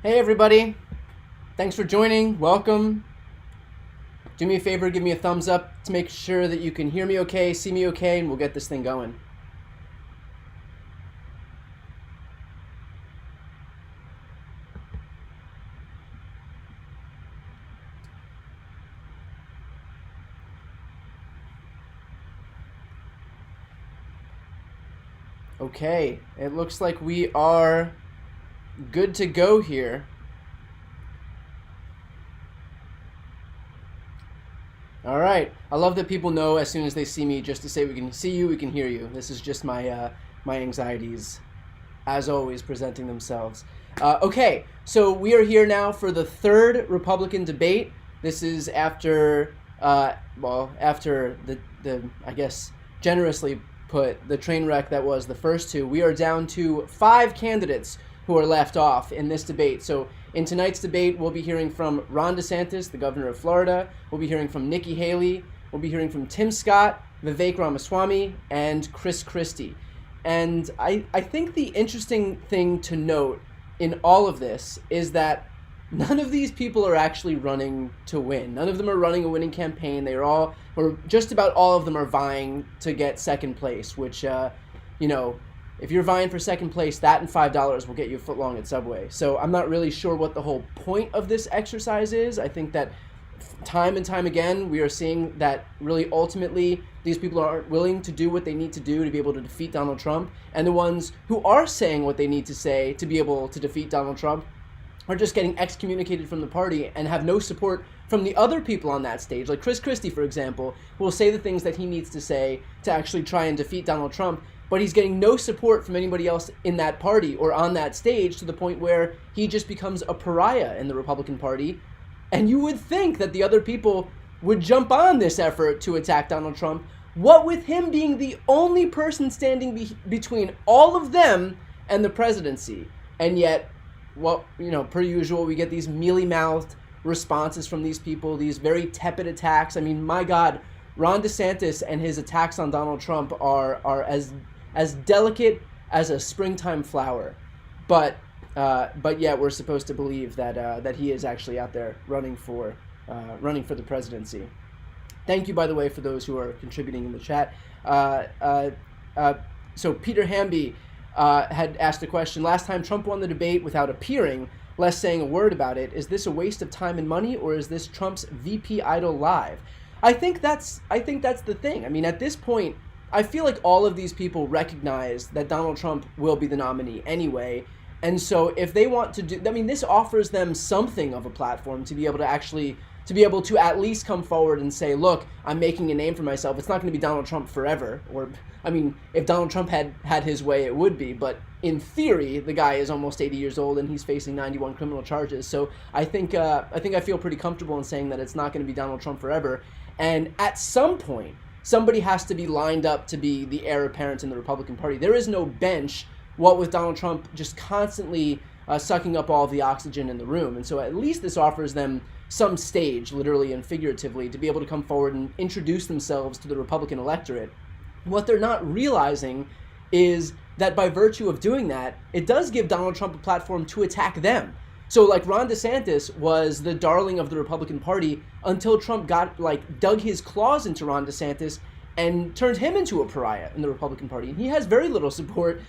Hey everybody, thanks for joining, welcome. Do me a favor, give me a thumbs up to make sure that you can hear me okay, see me okay, and we'll get this thing going. Okay, it looks like we are good to go here. All right. I love that people know as soon as they see me just to say we can see you, we can hear you. This is just my my anxieties, as always, presenting themselves. Okay, so we are here now for the third Republican debate. This is after, after the I guess generously put, the train wreck that was the first two. We are down to 5 candidates who are left off in this debate. So in tonight's debate, we'll be hearing from Ron DeSantis, the governor of Florida. We'll be hearing from Nikki Haley. We'll be hearing from Tim Scott, Vivek Ramaswamy, and Chris Christie. And I think the interesting thing to note in all of this is that none of these people are actually running to win. None of them are running a winning campaign. They are all, or just about all of them are vying to get second place, which, if you're vying for second place, that and $5 will get you a foot long at Subway. So I'm not really sure what the whole point of this exercise is. I think that time and time again, we are seeing that really ultimately these people aren't willing to do what they need to do to be able to defeat Donald Trump. And the ones who are saying what they need to say to be able to defeat Donald Trump are just getting excommunicated from the party and have no support from the other people on that stage. Like Chris Christie, for example, will say the things that he needs to say to actually try and defeat Donald Trump, but he's getting no support from anybody else in that party or on that stage, to the point where he just becomes a pariah in the Republican Party. And you would think that the other people would jump on this effort to attack Donald Trump, what with him being the only person standing between all of them and the presidency. And yet, per usual, we get these mealy-mouthed responses from these people, these very tepid attacks. I mean, my God, Ron DeSantis and his attacks on Donald Trump are as delicate as a springtime flower, but yet we're supposed to believe that he is actually out there running for the presidency. Thank you, by the way, for those who are contributing in the chat. So Peter Hamby had asked a question. Last time Trump won the debate without appearing, less saying a word about it. Is this a waste of time and money, or is this Trump's VP Idol Live? I think that's the thing. I mean, at this point, I feel like all of these people recognize that Donald Trump will be the nominee anyway. And so if they want to do, I mean, this offers them something of a platform to be able to actually, to be able to at least come forward and say, look, I'm making a name for myself. It's not going to be Donald Trump forever. Or, I mean, if Donald Trump had his way, it would be. But in theory, the guy is almost 80 years old and he's facing 91 criminal charges. So I think I feel pretty comfortable in saying that it's not going to be Donald Trump forever. And at some point, somebody has to be lined up to be the heir apparent in the Republican Party. There is no bench, what with Donald Trump just constantly sucking up all of the oxygen in the room. And so at least this offers them some stage, literally and figuratively, to be able to come forward and introduce themselves to the Republican electorate. What they're not realizing is that by virtue of doing that, it does give Donald Trump a platform to attack them. So like Ron DeSantis was the darling of the Republican Party until Trump dug his claws into Ron DeSantis and turned him into a pariah in the Republican Party. And he has very little support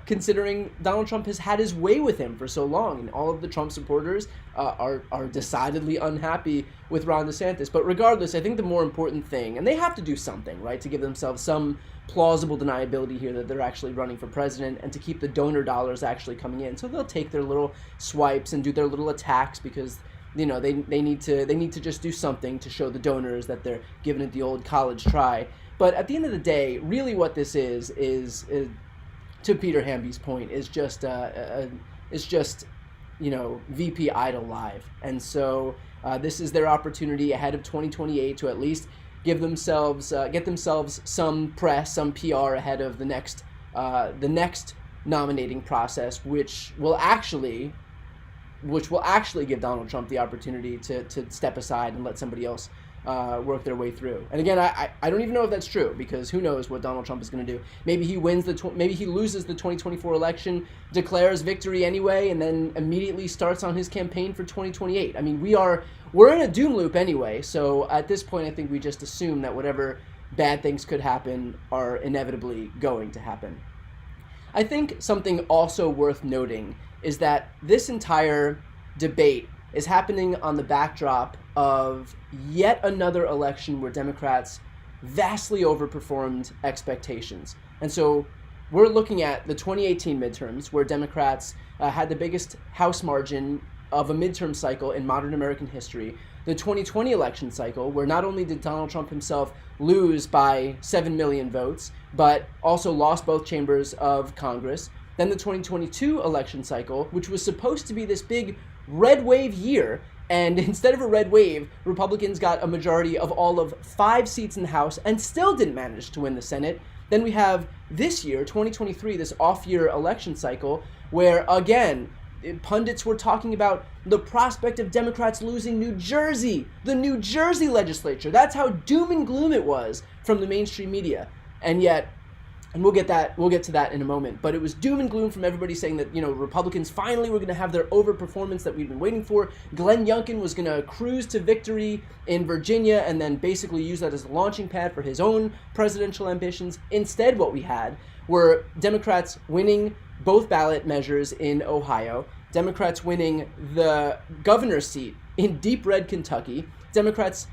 considering Donald Trump has had his way with him for so long. And all of the Trump supporters are decidedly unhappy with Ron DeSantis. But regardless, I think the more important thing, and they have to do something, right, to give themselves some plausible deniability here that they're actually running for president and to keep the donor dollars actually coming in. So they'll take their little swipes and do their little attacks because they need to just do something to show the donors that they're giving it the old college try. But at the end of the day, really what this is to Peter Hamby's point, is just VP Idle Live. And so this is their opportunity ahead of 2028 to at least get themselves some press, some PR ahead of the next nominating process, which will actually give Donald Trump the opportunity to step aside and let somebody else work their way through. And again, I don't even know if that's true, because who knows what Donald Trump is going to do. Maybe he maybe he loses the 2024 election, declares victory anyway, and then immediately starts on his campaign for 2028. I mean, we're in a doom loop anyway, so at this point I think we just assume that whatever bad things could happen are inevitably going to happen. I think something also worth noting is that this entire debate is happening on the backdrop of yet another election where Democrats vastly overperformed expectations. And so we're looking at the 2018 midterms, where Democrats had the biggest House margin of a midterm cycle in modern American history. The 2020 election cycle, where not only did Donald Trump himself lose by 7 million votes, but also lost both chambers of Congress. Then the 2022 election cycle, which was supposed to be this big red wave year, and instead of a red wave, Republicans got a majority of all of 5 seats in the House and still didn't manage to win the Senate. Then we have this year, 2023, this off-year election cycle, where again, pundits were talking about the prospect of Democrats losing New Jersey, the New Jersey legislature. That's how doom and gloom it was from the mainstream media. And yet, and we'll get to that in a moment, but it was doom and gloom from everybody saying that, Republicans finally were going to have their overperformance that we've been waiting for. Glenn Youngkin was going to cruise to victory in Virginia and then basically use that as a launching pad for his own presidential ambitions. Instead, what we had were Democrats winning both ballot measures in Ohio, Democrats winning the governor's seat in deep red Kentucky, Democrats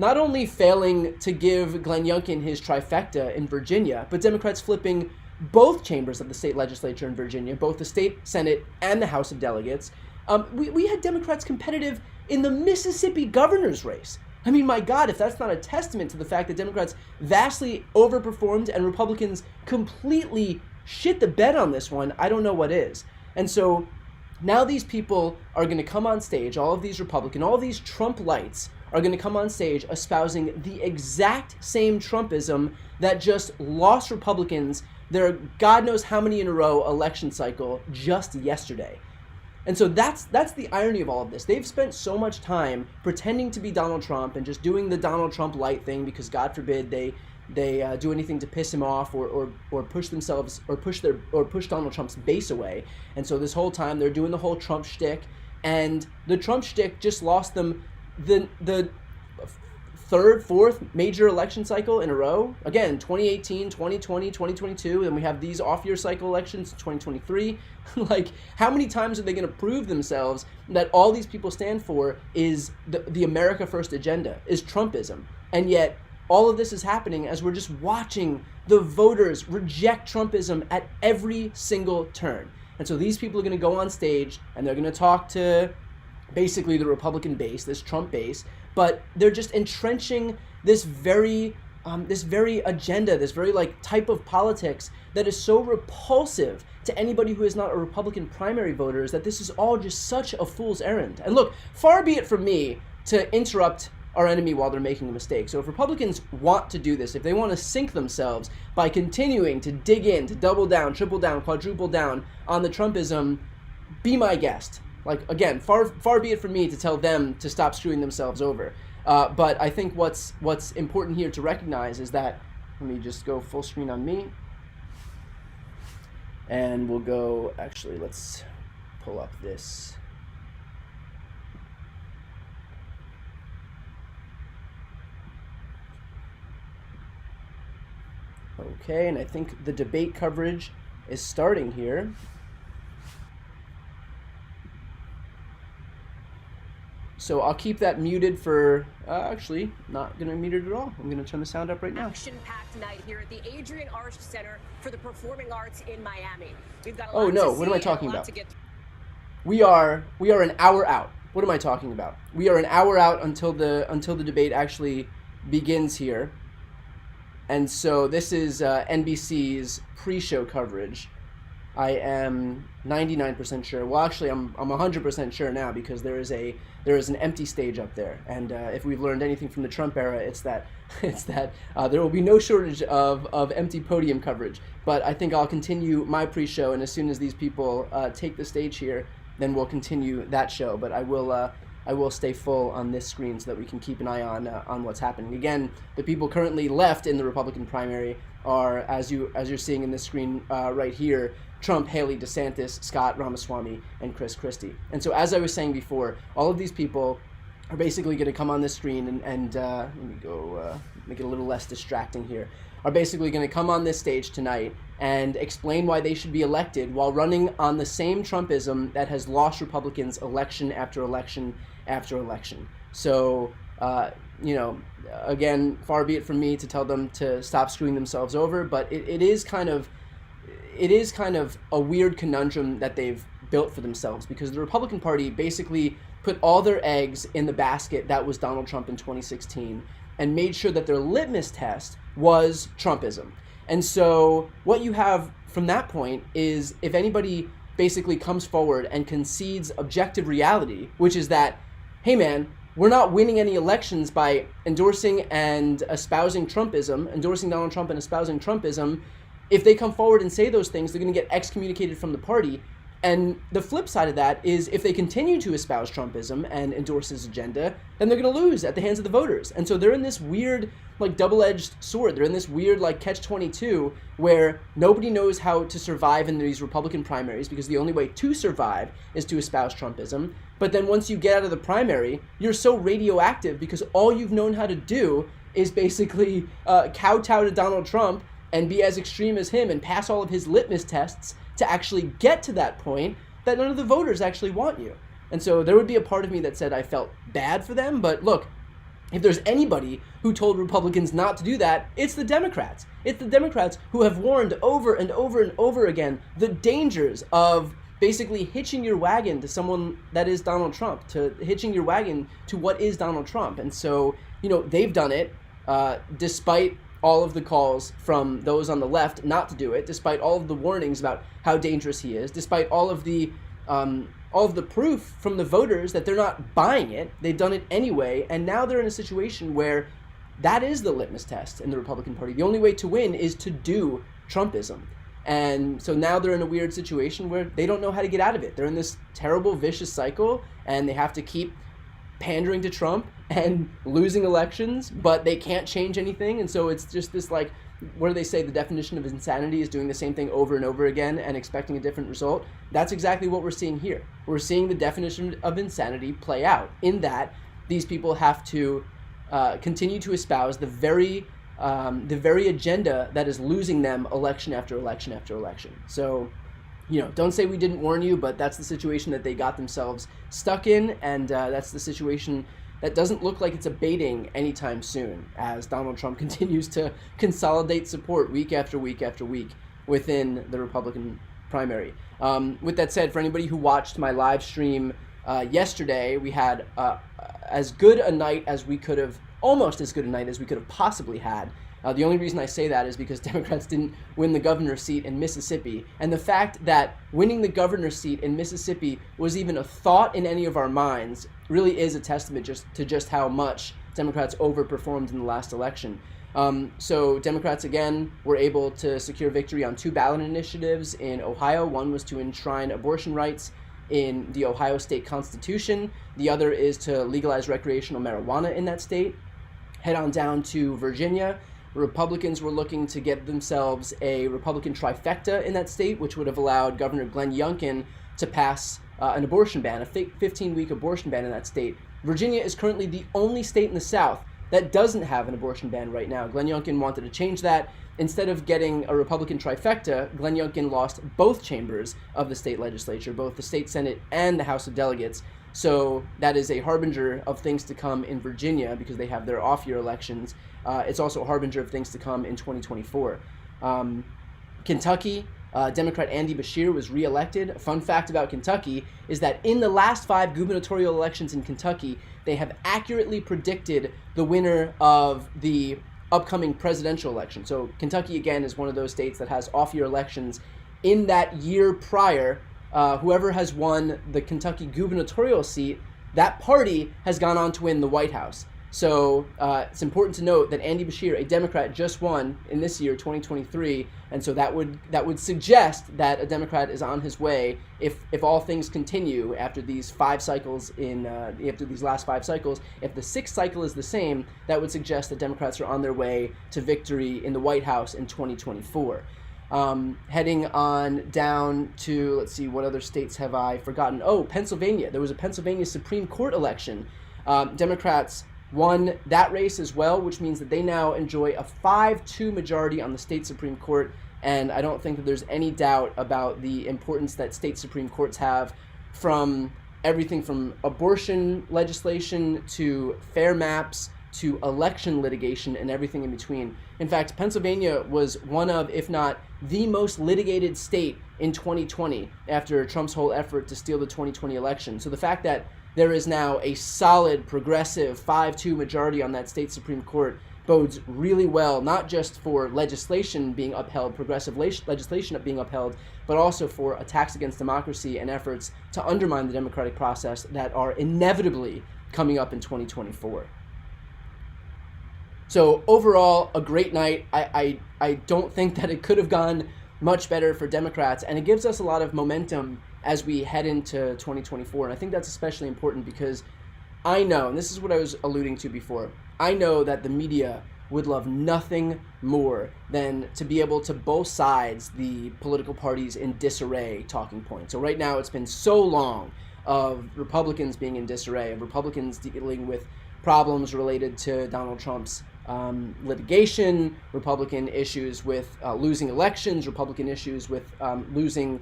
not only failing to give Glenn Youngkin his trifecta in Virginia, but Democrats flipping both chambers of the state legislature in Virginia, both the state Senate and the House of Delegates. We had Democrats competitive in the Mississippi governor's race. I mean, my God, if that's not a testament to the fact that Democrats vastly overperformed and Republicans completely shit the bed on this one, I don't know what is. And so now these people are going to come on stage, all of these Trump lights are going to come on stage espousing the exact same Trumpism that just lost Republicans their God knows how many in a row election cycle just yesterday. And so that's the irony of all of this. They've spent so much time pretending to be Donald Trump and just doing the Donald Trump light thing because God forbid they do anything to piss him off or push themselves or push Donald Trump's base away. And so this whole time they're doing the whole Trump shtick, and the Trump shtick just lost them the third, fourth major election cycle in a row. Again, 2018, 2020, 2022, and we have these off-year cycle elections, 2023. Like, how many times are they going to prove themselves that all these people stand for is the America First agenda, is Trumpism? And yet, all of this is happening as we're just watching the voters reject Trumpism at every single turn. And so these people are going to go on stage and they're going to talk to basically the Republican base, this Trump base, but they're just entrenching this very agenda, this very like type of politics that is so repulsive to anybody who is not a Republican primary voter, is that this is all just such a fool's errand. And look, far be it from me to interrupt our enemy while they're making a mistake. So if Republicans want to do this, if they want to sink themselves by continuing to dig in, to double down, triple down, quadruple down on the Trumpism, be my guest. Like, again, far be it from me to tell them to stop screwing themselves over. But I think what's important here to recognize is that, let me just go full screen on me. And we'll go, actually, let's pull up this. Okay, and I think the debate coverage is starting here. So I'll keep that muted for, actually, not going to mute it at all. I'm going to turn the sound up right now. Action-packed tonight here at the Adrian Arsh Center for the Performing Arts in Miami. We've got a lot to see, what am I talking about? We are an hour out. What am I talking about? We are an hour out until the debate actually begins here. And so this is NBC's pre-show coverage. I am 99% sure. Well, actually, I'm 100% sure now, because there is an empty stage up there. And if we've learned anything from the Trump era, it's that there will be no shortage of empty podium coverage. But I think I'll continue my pre-show, and as soon as these people take the stage here, then we'll continue that show. But I will stay full on this screen so that we can keep an eye on what's happening. Again, the people currently left in the Republican primary are, as you're seeing in this screen right here, Trump, Haley, DeSantis, Scott, Ramaswamy, and Chris Christie. And so, as I was saying before, all of these people are basically going to come on this screen and let me go make it a little less distracting here, are basically going to come on this stage tonight and explain why they should be elected while running on the same Trumpism that has lost Republicans election after election after election. So, again, far be it from me to tell them to stop screwing themselves over, but it is kind of a weird conundrum that they've built for themselves, because the Republican Party basically put all their eggs in the basket that was Donald Trump in 2016 and made sure that their litmus test was Trumpism. And so what you have from that point is, if anybody basically comes forward and concedes objective reality, which is that, hey man, we're not winning any elections by endorsing and espousing Trumpism, endorsing Donald Trump and espousing Trumpism. If they come forward and say those things, they're going to get excommunicated from the party. And the flip side of that is, if they continue to espouse Trumpism and endorse his agenda, then they're going to lose at the hands of the voters. And so they're in this weird, like, double-edged sword. They're in this weird, like, catch-22 where nobody knows how to survive in these Republican primaries, because the only way to survive is to espouse Trumpism. But then once you get out of the primary, you're so radioactive because all you've known how to do is basically kowtow to Donald Trump and be as extreme as him and pass all of his litmus tests to actually get to that point that none of the voters actually want you. And so there would be a part of me that said I felt bad for them, but look, if there's anybody who told Republicans not to do that, it's the Democrats. It's the Democrats who have warned over and over and over again the dangers of basically hitching your wagon to someone that is Donald Trump, to hitching your wagon to what is Donald Trump. And so, they've done it despite all of the calls from those on the left not to do it, despite all of the warnings about how dangerous he is, despite all of the proof from the voters that they're not buying it. They've done it anyway, and now they're in a situation where that is the litmus test in the Republican Party. The only way to win is to do Trumpism. And so now they're in a weird situation where they don't know how to get out of it. They're in this terrible, vicious cycle, and they have to keep pandering to Trump and losing elections, but they can't change anything. And so it's just this, like, what do they say? The definition of insanity is doing the same thing over and over again and expecting a different result. That's exactly what we're seeing here. We're seeing the definition of insanity play out, in that these people have to continue to espouse the very agenda that is losing them election after election after election. So, don't say we didn't warn you, but that's the situation that they got themselves stuck in, and that's the situation that doesn't look like it's abating anytime soon as Donald Trump continues to consolidate support week after week after week within the Republican primary. With that said, for anybody who watched my live stream yesterday, we had as good a night as we could have, almost as good a night as we could have possibly had. The only reason I say that is because Democrats didn't win the governor's seat in Mississippi. And the fact that winning the governor's seat in Mississippi was even a thought in any of our minds really is a testament to just how much Democrats overperformed in the last election. So Democrats, again, were able to secure victory on 2 ballot initiatives in Ohio. One was to enshrine abortion rights in the Ohio state constitution. The other is to legalize recreational marijuana in that state. Head on down to Virginia. Republicans were looking to get themselves a Republican trifecta in that state, which would have allowed Governor Glenn Youngkin to pass an abortion ban, a 15-week abortion ban in that state. Virginia is currently the only state in the South that doesn't have an abortion ban right now. Glenn Youngkin wanted to change that. Instead of getting a Republican trifecta, Glenn Youngkin lost both chambers of the state legislature, both the state Senate and the House of Delegates. So that is a harbinger of things to come in Virginia because they have their off-year elections. It's also a harbinger of things to come in 2024. Kentucky, Democrat Andy Beshear was reelected. A fun fact about Kentucky is that in the last 5 gubernatorial elections in Kentucky, they have accurately predicted the winner of the upcoming presidential election. So Kentucky, again, is one of those states that has off-year elections. In that year prior, whoever has won the Kentucky gubernatorial seat, that party has gone on to win the White House. So it's important to note that Andy Beshear, a Democrat, just won in this year, 2023, and so that would suggest that a Democrat is on his way if all things continue after these 5 cycles after these last 5 cycles. If the 6th cycle is the same, that would suggest that Democrats are on their way to victory in the White House in 2024. Heading on down to, let's see, what other states have I forgotten? Oh, Pennsylvania. There was a Pennsylvania Supreme Court election. Democrats won that race as well, which means that they now enjoy a 5-2 majority on the state Supreme Court, and I don't think that there's any doubt about the importance that state Supreme Courts have, from everything from abortion legislation to fair maps to election litigation and everything in between. In fact, Pennsylvania was one of, if not the most litigated state in 2020 after Trump's whole effort to steal the 2020 election. So the fact that there is now a solid, progressive 5-2 majority on that state Supreme Court bodes really well, not just for legislation being upheld, progressive legislation being upheld, but also for attacks against democracy and efforts to undermine the democratic process that are inevitably coming up in 2024. So overall, a great night. I don't think that it could have gone much better for Democrats, and it gives us a lot of momentum as we head into 2024. And I think that's especially important because I know, and this is what I was alluding to before, I know that the media would love nothing more than to be able to both sides the political parties in disarray talking points. So right now it's been so long of Republicans being in disarray, of Republicans dealing with problems related to Donald Trump's litigation, Republican issues with losing elections, Republican issues with losing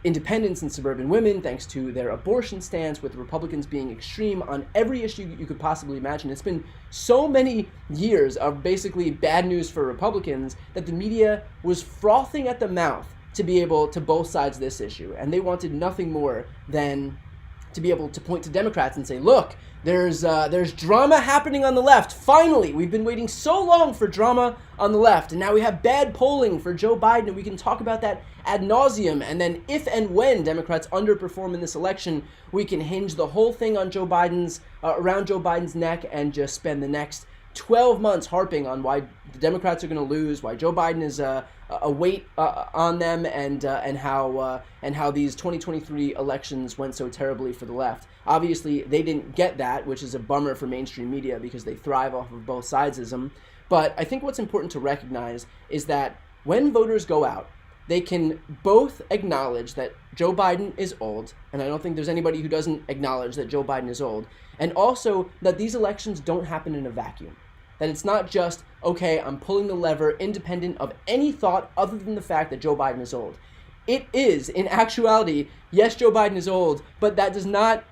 independence and suburban women thanks to their abortion stance, with Republicans being extreme on every issue you could possibly imagine. It's been so many years of basically bad news for Republicans that the media was frothing at the mouth to be able to both sides of this issue, and they wanted nothing more than to be able to point to Democrats and say, look, there's drama happening on the left. Finally, we've been waiting so long for drama on the left, and now we have bad polling for Joe Biden, and we can talk about that ad nauseum. And then if and when Democrats underperform in this election, we can hinge the whole thing on Joe Biden's around Joe Biden's neck and just spend the next 12 months harping on why the Democrats are going to lose, why Joe Biden is a weight on them, and how these 2023 elections went so terribly for the left. Obviously, they didn't get that, which is a bummer for mainstream media because they thrive off of both sidesism. But I think what's important to recognize is that when voters go out, they can both acknowledge that Joe Biden is old, and I don't think there's anybody who doesn't acknowledge that Joe Biden is old, and also that these elections don't happen in a vacuum. That it's not just, okay, I'm pulling the lever independent of any thought other than the fact that Joe Biden is old. It is, in actuality, yes, Joe Biden is old, but that does not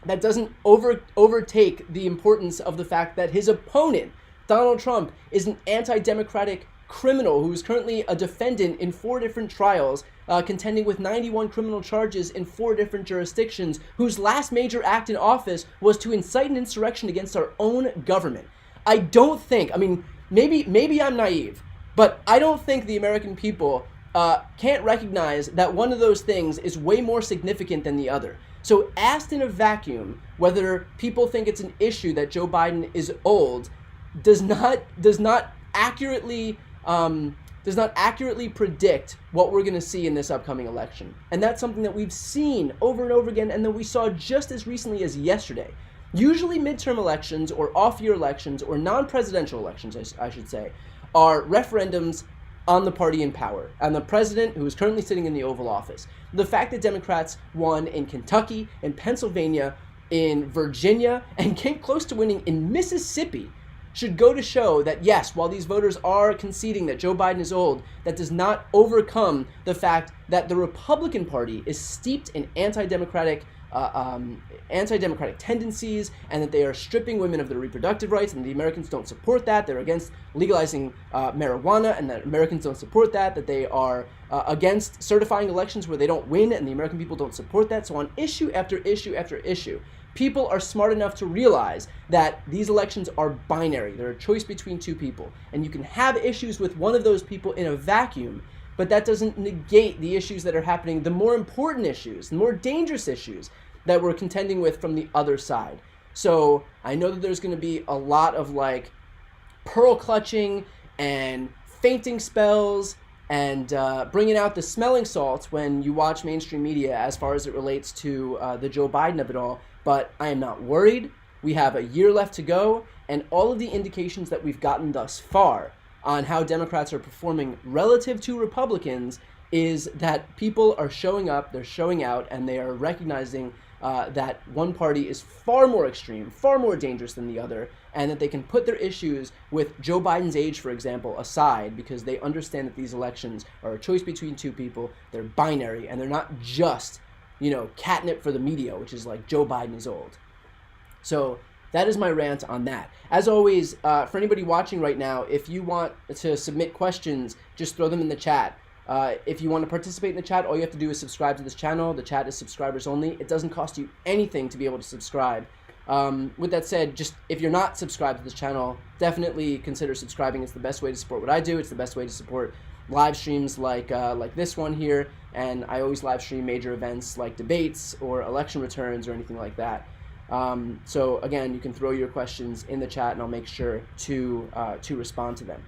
that doesn't overtake the importance of the fact that his opponent, Donald Trump, is an anti-democratic criminal who is currently a defendant in 4 different trials, contending with 91 criminal charges in 4 different jurisdictions, whose last major act in office was to incite an insurrection against our own government. I don't think, I mean, maybe I'm naive, but I don't think the American people can't recognize that one of those things is way more significant than the other. So asked in a vacuum whether people think it's an issue that Joe Biden is old does not accurately predict what we're going to see in this upcoming election. And that's something that we've seen over and over again, and that we saw just as recently as yesterday. Usually midterm elections or off-year elections or non-presidential elections, I should say, are referendums on the party in power and the president who is currently sitting in the Oval Office. The fact that Democrats won in Kentucky, in Pennsylvania, in Virginia, and came close to winning in Mississippi should go to show that, yes, while these voters are conceding that Joe Biden is old, that does not overcome the fact that the Republican Party is steeped in anti-democratic tendencies, and that they are stripping women of their reproductive rights, and the Americans don't support that. They're against legalizing marijuana, and that Americans don't support that. That they are against certifying elections where they don't win, and the American people don't support that. So on issue after issue after issue, people are smart enough to realize that these elections are binary. They're a choice between 2 people, and you can have issues with one of those people in a vacuum, but that doesn't negate the issues that are happening, the more important issues, the more dangerous issues that we're contending with from the other side. So I know that there's going to be a lot of like pearl clutching and fainting spells and bringing out the smelling salts when you watch mainstream media as far as it relates to the Joe Biden of it all. But I am not worried. We have a year left to go, and all of the indications that we've gotten thus far on how Democrats are performing relative to Republicans is that people are showing up, they're showing out, and they are recognizing that one party is far more extreme, far more dangerous than the other, and that they can put their issues with Joe Biden's age, for example, aside, because they understand that these elections are a choice between 2 people, they're binary, and they're not just, catnip for the media, which is like Joe Biden is old. So that is my rant on that. As always, for anybody watching right now, if you want to submit questions, just throw them in the chat. If you want to participate in the chat, all you have to do is subscribe to this channel. The chat is subscribers only. It doesn't cost you anything to be able to subscribe. With that said, just if you're not subscribed to this channel, definitely consider subscribing. It's the best way to support what I do. It's the best way to support live streams like this one here. And I always live stream major events like debates or election returns or anything like that. So again, you can throw your questions in the chat and I'll make sure to respond to them.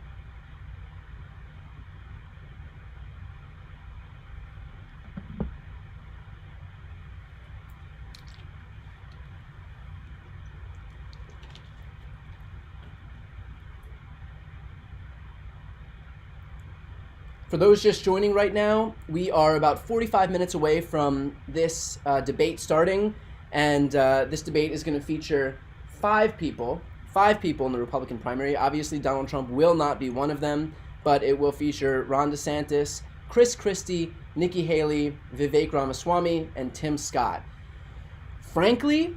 For those just joining right now, we are about 45 minutes away from this debate starting, and this debate is going to feature 5 people in the Republican primary. Obviously, Donald Trump will not be one of them, but it will feature Ron DeSantis, Chris Christie, Nikki Haley, Vivek Ramaswamy, and Tim Scott. Frankly,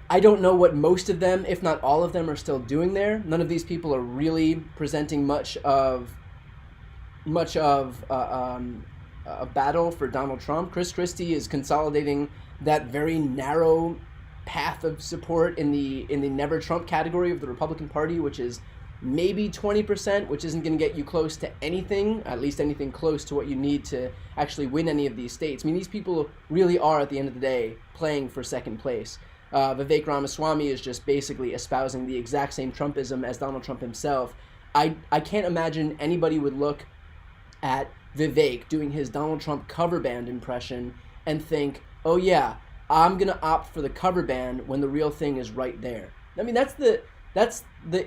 I don't know what most of them, if not all of them, are still doing there. None of these people are really presenting much of a battle for Donald Trump. Chris Christie is consolidating that very narrow path of support in the Never Trump category of the Republican Party, which is maybe 20%, which isn't going to get you close to anything, at least anything close to what you need to actually win any of these states. I mean, these people really are, at the end of the day, playing for second place. Vivek Ramaswamy is just basically espousing the exact same Trumpism as Donald Trump himself. I can't imagine anybody would look at Vivek doing his Donald Trump cover band impression and think, oh yeah, I'm going to opt for the cover band when the real thing is right there. I mean, that's the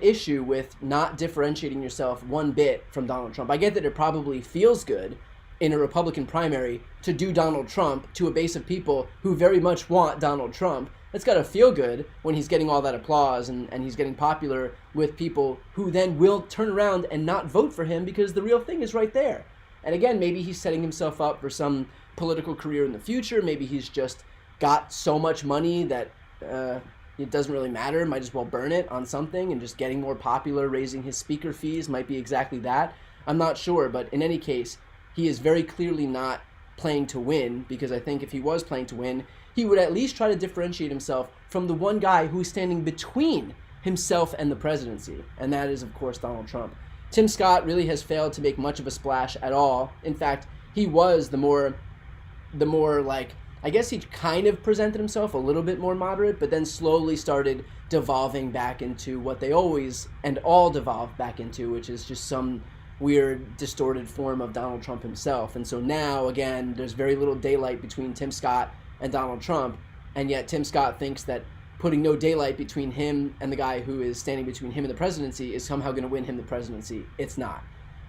issue with not differentiating yourself one bit from Donald Trump. I get that it probably feels good in a Republican primary to do Donald Trump to a base of people who very much want Donald Trump. It's got to feel good when he's getting all that applause and he's getting popular with people who then will turn around and not vote for him because the real thing is right there. And again, maybe he's setting himself up for some political career in the future. Maybe he's just got so much money that it doesn't really matter, might as well burn it on something, and just getting more popular, raising his speaker fees might be exactly that. I'm not sure, but in any case, he is very clearly not playing to win, because I think if he was playing to win, he would at least try to differentiate himself from the one guy who's standing between himself and the presidency, and that is, of course, Donald Trump. Tim Scott really has failed to make much of a splash at all. In fact, he was the more like, I guess he kind of presented himself a little bit more moderate, but then slowly started devolving back into what they always and all devolve back into, which is just some weird, distorted form of Donald Trump himself. And so now, again, there's very little daylight between Tim Scott and Donald Trump, and yet Tim Scott thinks that putting no daylight between him and the guy who is standing between him and the presidency is somehow going to win him the presidency. It's not.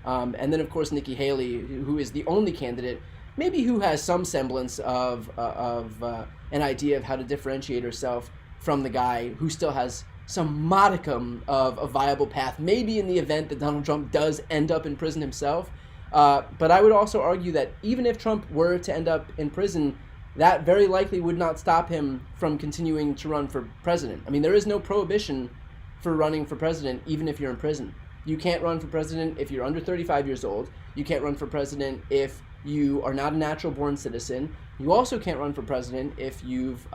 And then, of course, Nikki Haley, who is the only candidate, maybe who has some semblance of an idea of how to differentiate herself from the guy who still has some modicum of a viable path, maybe in the event that Donald Trump does end up in prison himself. But I would also argue that even if Trump were to end up in prison, that very likely would not stop him from continuing to run for president. I mean, there is no prohibition for running for president, even if you're in prison. You can't run for president if you're under 35 years old. You can't run for president if you are not a natural-born citizen. You also can't run for president if you've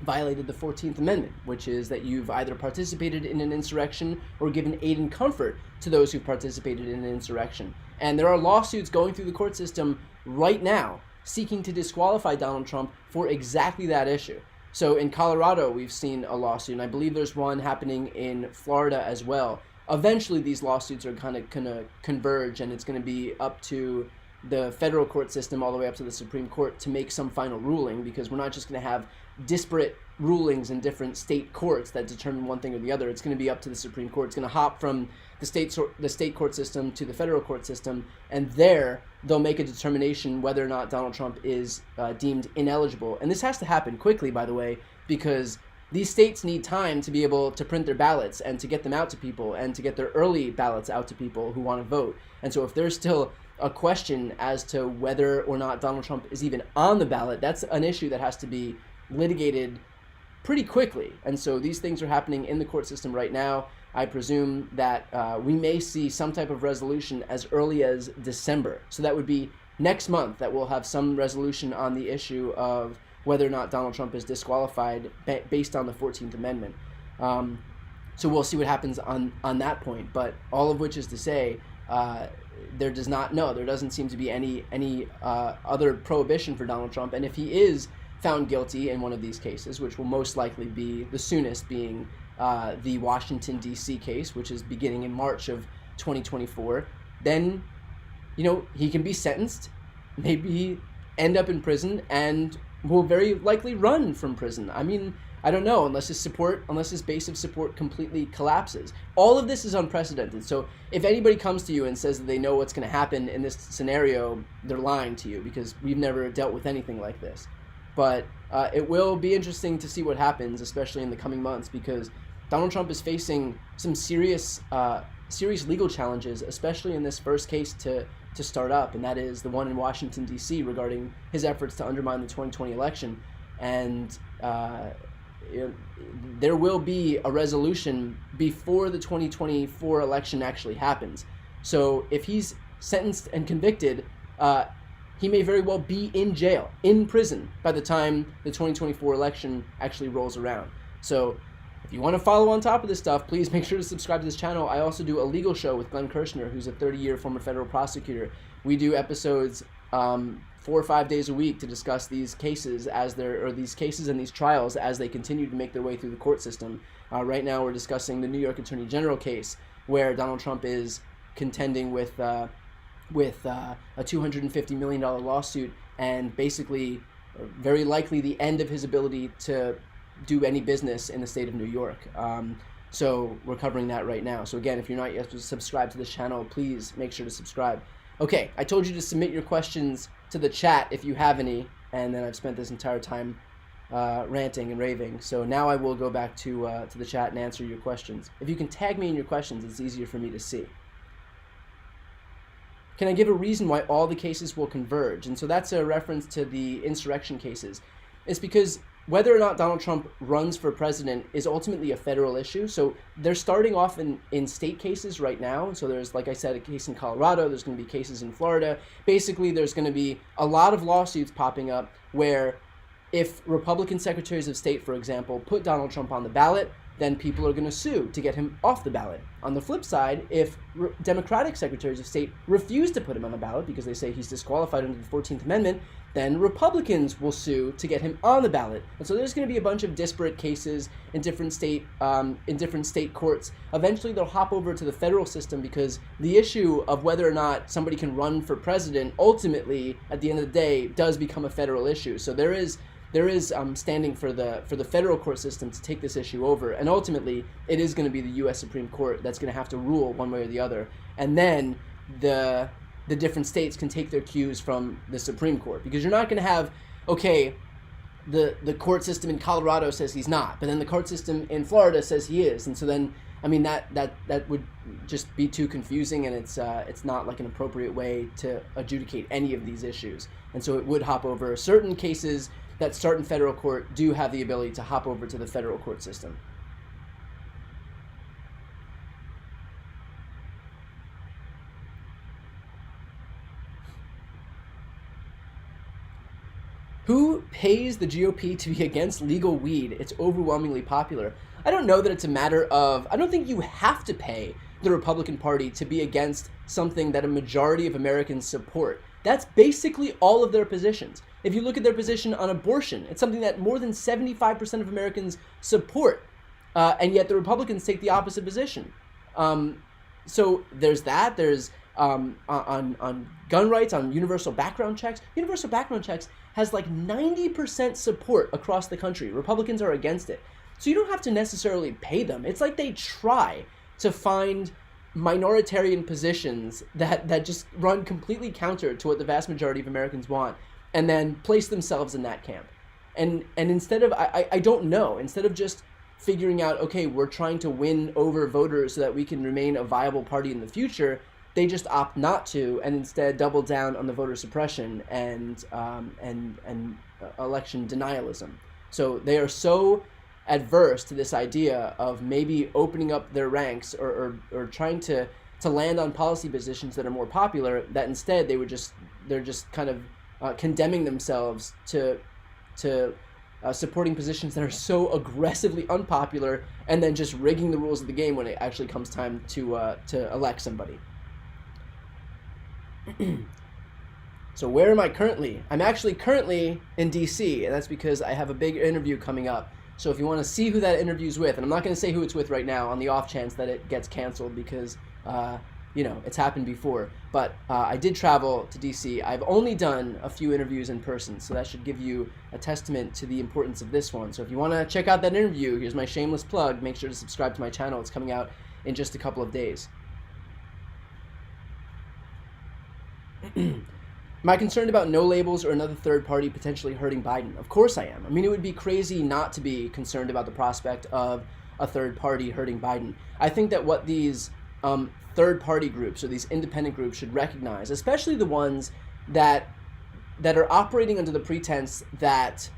violated the 14th Amendment, which is that you've either participated in an insurrection or given aid and comfort to those who participated in an insurrection. And there are lawsuits going through the court system right now seeking to disqualify Donald Trump for exactly that issue. So in Colorado, we've seen a lawsuit, and I believe there's one happening in Florida as well. Eventually, these lawsuits are kind of going to converge, and it's going to be up to the federal court system all the way up to the Supreme Court to make some final ruling, because we're not just going to have disparate rulings in different state courts that determine one thing or the other. It's going to be up to the Supreme Court. It's going to hop from the state court system to the federal court system, and there they'll make a determination whether or not Donald Trump is deemed ineligible. And this has to happen quickly, by the way, because these states need time to be able to print their ballots and to get them out to people and to get their early ballots out to people who want to vote. And so if there's still a question as to whether or not Donald Trump is even on the ballot, that's an issue that has to be litigated pretty quickly. And so these things are happening in the court system right now. I presume that we may see some type of resolution as early as December. So that would be next month that we'll have some resolution on the issue of whether or not Donald Trump is disqualified based on the 14th Amendment. So we'll see what happens on that point. But all of which is to say, there doesn't seem to be any other prohibition for Donald Trump. And if he is found guilty in one of these cases, which will most likely be the soonest being the Washington, D.C. case, which is beginning in March of 2024, then, he can be sentenced, maybe end up in prison, and will very likely run from prison. I mean, I don't know, unless his base of support completely collapses. All of this is unprecedented. So if anybody comes to you and says that they know what's going to happen in this scenario, they're lying to you, because we've never dealt with anything like this. But it will be interesting to see what happens, especially in the coming months, because Donald Trump is facing some serious legal challenges, especially in this first case to start up, and that is the one in Washington, D.C. regarding his efforts to undermine the 2020 election. And there will be a resolution before the 2024 election actually happens. So if he's sentenced and convicted, he may very well be in jail, in prison, by the time the 2024 election actually rolls around. So if you want to follow on top of this stuff, please make sure to subscribe to this channel. I also do a legal show with Glenn Kirshner, who's a 30-year former federal prosecutor. We do episodes 4 or 5 days a week to discuss these cases these cases and these trials as they continue to make their way through the court system. Right now, we're discussing the New York Attorney General case, where Donald Trump is contending with a $250 million lawsuit, and basically very likely the end of his ability to do any business in the state of New York. So we're covering that right now. So again, if you're not yet subscribed to this channel, please make sure to subscribe. Okay, I told you to submit your questions to the chat if you have any, and then I've spent this entire time ranting and raving. So now I will go back to the chat and answer your questions. If you can tag me in your questions, it's easier for me to see. Can I give a reason why all the cases will converge? And so that's a reference to the insurrection cases. It's because whether or not Donald Trump runs for president is ultimately a federal issue. So they're starting off in state cases right now. So there's, like I said, a case in Colorado. There's going to be cases in Florida. Basically, there's going to be a lot of lawsuits popping up where if Republican secretaries of state, for example, put Donald Trump on the ballot, then people are going to sue to get him off the ballot. On the flip side, if Democratic secretaries of state refuse to put him on the ballot because they say he's disqualified under the 14th Amendment, then Republicans will sue to get him on the ballot. And so there's going to be a bunch of disparate cases in different state courts. Eventually, they'll hop over to the federal system because the issue of whether or not somebody can run for president ultimately, at the end of the day, does become a federal issue. So there is standing for the federal court system to take this issue over, and ultimately it is going to be the U.S. Supreme Court that's going to have to rule one way or the other, and then the different states can take their cues from the Supreme Court, because you're not going to have, okay, the court system in Colorado says he's not, but then the court system in Florida says he is, and so then I mean that would just be too confusing, and it's not like an appropriate way to adjudicate any of these issues, and so it would hop over. Certain cases that start in federal court do have the ability to hop over to the federal court system. Who pays the GOP to be against legal weed? It's overwhelmingly popular. I don't know that it's a matter of, I don't think you have to pay the Republican Party to be against something that a majority of Americans support. That's basically all of their positions. If you look at their position on abortion, it's something that more than 75% of Americans support, and yet the Republicans take the opposite position. So there's that. There's on gun rights, on universal background checks. Universal background checks has like 90% support across the country. Republicans are against it. So you don't have to necessarily pay them. It's like they try to find minoritarian positions that just run completely counter to what the vast majority of Americans want, and then place themselves in that camp. And instead of, I don't know, instead of just figuring out, okay, we're trying to win over voters so that we can remain a viable party in the future, they just opt not to, and instead double down on the voter suppression and election denialism. So they are so adverse to this idea of maybe opening up their ranks or trying to land on policy positions that are more popular, that instead they're just kind of condemning themselves to supporting positions that are so aggressively unpopular, and then just rigging the rules of the game when it actually comes time to elect somebody. So where am I currently? I'm actually currently in DC, and that's because I have a big interview coming up. So if you want to see who that interview's with, and I'm not going to say who it's with right now on the off chance that it gets canceled, because it's happened before. But I did travel to DC. I've only done a few interviews in person, so that should give you a testament to the importance of this one. So if you want to check out that interview, here's my shameless plug. Make sure to subscribe to my channel. It's coming out in just a couple of days. Am I concerned about no labels or another third party potentially hurting Biden? Of course I am. I mean, it would be crazy not to be concerned about the prospect of a third party hurting Biden. I think that what these third party groups or these independent groups should recognize, especially the ones that are operating under the pretense that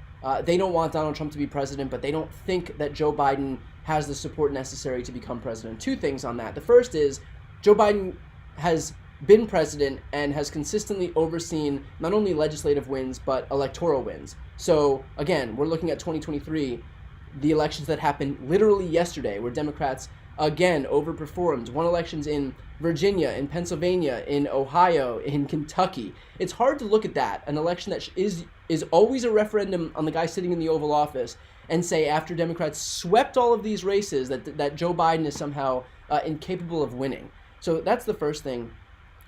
they don't want Donald Trump to be president, but they don't think that Joe Biden has the support necessary to become president. Two things on that. The first is Joe Biden has been president and has consistently overseen not only legislative wins, but electoral wins. So again, we're looking at 2023, the elections that happened literally yesterday, where Democrats again overperformed, won elections in Virginia, in Pennsylvania, in Ohio, in Kentucky. It's hard to look at that, an election that is always a referendum on the guy sitting in the Oval Office, and say after Democrats swept all of these races that Joe Biden is somehow incapable of winning. So that's the first thing.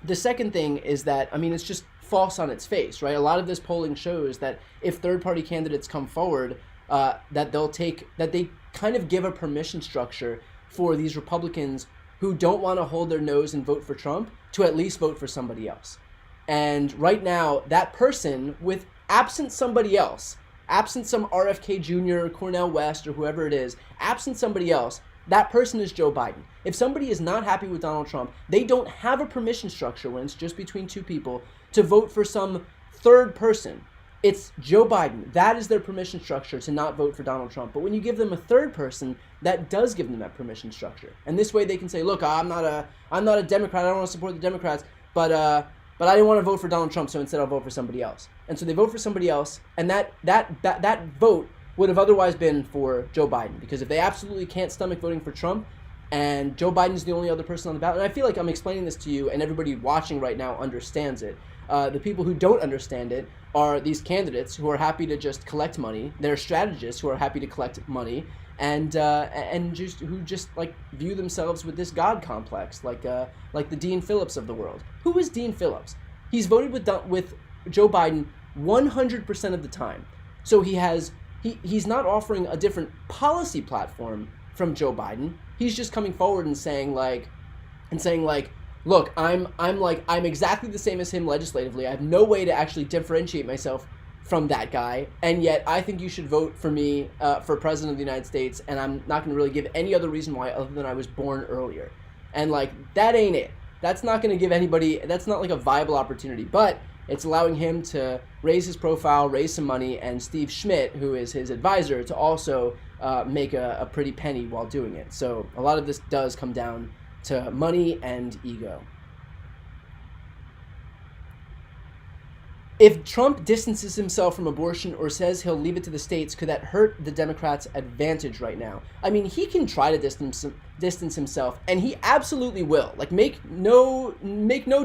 The second thing is that, I mean, it's just false on its face, right? A lot of this polling shows that if third-party candidates come forward, that they kind of give a permission structure for these Republicans who don't want to hold their nose and vote for Trump to at least vote for somebody else. And right now, that person, with absent somebody else, absent some RFK Jr., Cornel West, or whoever it is, absent somebody else, that person is Joe Biden. If somebody is not happy with Donald Trump, they don't have a permission structure when it's just between two people to vote for some third person. It's Joe Biden. That is their permission structure to not vote for Donald Trump. But when you give them a third person, that does give them that permission structure. And this way they can say, look, I'm not a Democrat. I don't want to support the Democrats, but I didn't want to vote for Donald Trump, so instead I'll vote for somebody else. And so they vote for somebody else, and that vote would have otherwise been for Joe Biden, because if they absolutely can't stomach voting for Trump, and Joe Biden's the only other person on the ballot, and I feel like I'm explaining this to you, and everybody watching right now understands it. The people who don't understand it are these candidates who are happy to just collect money. They're strategists who are happy to collect money, and just who just like view themselves with this God complex, like the Dean Phillips of the world. Who is Dean Phillips? He's voted with Joe Biden 100% of the time. So he's not offering a different policy platform from Joe Biden. He's just coming forward and saying like, look, I'm exactly the same as him legislatively. I have no way to actually differentiate myself from that guy, and yet I think you should vote for me for president of the United States, and I'm not going to really give any other reason why other than I was born earlier. And like, that ain't it. That's not going to give anybody, that's not like a viable opportunity, but it's allowing him to raise his profile, raise some money, and Steve Schmidt, who is his advisor, to also make a pretty penny while doing it. So a lot of this does come down to money and ego. If Trump distances himself from abortion or says he'll leave it to the states, could that hurt the Democrats' advantage right now? I mean, he can try to distance himself, and he absolutely will. Like, make no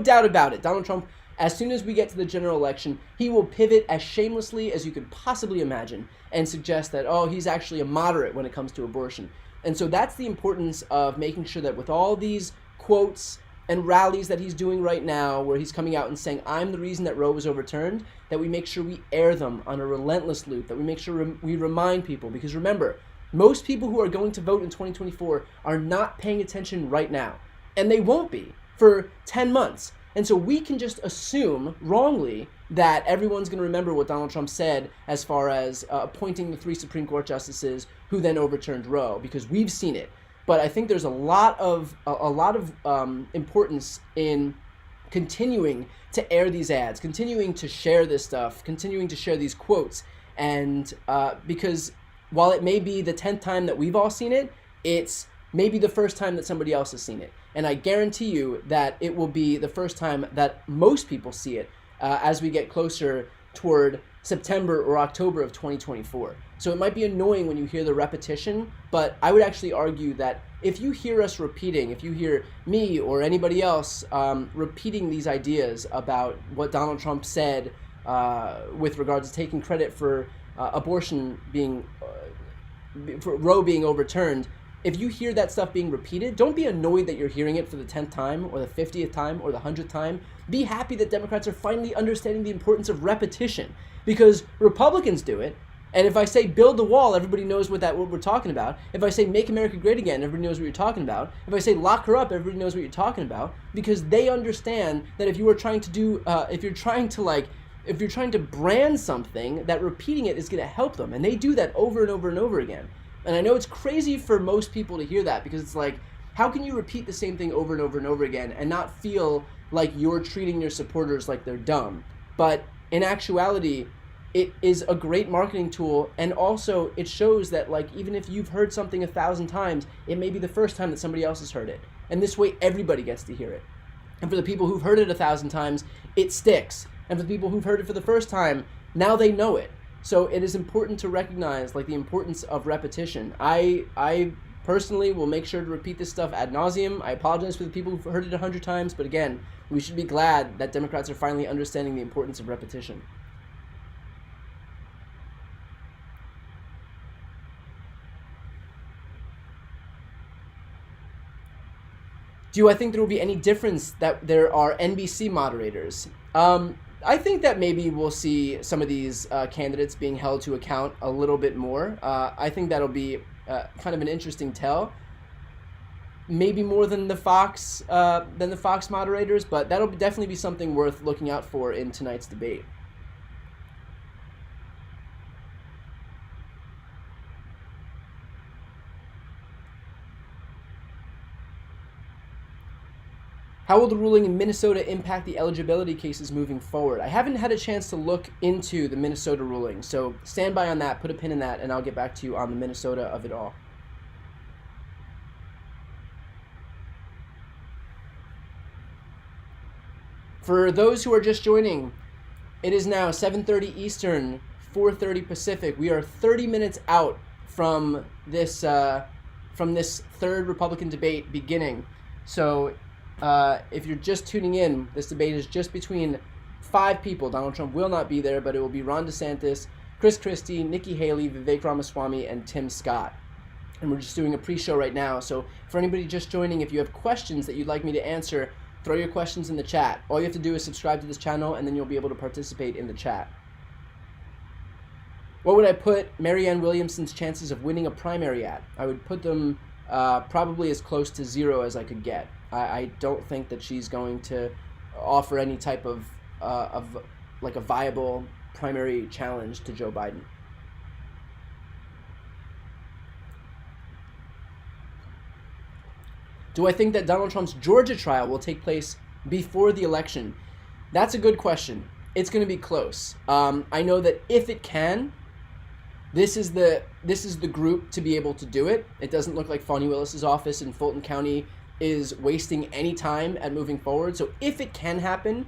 doubt about it. Donald Trump, as soon as we get to the general election, he will pivot as shamelessly as you could possibly imagine and suggest that, oh, he's actually a moderate when it comes to abortion. And so that's the importance of making sure that with all these quotes and rallies that he's doing right now, where he's coming out and saying, I'm the reason that Roe was overturned, that we make sure we air them on a relentless loop, that we make sure we remind people. Because remember, most people who are going to vote in 2024 are not paying attention right now. And they won't be for 10 months. And so we can just assume wrongly that everyone's going to remember what Donald Trump said as far as appointing the 3 Supreme Court justices who then overturned Roe, because we've seen it. But I think there's a lot of importance in continuing to air these ads, continuing to share this stuff, continuing to share these quotes, and because while it may be the 10th time that we've all seen it, it's maybe the first time that somebody else has seen it. And I guarantee you that it will be the first time that most people see it as we get closer toward September or October of 2024. So it might be annoying when you hear the repetition, but I would actually argue that if you hear us repeating, if you hear me or anybody else repeating these ideas about what Donald Trump said with regards to taking credit for abortion being, for Roe being overturned, if you hear that stuff being repeated, don't be annoyed that you're hearing it for the 10th time or the 50th time or the 100th time. Be happy that Democrats are finally understanding the importance of repetition, because Republicans do it. And if I say build the wall, everybody knows what we're talking about. If I say make America great again, everybody knows what you're talking about. If I say lock her up, everybody knows what you're talking about, because they understand that if you are trying to do, if you're trying to brand something, that repeating it is going to help them. And they do that over and over and over again. And I know it's crazy for most people to hear that, because it's like, how can you repeat the same thing over and over and over again and not feel like you're treating your supporters like they're dumb? But in actuality, it is a great marketing tool, and also it shows that, like, even if you've heard something 1,000 times, it may be the first time that somebody else has heard it. And this way, everybody gets to hear it. And for the people who've heard it 1,000 times, it sticks. And for the people who've heard it for the first time, now they know it. So it is important to recognize, like, the importance of repetition. I personally will make sure to repeat this stuff ad nauseum. I apologize for the people who've heard it 100 times, but again, we should be glad that Democrats are finally understanding the importance of repetition. Do I think there will be any difference that there are NBC moderators? I think that maybe we'll see some of these candidates being held to account a little bit more. I think that'll be kind of an interesting tell. Maybe more than the Fox moderators, but that'll definitely be something worth looking out for in tonight's debate. How will the ruling in Minnesota impact the eligibility cases moving forward? I haven't had a chance to look into the Minnesota ruling, so stand by on that, put a pin in that, and I'll get back to you on the Minnesota of it all. For those who are just joining, it is now 7:30 Eastern, 4:30 Pacific. We are 30 minutes out from this third Republican debate beginning. So if you're just tuning in, this debate is just between 5 people. Donald Trump will not be there, but it will be Ron DeSantis, Chris Christie, Nikki Haley, Vivek Ramaswamy, and Tim Scott. And we're just doing a pre-show right now. So for anybody just joining, if you have questions that you'd like me to answer, throw your questions in the chat. All you have to do is subscribe to this channel, and then you'll be able to participate in the chat. What would I put Marianne Williamson's chances of winning a primary at? I would put them probably as close to 0 as I could get. I don't think that she's going to offer any type of like a viable primary challenge to Joe Biden. Do I think that Donald Trump's Georgia trial will take place before the election? That's a good question. It's going to be close. I know that if it can, this is the group to be able to do it. It doesn't look like Fani Willis's office in Fulton County is wasting any time at moving forward. So if it can happen,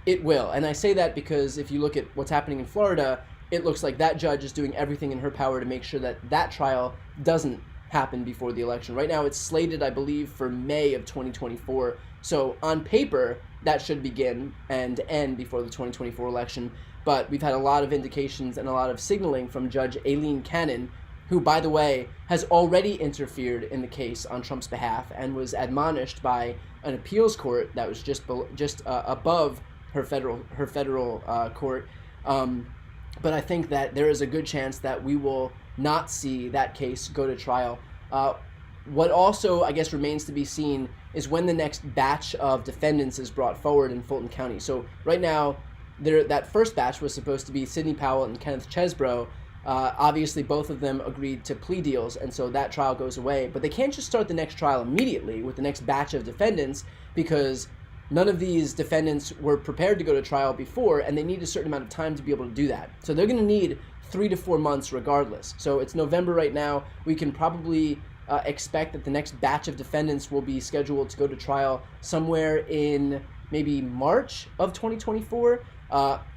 it will. And I say that because if you look at what's happening in Florida, it looks like that judge is doing everything in her power to make sure that that trial doesn't happen before the election. Right now it's slated, I believe, for May of 2024. So on paper, that should begin and end before the 2024 election. But we've had a lot of indications and a lot of signaling from Judge Aileen Cannon, who, by the way, has already interfered in the case on Trump's behalf and was admonished by an appeals court that was just above her federal court. But I think that there is a good chance that we will not see that case go to trial. What also, I guess, remains to be seen is when the next batch of defendants is brought forward in Fulton County. So right now, that first batch was supposed to be Sidney Powell and Kenneth Chesebro. Obviously, both of them agreed to plea deals, and so that trial goes away. But they can't just start the next trial immediately with the next batch of defendants because none of these defendants were prepared to go to trial before, and they need a certain amount of time to be able to do that. So they're going to need 3 to 4 months regardless. So it's November right now. We can probably expect that the next batch of defendants will be scheduled to go to trial somewhere in maybe March of 2024.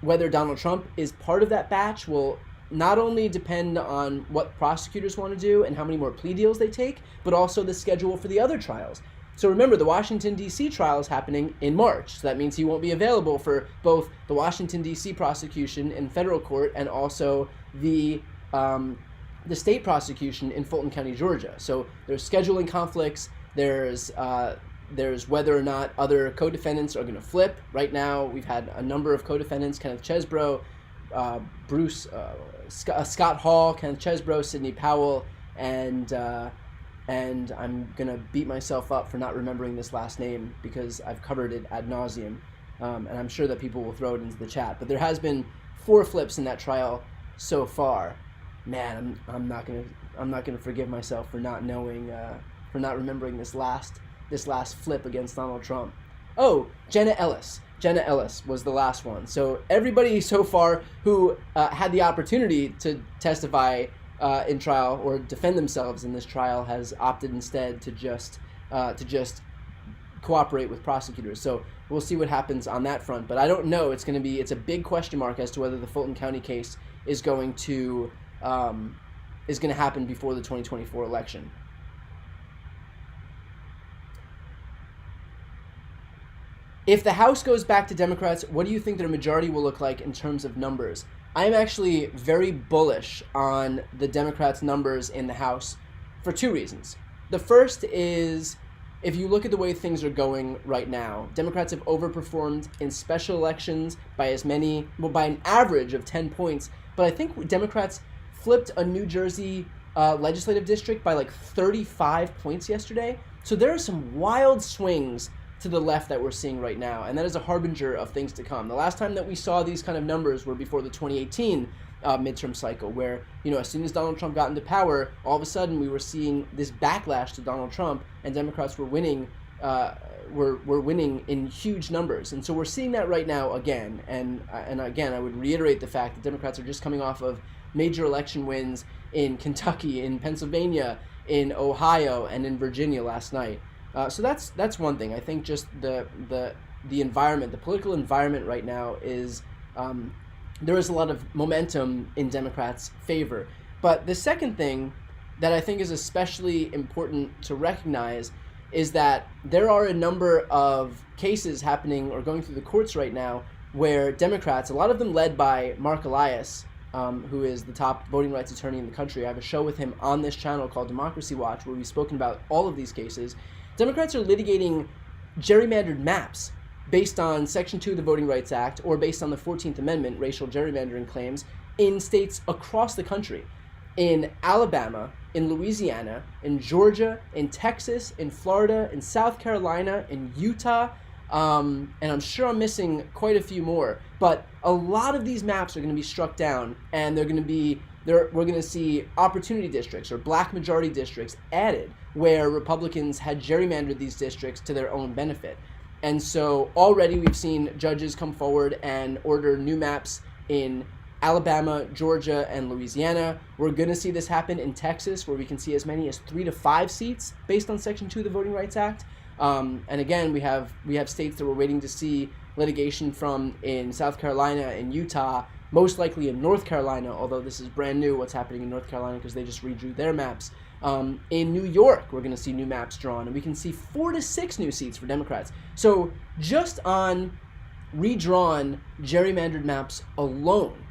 Whether Donald Trump is part of that batch will not only depend on what prosecutors want to do and how many more plea deals they take, but also the schedule for the other trials. So remember, the Washington, D.C. trial is happening in March. So that means he won't be available for both the Washington, D.C. prosecution in federal court and also the state prosecution in Fulton County, Georgia. So there's scheduling conflicts. There's whether or not other co-defendants are going to flip. Right now, we've had a number of co-defendants, Kenneth Chesebro, Scott Hall, Kenneth Chesebro, Sidney Powell, and I'm going to beat myself up for not remembering this last name because I've covered it ad nauseum, and I'm sure that people will throw it into the chat. But there has been 4 flips in that trial so far. Man, I'm not gonna forgive myself for not knowing, for not remembering this last flip against Donald Trump. Oh, Jenna Ellis. Jenna Ellis was the last one. So everybody so far who had the opportunity to testify in trial or defend themselves in this trial has opted instead to just cooperate with prosecutors. So we'll see what happens on that front. But I don't know. It's a big question mark as to whether the Fulton County case is going to happen before the 2024 election. If the House goes back to Democrats, what do you think their majority will look like in terms of numbers? I'm actually very bullish on the Democrats' numbers in the House for 2 reasons. The first is, if you look at the way things are going right now, Democrats have overperformed in special elections by by an average of 10 points. But I think Democrats flipped a New Jersey legislative district by like 35 points yesterday. So there are some wild swings to the left that we're seeing right now, and that is a harbinger of things to come. The last time that we saw these kind of numbers were before the 2018 midterm cycle, where, as soon as Donald Trump got into power, all of a sudden we were seeing this backlash to Donald Trump, and Democrats were winning were winning in huge numbers, and so we're seeing that right now again. And again, I would reiterate the fact that Democrats are just coming off of major election wins in Kentucky, in Pennsylvania, in Ohio, and in Virginia last night. So that's one thing. I think just the environment, the political environment right now is there is a lot of momentum in Democrats' favor. But the second thing that I think is especially important to recognize is that there are a number of cases happening or going through the courts right now where Democrats, a lot of them led by Mark Elias, who is the top voting rights attorney in the country. I have a show with him on this channel called Democracy Watch where we've spoken about all of these cases. Democrats are litigating gerrymandered maps based on Section 2 of the Voting Rights Act or based on the 14th Amendment, racial gerrymandering claims, in states across the country. In Alabama, in Louisiana, in Georgia, in Texas, in Florida, in South Carolina, in Utah, and I'm sure I'm missing quite a few more. But a lot of these maps are going to be struck down, and we're going to see opportunity districts or black majority districts added where Republicans had gerrymandered these districts to their own benefit. And so already we've seen judges come forward and order new maps in Alabama, Georgia, and Louisiana. We're going to see this happen in Texas, where we can see as many as 3 to 5 seats based on Section 2 of the Voting Rights Act. And again, we have states that we're waiting to see litigation from in South Carolina and Utah, most likely in North Carolina, although this is brand new what's happening in North Carolina because they just redrew their maps. In New York, we're going to see new maps drawn, and we can see 4 to 6 new seats for Democrats. So just on redrawn gerrymandered maps alone,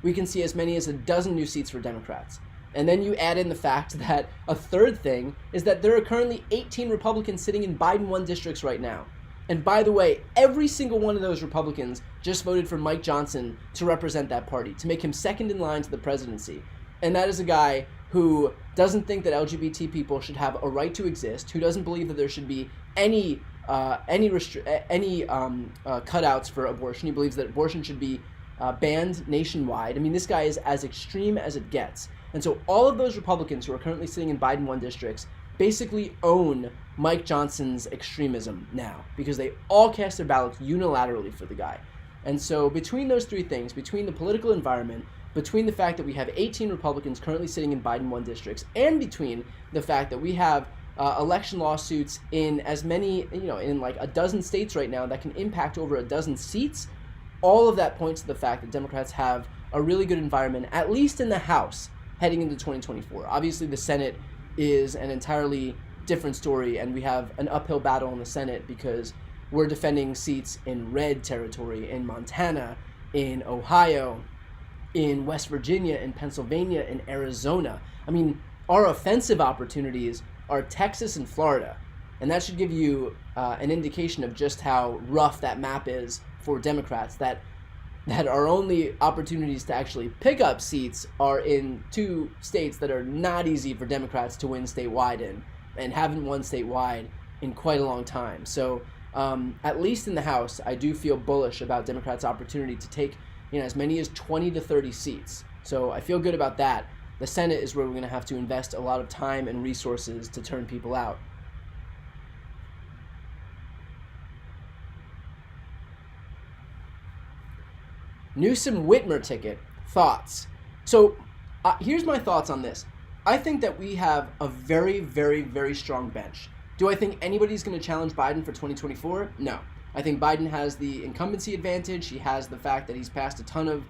we can see as many as a dozen new seats for Democrats. And then you add in the fact that a third thing is that there are currently 18 Republicans sitting in Biden 1 districts right now. And by the way, every single one of those Republicans just voted for Mike Johnson to represent that party, to make him second in line to the presidency. And that is a guy who doesn't think that LGBT people should have a right to exist, who doesn't believe that there should be any cutouts for abortion. He believes that abortion should be banned nationwide. I mean, this guy is as extreme as it gets. And so all of those Republicans who are currently sitting in Biden 1 districts basically own Mike Johnson's extremism now, because they all cast their ballots unilaterally for the guy. And so between those three things, between the political environment, between the fact that we have 18 Republicans currently sitting in Biden 1 districts, and between the fact that we have election lawsuits in as many, in like a dozen states right now that can impact over a dozen seats, all of that points to the fact that Democrats have a really good environment, at least in the House, heading into 2024. Obviously, the Senate is an entirely different story, and we have an uphill battle in the Senate because we're defending seats in red territory in Montana, in Ohio, in West Virginia, in Pennsylvania, in Arizona. I mean, our offensive opportunities are Texas and Florida, and that should give you an indication of just how rough that map is for Democrats, that our only opportunities to actually pick up seats are in 2 states that are not easy for Democrats to win statewide in, and haven't won statewide in quite a long time. So at least in the House, I do feel bullish about Democrats' opportunity to take as many as 20 to 30 seats. So I feel good about that. The Senate is where we're going to have to invest a lot of time and resources to turn people out. Newsom-Whitmer ticket, thoughts? So here's my thoughts on this. I think that we have a very, very, very strong bench. Do I think anybody's going to challenge Biden for 2024? No. I think Biden has the incumbency advantage. He has the fact that he's passed a ton of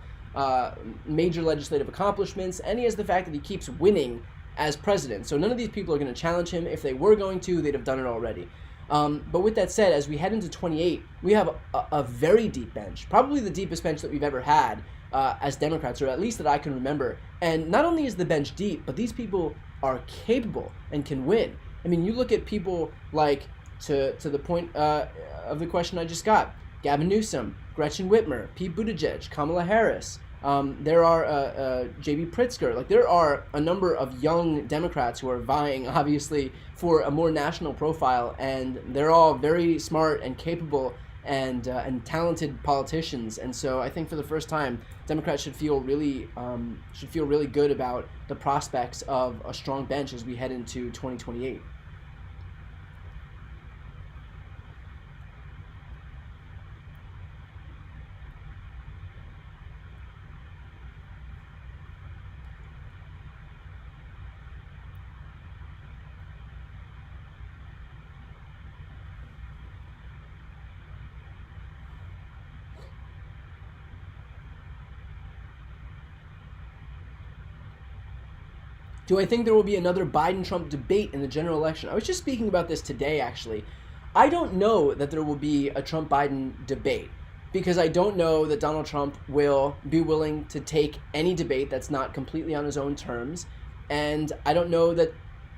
major legislative accomplishments, and he has the fact that he keeps winning as president. So none of these people are going to challenge him. If they were going to, they'd have done it already. But with that said, as we head into 28, we have a very deep bench, probably the deepest bench that we've ever had as Democrats, or at least that I can remember. And not only is the bench deep, but these people are capable and can win. I mean, you look at people like, to the point of the question I just got, Gavin Newsom, Gretchen Whitmer, Pete Buttigieg, Kamala Harris. There are J.B. Pritzker. Like, there are a number of young Democrats who are vying, obviously, for a more national profile, and they're all very smart and capable and talented politicians. And so I think for the first time, Democrats should feel really good about the prospects of a strong bench as we head into 2028. Do I think there will be another Biden-Trump debate in the general election? I was just speaking about this today, actually. I don't know that there will be a Trump-Biden debate because I don't know that Donald Trump will be willing to take any debate that's not completely on his own terms. And I don't know that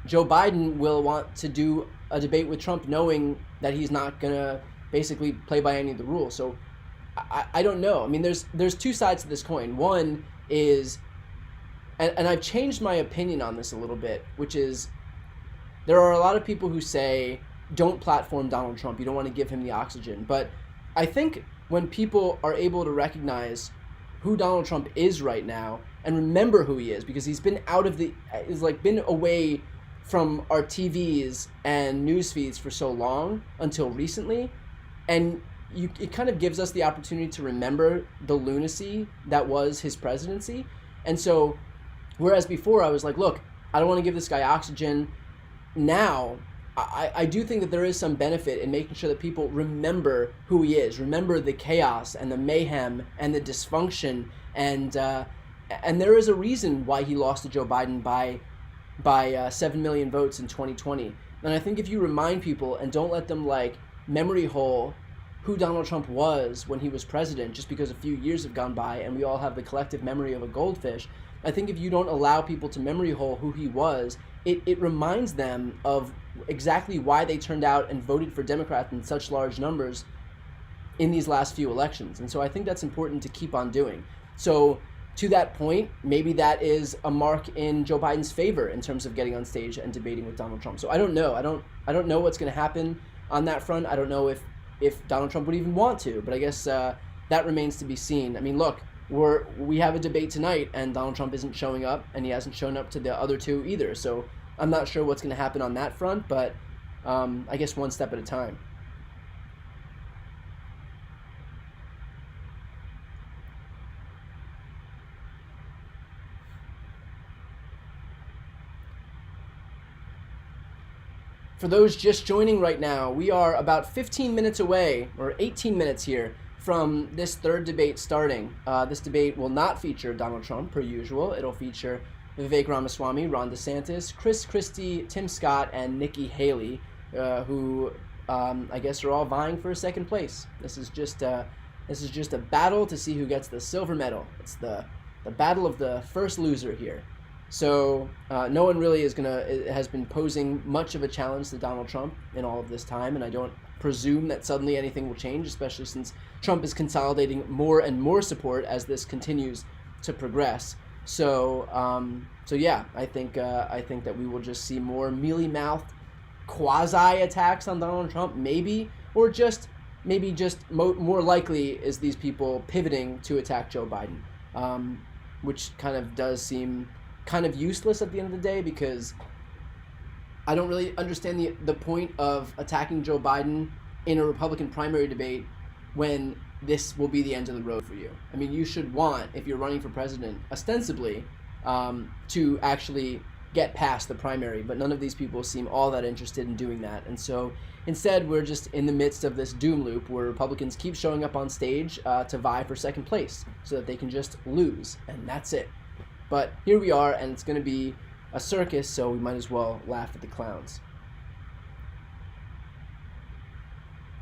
Joe Biden will want to do a debate with Trump knowing that he's not going to basically play by any of the rules. So I don't know. I mean, there's two sides to this coin. One is, and I've changed my opinion on this a little bit, which is there are a lot of people who say, don't platform Donald Trump. You don't want to give him the oxygen. But I think when people are able to recognize who Donald Trump is right now and remember who he is, because he's been been away from our TVs and news feeds for so long until recently, and it kind of gives us the opportunity to remember the lunacy that was his presidency. And so, whereas before I was like, look, I don't want to give this guy oxygen. Now, I do think that there is some benefit in making sure that people remember who he is, remember the chaos and the mayhem and the dysfunction, and there is a reason why he lost to Joe Biden by 7 million votes in 2020. And I think if you remind people and don't let them memory hole who Donald Trump was when he was president, just because a few years have gone by and we all have the collective memory of a goldfish, I think if you don't allow people to memory hole who he was, it reminds them of exactly why they turned out and voted for Democrats in such large numbers in these last few elections. And so I think that's important to keep on doing. So to that point, maybe that is a mark in Joe Biden's favor in terms of getting on stage and debating with Donald Trump. So I don't know. I don't know what's going to happen on that front. I don't know if Donald Trump would even want to, but I guess that remains to be seen. I mean, look, we have a debate tonight and Donald Trump isn't showing up, and he hasn't shown up to the other two either. So I'm not sure what's going to happen on that front, but I guess one step at a time. For those just joining right now, we are about 15 minutes away, or 18 minutes here, from this third debate starting. This debate will not feature Donald Trump, per usual. It'll feature Vivek Ramaswamy, Ron DeSantis, Chris Christie, Tim Scott, and Nikki Haley, who I guess are all vying for a second place. This is just a battle to see who gets the silver medal. It's the battle of the first loser here. So no one really has been posing much of a challenge to Donald Trump in all of this time, and I don't presume that suddenly anything will change, especially since Trump is consolidating more and more support as this continues to progress. So yeah, I think that we will just see more mealy-mouthed quasi attacks on Donald Trump, maybe more likely is these people pivoting to attack Joe Biden, which kind of does seem kind of useless at the end of the day, because I don't really understand the point of attacking Joe Biden in a Republican primary debate when this will be the end of the road for you. I mean, you should want, if you're running for president, ostensibly, to actually get past the primary, but none of these people seem all that interested in doing that. And so instead, we're just in the midst of this doom loop where Republicans keep showing up on stage to vie for second place so that they can just lose, and that's it. But here we are, and it's going to be a circus, so we might as well laugh at the clowns.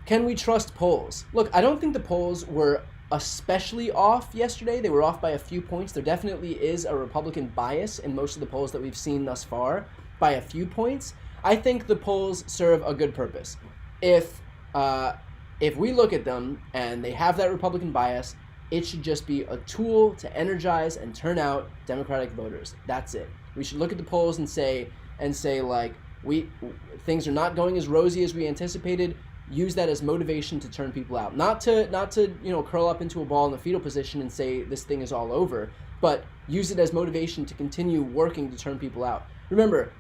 Can we trust polls? Look, I don't think the polls were especially off yesterday. They were off by a few points. There definitely is a Republican bias in most of the polls that we've seen thus far by a few points. I think the polls serve a good purpose. If we look at them and they have that Republican bias, it should just be a tool to energize and turn out Democratic voters. That's it. We should look at the polls and say things are not going as rosy as we anticipated. Use that as motivation to turn people out. Not to curl up into a ball in the fetal position and say this thing is all over, but use it as motivation to continue working to turn people out. Remember,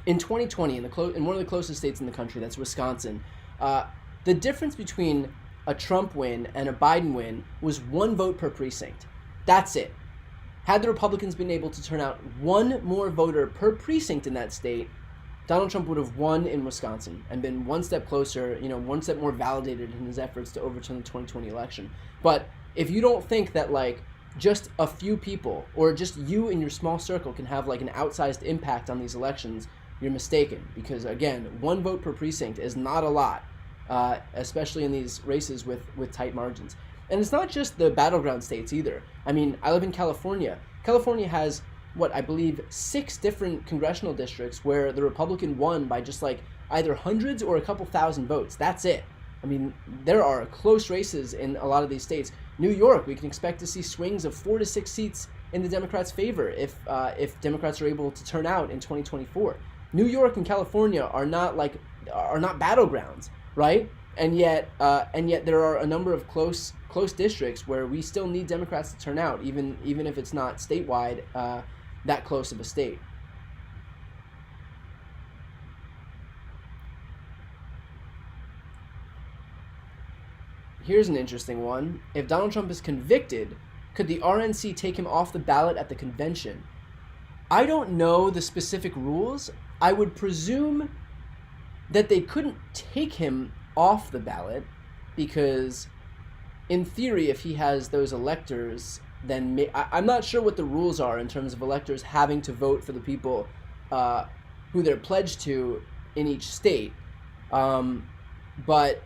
in 2020, in one of the closest states in the country, that's Wisconsin, the difference between a Trump win and a Biden win was 1 vote per precinct. That's it. Had the Republicans been able to turn out 1 more voter per precinct in that state, Donald Trump would have won in Wisconsin and been one step closer, 1 step more validated in his efforts to overturn the 2020 election. But if you don't think that just a few people or just you in your small circle can have like an outsized impact on these elections, you're mistaken. Because again, one vote per precinct is not a lot, especially in these races with tight margins. And it's not just the battleground states either. I mean, I live in California. California has, what, I believe 6 different congressional districts where the Republican won by just like either hundreds or a couple thousand votes. That's it. I mean, there are close races in a lot of these states. New York, we can expect to see swings of 4 to 6 seats in the Democrats' favor if Democrats are able to turn out in 2024. New York and California are not battlegrounds, right? And yet there are a number of close districts where we still need Democrats to turn out, even if it's not statewide, that close of a state. Here's an interesting one. If Donald Trump is convicted, could the RNC take him off the ballot at the convention? I don't know the specific rules. I would presume that they couldn't take him off the ballot because, in theory, if he has those electors, then I'm not sure what the rules are in terms of electors having to vote for the people who they're pledged to in each state. But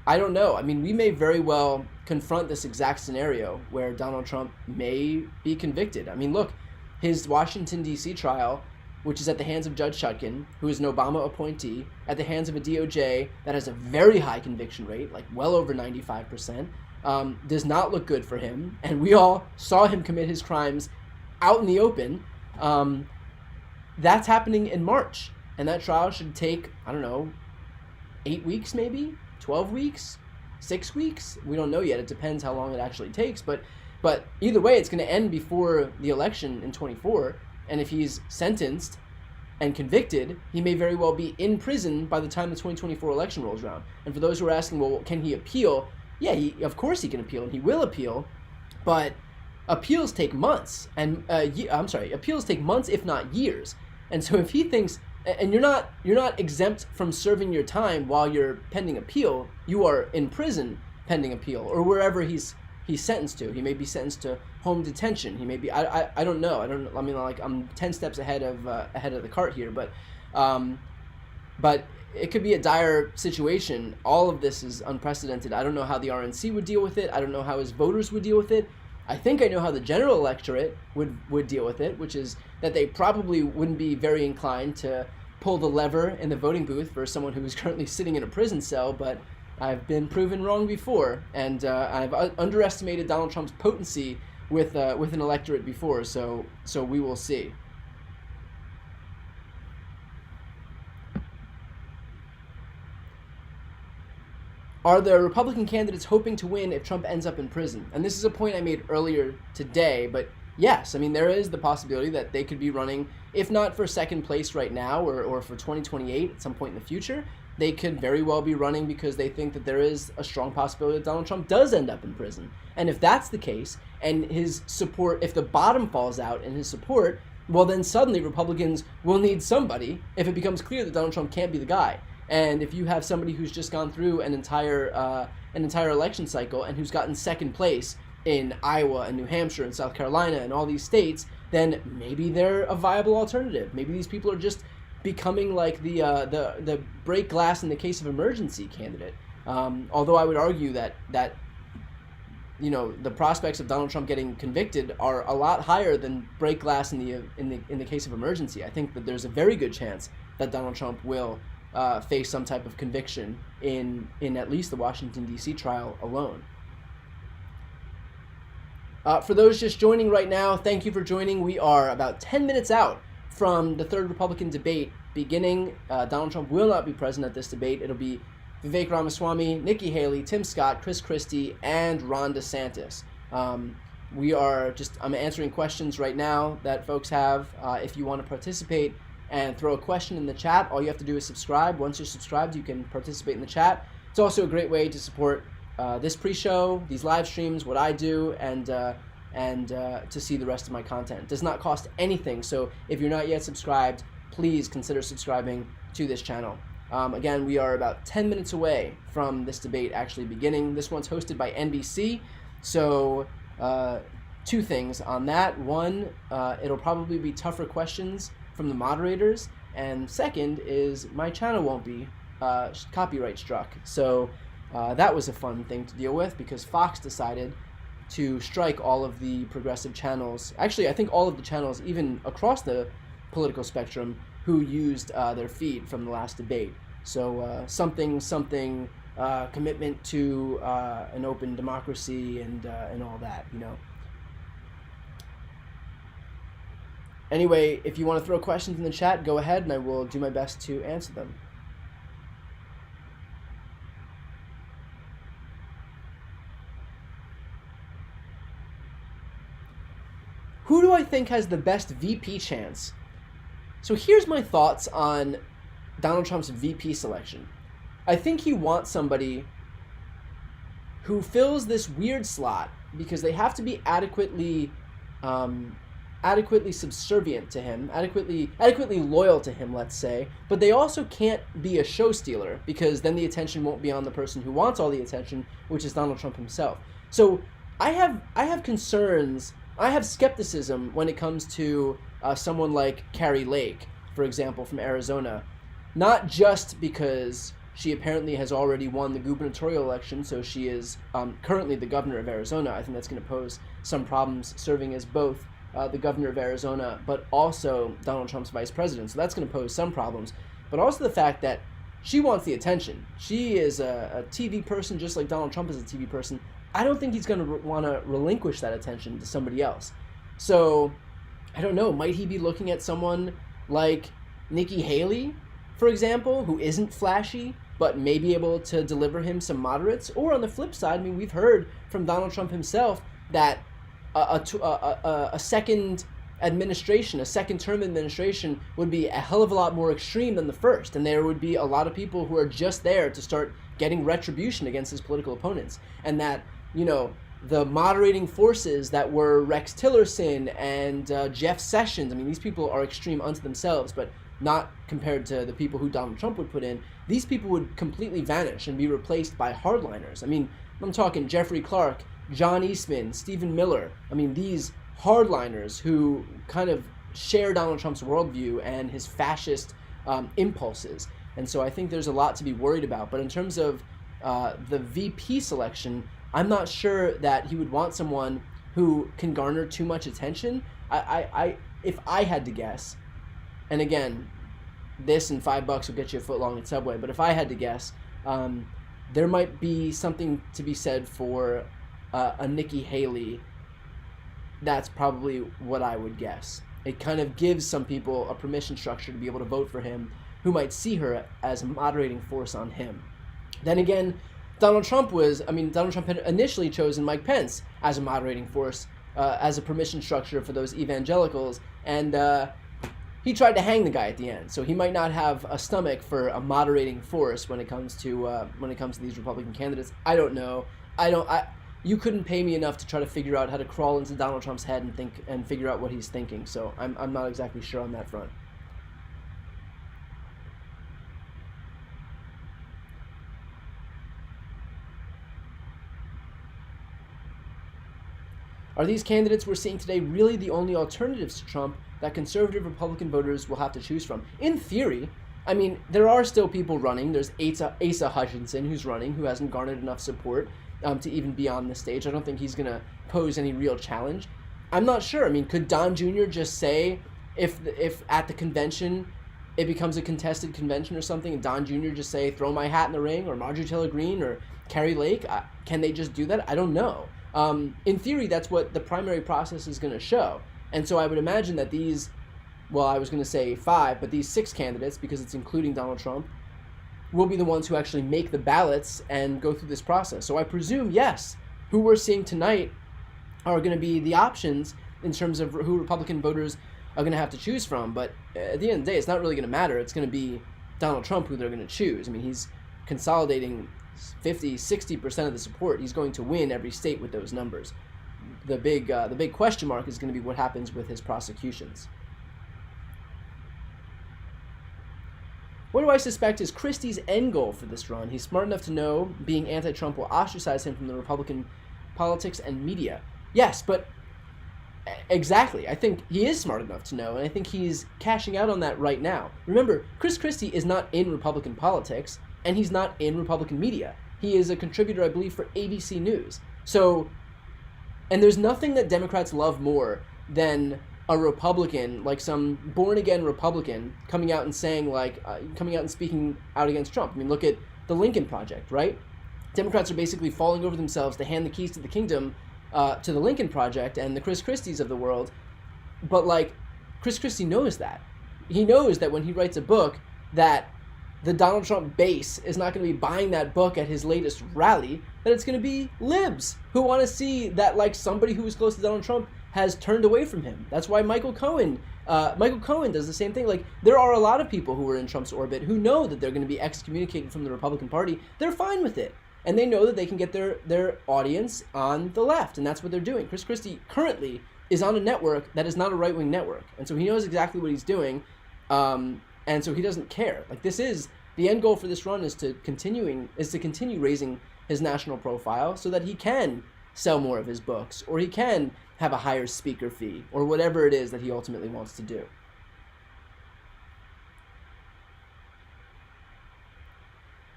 I don't know. I mean, we may very well confront this exact scenario where Donald Trump may be convicted. I mean, look, his Washington, D.C. trial, which is at the hands of Judge Chutkan, who is an Obama appointee, at the hands of a DOJ that has a very high conviction rate, like well over 95%, does not look good for him. And we all saw him commit his crimes out in the open. That's happening in March. And that trial should take, I don't know, 8 weeks maybe? 12 weeks? 6 weeks? We don't know yet. It depends how long it actually takes. But either way, it's going to end before the election in 24. And if he's sentenced and convicted, he may very well be in prison by the time the 2024 election rolls around. And for those who are asking, well, can he appeal? Yeah, of course he can appeal, and he will appeal. But appeals take months, and appeals take months, if not years. And so if he thinks, and you're not exempt from serving your time while you're pending appeal, you are in prison pending appeal, or wherever he's sentenced to. He may be sentenced to home detention. He may be, I don't know. I mean, like, I'm 10 steps ahead of the cart here, but it could be a dire situation. All of this is unprecedented. I don't know how the RNC would deal with it. I don't know how his voters would deal with it. I think I know how the general electorate would deal with it, which is that they probably wouldn't be very inclined to pull the lever in the voting booth for someone who is currently sitting in a prison cell, but I've been proven wrong before, and I've underestimated Donald Trump's potency with an electorate before, so we will see. Are the Republican candidates hoping to win if Trump ends up in prison? And this is a point I made earlier today, but yes, I mean, there is the possibility that they could be running, if not for second place right now or for 2028 at some point in the future. They could very well be running because they think that there is a strong possibility that Donald Trump does end up in prison. And if that's the case, and his support, if the bottom falls out in his support, well, then suddenly Republicans will need somebody if it becomes clear that Donald Trump can't be the guy. And if you have somebody who's just gone through an entire election cycle and who's gotten second place in Iowa and New Hampshire and South Carolina and all these states, then maybe they're a viable alternative. Maybe these people are just becoming like the break glass in the case of emergency candidate. Although I would argue that the prospects of Donald Trump getting convicted are a lot higher than break glass in the case of emergency. I think that there's a very good chance that Donald Trump will face some type of conviction in at least the Washington, D.C. trial alone. For those just joining right now, thank you for joining. We are about 10 minutes out from the third Republican debate beginning. Donald Trump will not be present at this debate. It'll be Vivek Ramaswamy, Nikki Haley, Tim Scott, Chris Christie, and Ron DeSantis. I'm answering questions right now that folks have. If you want to participate and throw a question in the chat, all you have to do is subscribe. Once you're subscribed, you can participate in the chat. It's also a great way to support this pre-show, these live streams, what I do, and to see the rest of my content. It does not cost anything, so if you're not yet subscribed, please consider subscribing to this channel. Again, we are about 10 minutes away from this debate actually beginning. This one's hosted by NBC, so two things on that. One, it'll probably be tougher questions from the moderators, and second is my channel won't be copyright struck. So that was a fun thing to deal with, because Fox decided to strike all of the progressive channels. Actually, I think all of the channels, even across the political spectrum, who used their feed from the last debate. So something commitment to an open democracy and all that, you know. Anyway, if you want to throw questions in the chat, go ahead, and I will do my best to answer them. Who do I think has the best VP chance? So here's my thoughts on Donald Trump's VP selection. I think he wants somebody who fills this weird slot because they have to be adequately subservient to him, adequately loyal to him, let's say, but they also can't be a show stealer, because then the attention won't be on the person who wants all the attention, which is Donald Trump himself. So I have concerns, I have skepticism when it comes to someone like Kari Lake, for example, from Arizona, not just because she apparently has already won the gubernatorial election, so she is currently the governor of Arizona. I think that's going to pose some problems serving as both the governor of Arizona, but also Donald Trump's vice president. So that's going to pose some problems. But also the fact that she wants the attention. She is a TV person just like Donald Trump is a TV person. I don't think he's going to want to relinquish that attention to somebody else. So, I don't know, might he be looking at someone like Nikki Haley, for example, who isn't flashy, but may be able to deliver him some moderates? Or on the flip side, I mean, we've heard from Donald Trump himself that a second administration, a second term administration would be a hell of a lot more extreme than the first, and there would be a lot of people who are just there to start getting retribution against his political opponents, and that, you know, the moderating forces that were Rex Tillerson and Jeff Sessions, I mean, these people are extreme unto themselves, but not compared to the people who Donald Trump would put in. These people would completely vanish and be replaced by hardliners. I mean, I'm talking Jeffrey Clark, John Eastman, Stephen Miller. I mean, these hardliners who kind of share Donald Trump's worldview and his fascist impulses. And so I think there's a lot to be worried about. But in terms of the VP selection, I'm not sure that he would want someone who can garner too much attention. If I had to guess, and again, this and $5 will get you a foot long at Subway, but if I had to guess, there might be something to be said for a Nikki Haley. That's probably what I would guess. It kind of gives some people a permission structure to be able to vote for him who might see her as a moderating force on him. Then again, Donald Trump had initially chosen Mike Pence as a moderating force, as a permission structure for those evangelicals, and he tried to hang the guy at the end. So he might not have a stomach for a moderating force when it comes to these Republican candidates. I don't know. You couldn't pay me enough to try to figure out how to crawl into Donald Trump's head and figure out what he's thinking. So I'm not exactly sure on that front. Are these candidates we're seeing today really the only alternatives to Trump that conservative Republican voters will have to choose from? In theory, I mean, there are still people running. There's Asa Hutchinson who's running, who hasn't garnered enough support to even be on the stage. I don't think he's going to pose any real challenge. I'm not sure. I mean, could Don Jr. just say, if at the convention it becomes a contested convention or something, and Don Jr. just say, throw my hat in the ring, or Marjorie Taylor Greene, or Kari Lake? Can they just do that? I don't know. In theory, that's what the primary process is going to show. And so I would imagine that these, well, I was going to say 5, but these 6 candidates, because it's including Donald Trump, will be the ones who actually make the ballots and go through this process. So I presume, yes, who we're seeing tonight are going to be the options in terms of who Republican voters are going to have to choose from. But at the end of the day, it's not really going to matter. It's going to be Donald Trump who they're going to choose. I mean, he's consolidating 50, 60% of the support. He's going to win every state with those numbers. The big question mark is going to be what happens with his prosecutions. What do I suspect is Christie's end goal for this run? He's smart enough to know being anti-Trump will ostracize him from the Republican politics and media. Yes, but Exactly. I think he is smart enough to know, and I think he's cashing out on that right now. Remember, Chris Christie is not in Republican politics, and he's not in Republican media. He is a contributor, I believe, for ABC News. So, and there's nothing that Democrats love more than a Republican, like some born-again Republican, coming out and saying, like, coming out and speaking out against Trump. I mean, look at the Lincoln Project, right? Democrats are basically falling over themselves to hand the keys to the kingdom to the Lincoln Project and the Chris Christies of the world. But, like, Chris Christie knows that. He knows that when he writes a book that the Donald Trump base is not going to be buying that book at his latest rally, that it's going to be libs who want to see that, like, somebody who was close to Donald Trump has turned away from him. That's why Michael Cohen does the same thing. Like, there are a lot of people who are in Trump's orbit who know that they're going to be excommunicated from the Republican Party. They're fine with it. And they know that they can get their audience on the left, and that's what they're doing. Chris Christie currently is on a network that is not a right-wing network, and so he knows exactly what he's doing, and so he doesn't care. Like, this is the end goal for this run is to continue raising his national profile so that he can sell more of his books, or he can have a higher speaker fee, or whatever it is that he ultimately wants to do.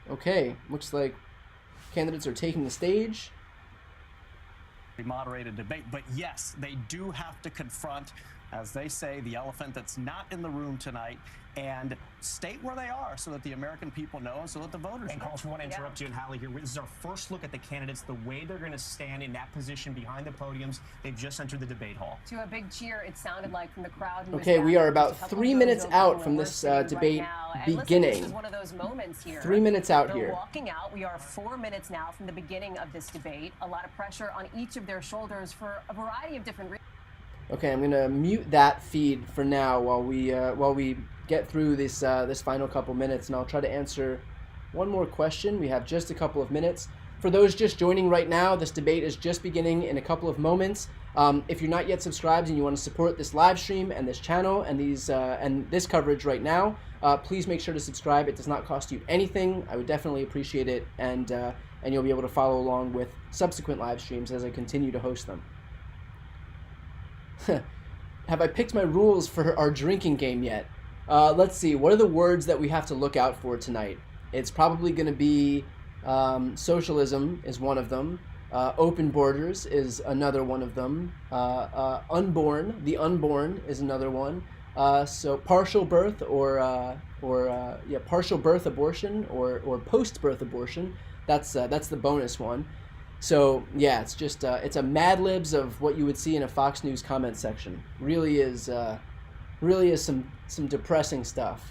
Okay, looks like candidates are taking the stage. Moderated debate, but yes, they do have to confront, as they say, the elephant that's not in the room tonight, and state where they are so that the American people know and so that the voters know. Carlos, we want to interrupt you and Hallie here. This is our first look at the candidates, the way they're going to stand in that position behind the podiums. They've just entered the debate hall. To a big cheer, it sounded like from the crowd. Okay, we are about 3 minutes out from this debate beginning. Listen, this is one of those moments here. 3 minutes out They're here. walking out. We are 4 minutes now from the beginning of this debate. A lot of pressure on each of their shoulders for a variety of different reasons. Okay, I'm gonna mute that feed for now while we get through this this final couple minutes, and I'll try to answer one more question. We have just a couple of minutes. For those just joining right now, this debate is just beginning in a couple of moments. If you're not yet subscribed and you want to support this live stream and this channel and these and this coverage right now, please make sure to subscribe. It does not cost you anything. I would definitely appreciate it, and you'll be able to follow along with subsequent live streams as I continue to host them. Have I picked my rules for our drinking game yet? Let's see. What are the words that we have to look out for tonight? It's probably going to be socialism is one of them. Open borders is another one of them. Unborn, the unborn is another one. So partial birth or partial birth abortion or post-birth abortion. That's the bonus one. So yeah, it's just it's a Mad Libs of what you would see in a Fox News comment section. Really is some depressing stuff.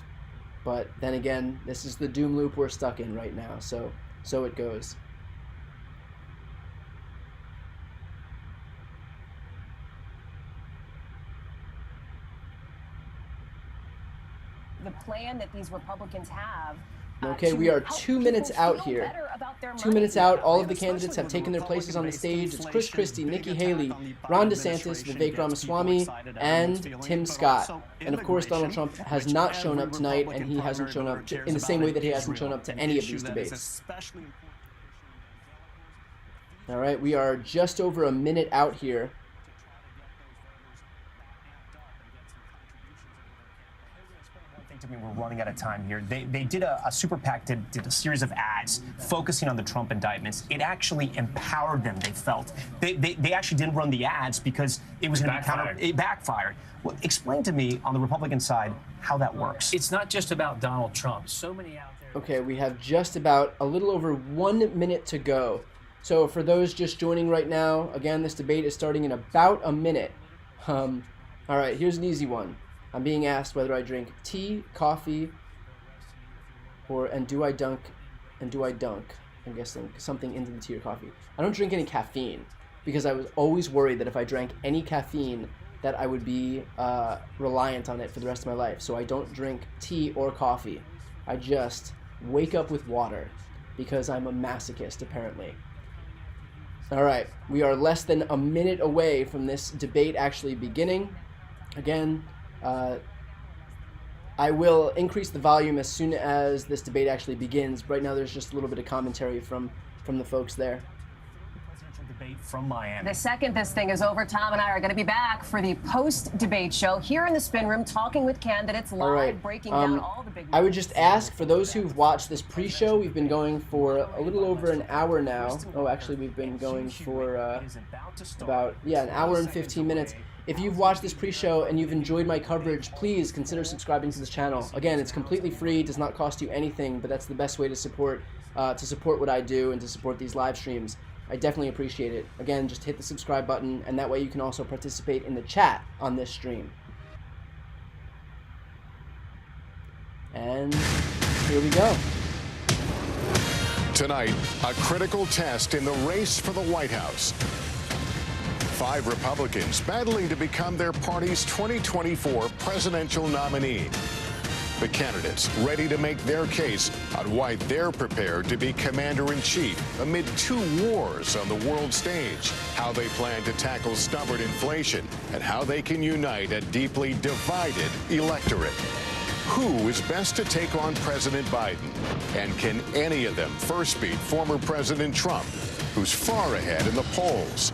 But then again, this is the doom loop we're stuck in right now. So it goes. The plan that these Republicans have. Okay, we are 2 minutes out here. 2 minutes out, all of the candidates have taken their places on the stage. It's Chris Christie, Nikki Haley, Ron DeSantis, Vivek Ramaswamy, and Tim Scott. And of course, Donald Trump has not shown up tonight, and he hasn't shown up in the same way that he hasn't shown up to any of these debates. All right, we are just over a minute out here. I mean, we're running out of time here. They did a super PAC did a series of ads focusing on the Trump indictments. It actually empowered them, they felt. They actually didn't run the ads because it was going to be counter. It backfired. Well, explain to me on the Republican side how that works. It's not just about Donald Trump. So many out there. Okay, we have just about a little over 1 minute to go. So for those just joining right now, again, this debate is starting in about a minute. All right, here's an easy one. I'm being asked whether I drink tea, coffee, and do I dunk, I'm guessing, something into the tea or coffee. I don't drink any caffeine because I was always worried that if I drank any caffeine that I would be reliant on it for the rest of my life. So I don't drink tea or coffee. I just wake up with water because I'm a masochist, apparently. All right, we are less than a minute away from this debate actually beginning. Again, I will increase the volume as soon as this debate actually begins. Right now, there's just a little bit of commentary from the folks there. Presidential debate tonight from Miami. The second this thing is over, Tom and I are going to be back for the post-debate show here in the spin room, talking with candidates live, right. breaking down all the big I would just ask, for those who've watched this pre-show, we've been going for a little over an hour now. Oh, actually, we've been going for about, an hour and 15 minutes. If you've watched this pre-show and you've enjoyed my coverage, please consider subscribing to this channel. Again, it's completely free, does not cost you anything, but that's the best way to support what I do and to support these live streams. I definitely appreciate it. Again, just hit the subscribe button, and that way you can also participate in the chat on this stream. And here we go. Tonight, a critical test in the race for the White House. 5 Republicans battling to become their party's 2024 presidential nominee. The candidates ready to make their case on why they're prepared to be commander-in-chief amid 2 wars on the world stage, how they plan to tackle stubborn inflation, and how they can unite a deeply divided electorate. Who is best to take on President Biden? And can any of them first beat former President Trump, who's far ahead in the polls?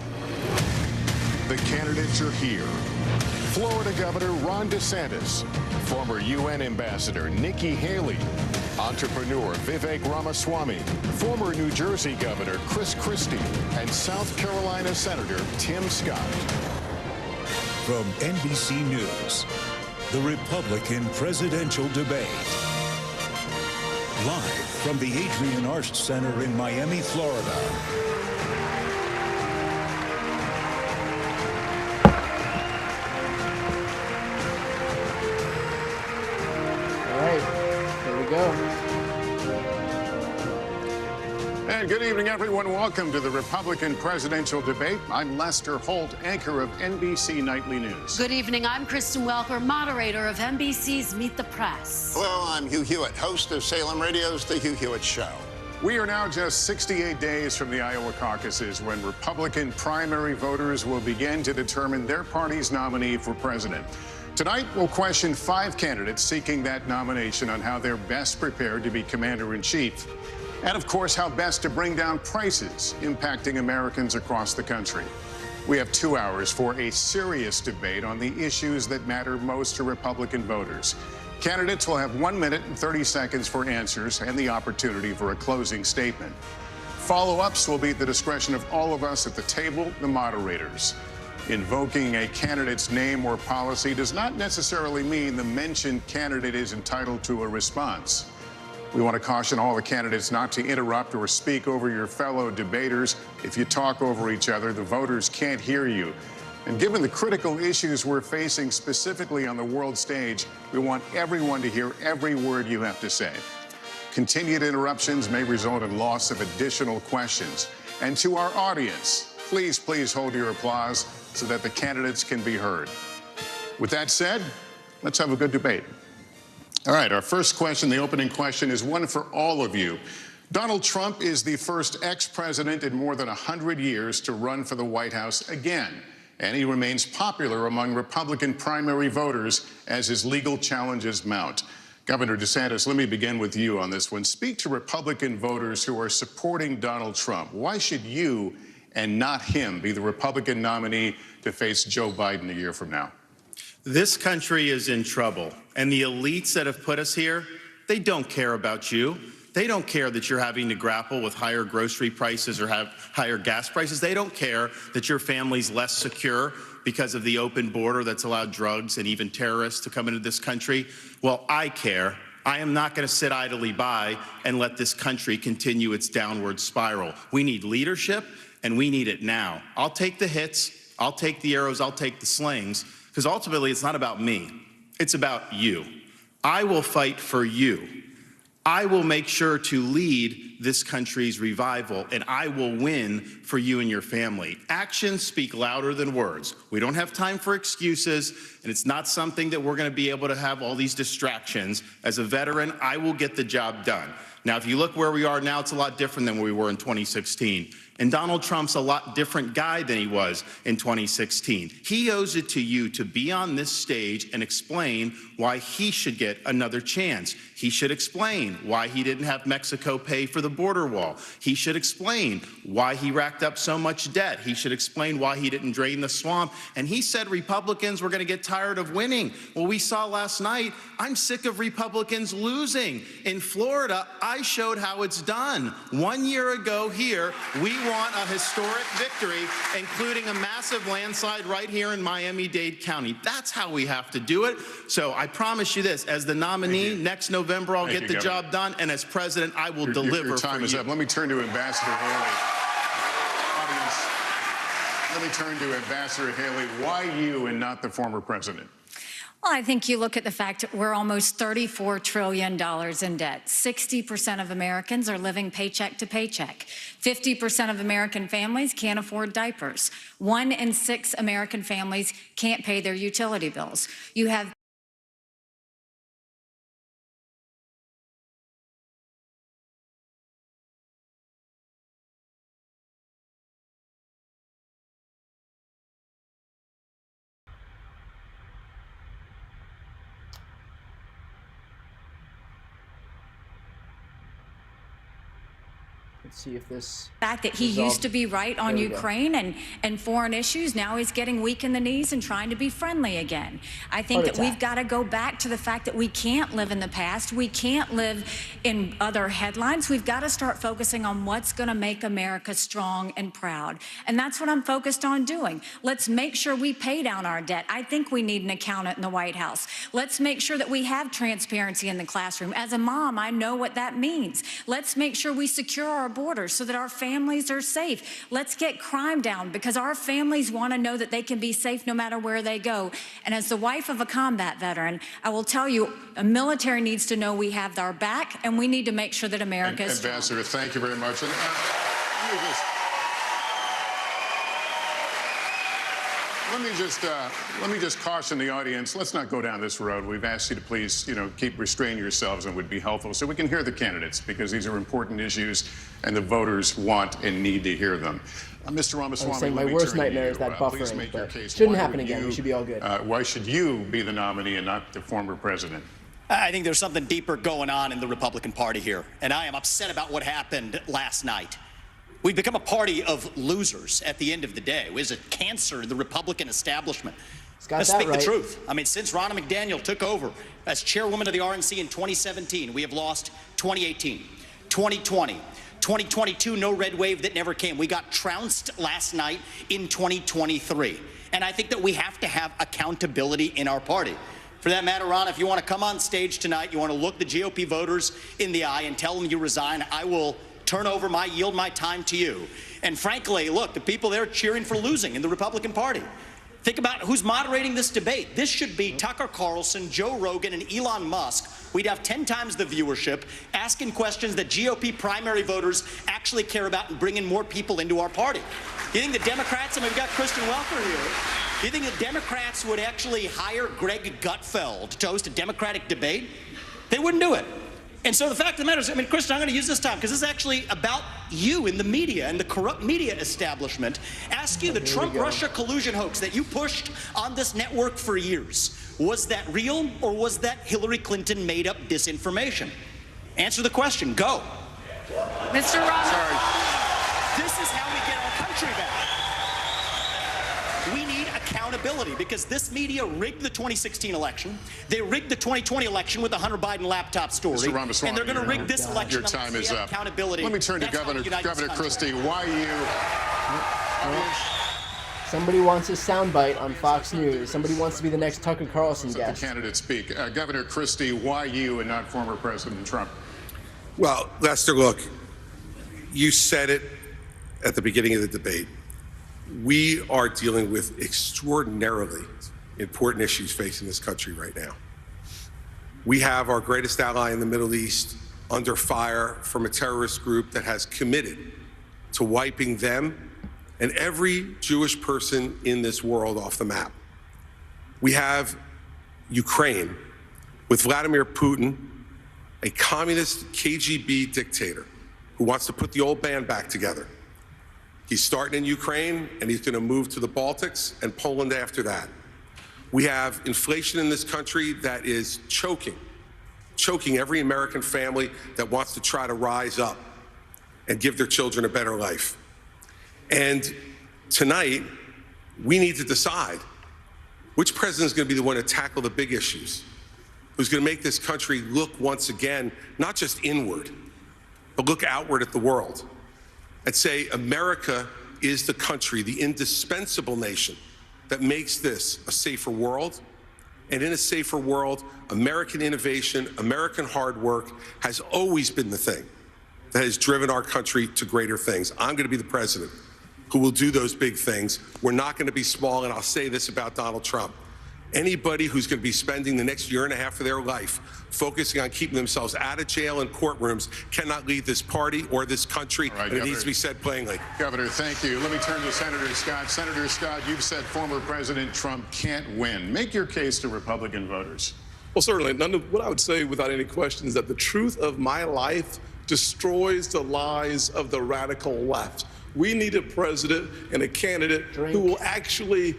The candidates are here. Florida Governor Ron DeSantis, former UN Ambassador Nikki Haley, entrepreneur Vivek Ramaswamy, former New Jersey Governor Chris Christie, and South Carolina Senator Tim Scott. From NBC News, the Republican presidential debate. Live from the Adrian Arsht Center in Miami, Florida. And good evening, everyone. Welcome to the Republican presidential debate. I'm Lester Holt, anchor of NBC Nightly News. Good evening. I'm Kristen Welker, moderator of NBC's Meet the Press. Hello, I'm Hugh Hewitt, host of Salem Radio's The Hugh Hewitt Show. We are now just 68 days from the Iowa caucuses, when Republican primary voters will begin to determine their party's nominee for president. Tonight, we'll question 5 candidates seeking that nomination on how they're best prepared to be commander-in-chief. And, of course, how best to bring down prices impacting Americans across the country. We have 2 hours for a serious debate on the issues that matter most to Republican voters. Candidates will have 1 minute and 30 seconds for answers and the opportunity for a closing statement. Follow-ups will be at the discretion of all of us at the table, the moderators. Invoking a candidate's name or policy does not necessarily mean the mentioned candidate is entitled to a response. We want to caution all the candidates not to interrupt or speak over your fellow debaters. If you talk over each other, the voters can't hear you. And given the critical issues we're facing specifically on the world stage, we want everyone to hear every word you have to say. Continued interruptions may result in loss of additional questions. And to our audience, please hold your applause so that the candidates can be heard. With that said, let's have a good debate. All right, our first question, the opening question, is one for all of you. Donald Trump is the first ex-president in more than 100 years to run for the White House again, and he remains popular among Republican primary voters as his legal challenges mount. Governor DeSantis, let me begin with you on this one. Speak to Republican voters who are supporting Donald Trump. Why should you and not him be the Republican nominee to face Joe Biden a year from now? This country is in trouble, and the elites that have put us here, they don't care about you. They don't care that you're having to grapple with higher grocery prices or have higher gas prices. They don't care that your family's less secure because of the open border that's allowed drugs and even terrorists to come into this country. Well, I care. I am not going to sit idly by and let this country continue its downward spiral. We need leadership, and we need it now. I'll take the hits, I'll take the arrows, I'll take the slings, because ultimately it's not about me. It's about you. I will fight for you. I will make sure to lead this country's revival, and I will win for you and your family. Actions speak louder than words. We don't have time for excuses, and it's not something that we're going to be able to have all these distractions. As a veteran, I will get the job done. Now, if you look where we are now, it's a lot different than where we were in 2016. And Donald Trump's a lot different guy than he was in 2016. He owes it to you to be on this stage and explain why he should get another chance. He should explain why he didn't have Mexico pay for the border wall. He should explain why he racked up so much debt. He should explain why he didn't drain the swamp. And he said Republicans were going to get tired of winning. Well, we saw last night, I'm sick of Republicans losing. In Florida, I showed how it's done. 1 year ago here, we won a historic victory, including a massive landslide right here in Miami-Dade County. That's how we have to do it. So I promise you this, as the nominee, next November, I'll get the job done, and as president, I will deliver. Your time is up. Let me turn to Ambassador Haley. Audience, let me turn to Ambassador Haley. Why you and not the former president? Well, I think you look at the fact that we're almost $34 trillion in debt. 60% of Americans are living paycheck to paycheck. 50% of American families can't afford diapers. 1 in 6 American families can't pay their utility bills. You have Let's see if this fact that he used to be right on Ukraine and foreign issues. Now he's getting weak in the knees and trying to be friendly again. I think that we've got to go back to the fact that we can't live in the past. We can't live in other headlines. We've got to start focusing on what's going to make America strong and proud. And that's what I'm focused on doing. Let's make sure we pay down our debt. I think we need an accountant in the White House. Let's make sure that we have transparency in the classroom. As a mom, I know what that means. Let's make sure we secure our borders so that our families are safe. Let's get crime down, because our families want to know that they can be safe no matter where they go. And as the wife of a combat veteran, I will tell you, a military needs to know we have our back, and we need to make sure that America is strong. Ambassador, thank you very much. And, let me just caution the audience. Let's not go down this road. We've asked you to please, keep restraining yourselves, and would be helpful so we can hear the candidates, because these are important issues and the voters want and need to hear them. Mr. Ramaswamy, I'm saying my worst nightmare is that buffering, but shouldn't happen again. We should be all good. Why should you be the nominee and not the former president? I think there's something deeper going on in the Republican Party here, and I am upset about what happened last night. We've become a party of losers at the end of the day. It was a cancer in the Republican establishment. Let's speak the truth. I mean, since Ronna McDaniel took over as chairwoman of the RNC in 2017, we have lost 2018, 2020, 2022, no red wave that never came. We got trounced last night in 2023. And I think that we have to have accountability in our party. For that matter, Ron, if you want to come on stage tonight, you want to look the GOP voters in the eye and tell them you resign, I will yield my time to you. And frankly, look, the people there cheering for losing in the Republican Party. Think about who's moderating this debate. This should be Tucker Carlson, Joe Rogan, and Elon Musk. We'd have 10 times the viewership, asking questions that GOP primary voters actually care about, and bringing more people into our party. Do you think the Democrats, we've got Kristen Welker here, do you think the Democrats would actually hire Greg Gutfeld to host a Democratic debate? They wouldn't do it. And so the fact of the matter is, Kristen, I'm going to use this time because this is actually about you in the media and the corrupt media establishment. Ask you, the Trump-Russia collusion hoax that you pushed on this network for years, was that real, or was that Hillary Clinton made up disinformation? Answer the question. Go. Mr. Roberts. Sorry. This is how we get our country back. We need accountability, because this media rigged the 2016 election. They rigged the 2020 election with the Hunter Biden laptop story. Mr. Ramaswamy, and they're going to rig this election. Your time is up. Accountability. Let me turn to Governor Christie. Why you? Somebody wants a soundbite on Fox News. Somebody wants to be the next Tucker Carlson guest. Let the candidates speak. Governor Christie, why you and not former President Trump? Well, Lester, look, you said it at the beginning of the debate. We are dealing with extraordinarily important issues facing this country right now. We have our greatest ally in the Middle East under fire from a terrorist group that has committed to wiping them and every Jewish person in this world off the map. We have Ukraine with Vladimir Putin, a communist KGB dictator who wants to put the old band back together. He's starting in Ukraine, and he's going to move to the Baltics and Poland after that. We have inflation in this country that is choking every American family that wants to try to rise up and give their children a better life. And tonight, we need to decide which president is going to be the one to tackle the big issues, who's going to make this country look once again, not just inward, but look outward at the world and say America is the country, the indispensable nation that makes this a safer world. And in a safer world, American innovation, American hard work has always been the thing that has driven our country to greater things. I'm going to be the president who will do those big things. We're not going to be small, and I'll say this about Donald Trump. Anybody who's going to be spending the next year and a half of their life focusing on keeping themselves out of jail and courtrooms cannot lead this party or this country, and it needs to be said plainly. Governor, thank you. Let me turn to Senator Scott. Senator Scott, you've said former President Trump can't win. Make your case to Republican voters. Well, certainly. What I would say without any question is that the truth of my life destroys the lies of the radical left. We need a president and a candidate who will actually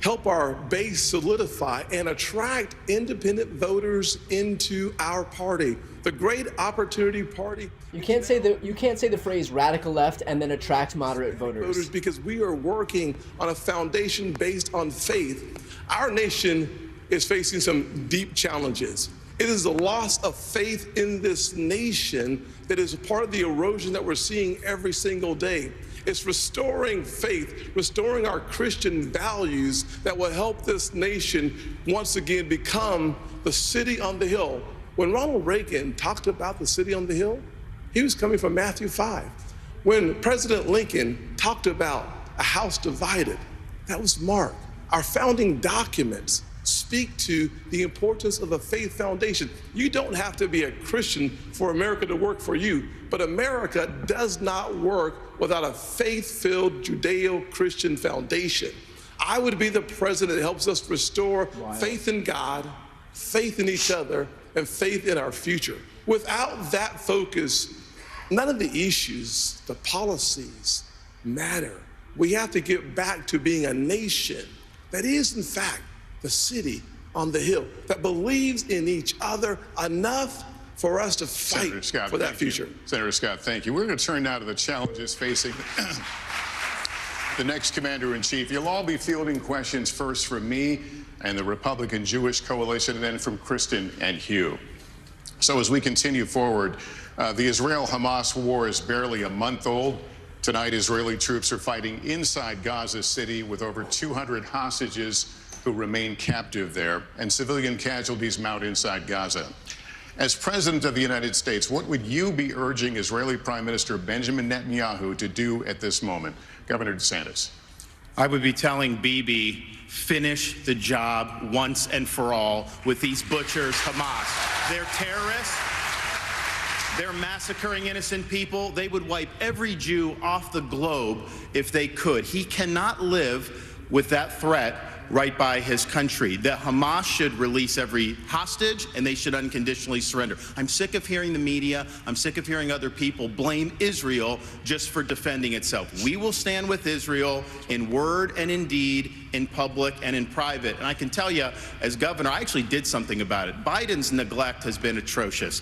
help our base solidify and attract independent voters into our party. The great opportunity party. You can't say the phrase radical left and then attract moderate voters. Because we are working on a foundation based on faith. Our nation is facing some deep challenges. It is the loss of faith in this nation that is a part of the erosion that we're seeing every single day. It's restoring faith, restoring our Christian values that will help this nation once again become the city on the hill. When Ronald Reagan talked about the city on the hill, he was coming from Matthew 5. When President Lincoln talked about a house divided, that was Mark. Our founding documents speak to the importance of a faith foundation. You don't have to be a Christian for America to work for you, but America does not work without a faith-filled Judeo-Christian foundation. I would be the president that helps us restore faith in God, faith in each other, and faith in our future. Without that focus, none of the issues, the policies matter. We have to get back to being a nation that is, in fact, the city on the hill, that believes in each other enough for us to fight for that future. Senator Scott, thank you. We're going to turn now to the challenges facing the next commander-in-chief. You'll all be fielding questions first from me and the Republican Jewish Coalition, and then from Kristen and Hugh. So as we continue forward, the Israel-Hamas war is barely a month old. Tonight, Israeli troops are fighting inside Gaza City with over 200 hostages who remain captive there, and civilian casualties mount inside Gaza. As President of the United States, what would you be urging Israeli Prime Minister Benjamin Netanyahu to do at this moment? Governor DeSantis. I would be telling Bibi, finish the job once and for all with these butchers, Hamas. They're terrorists. They're massacring innocent people. They would wipe every Jew off the globe if they could. He cannot live with that threat right by his country. The Hamas should release every hostage, and they should unconditionally surrender. I'm sick of hearing the media, I'm sick of hearing other people blame Israel just for defending itself. We will stand with Israel in word and in deed, in public and in private. And I can tell you, as governor, I actually did something about it. Biden's neglect has been atrocious.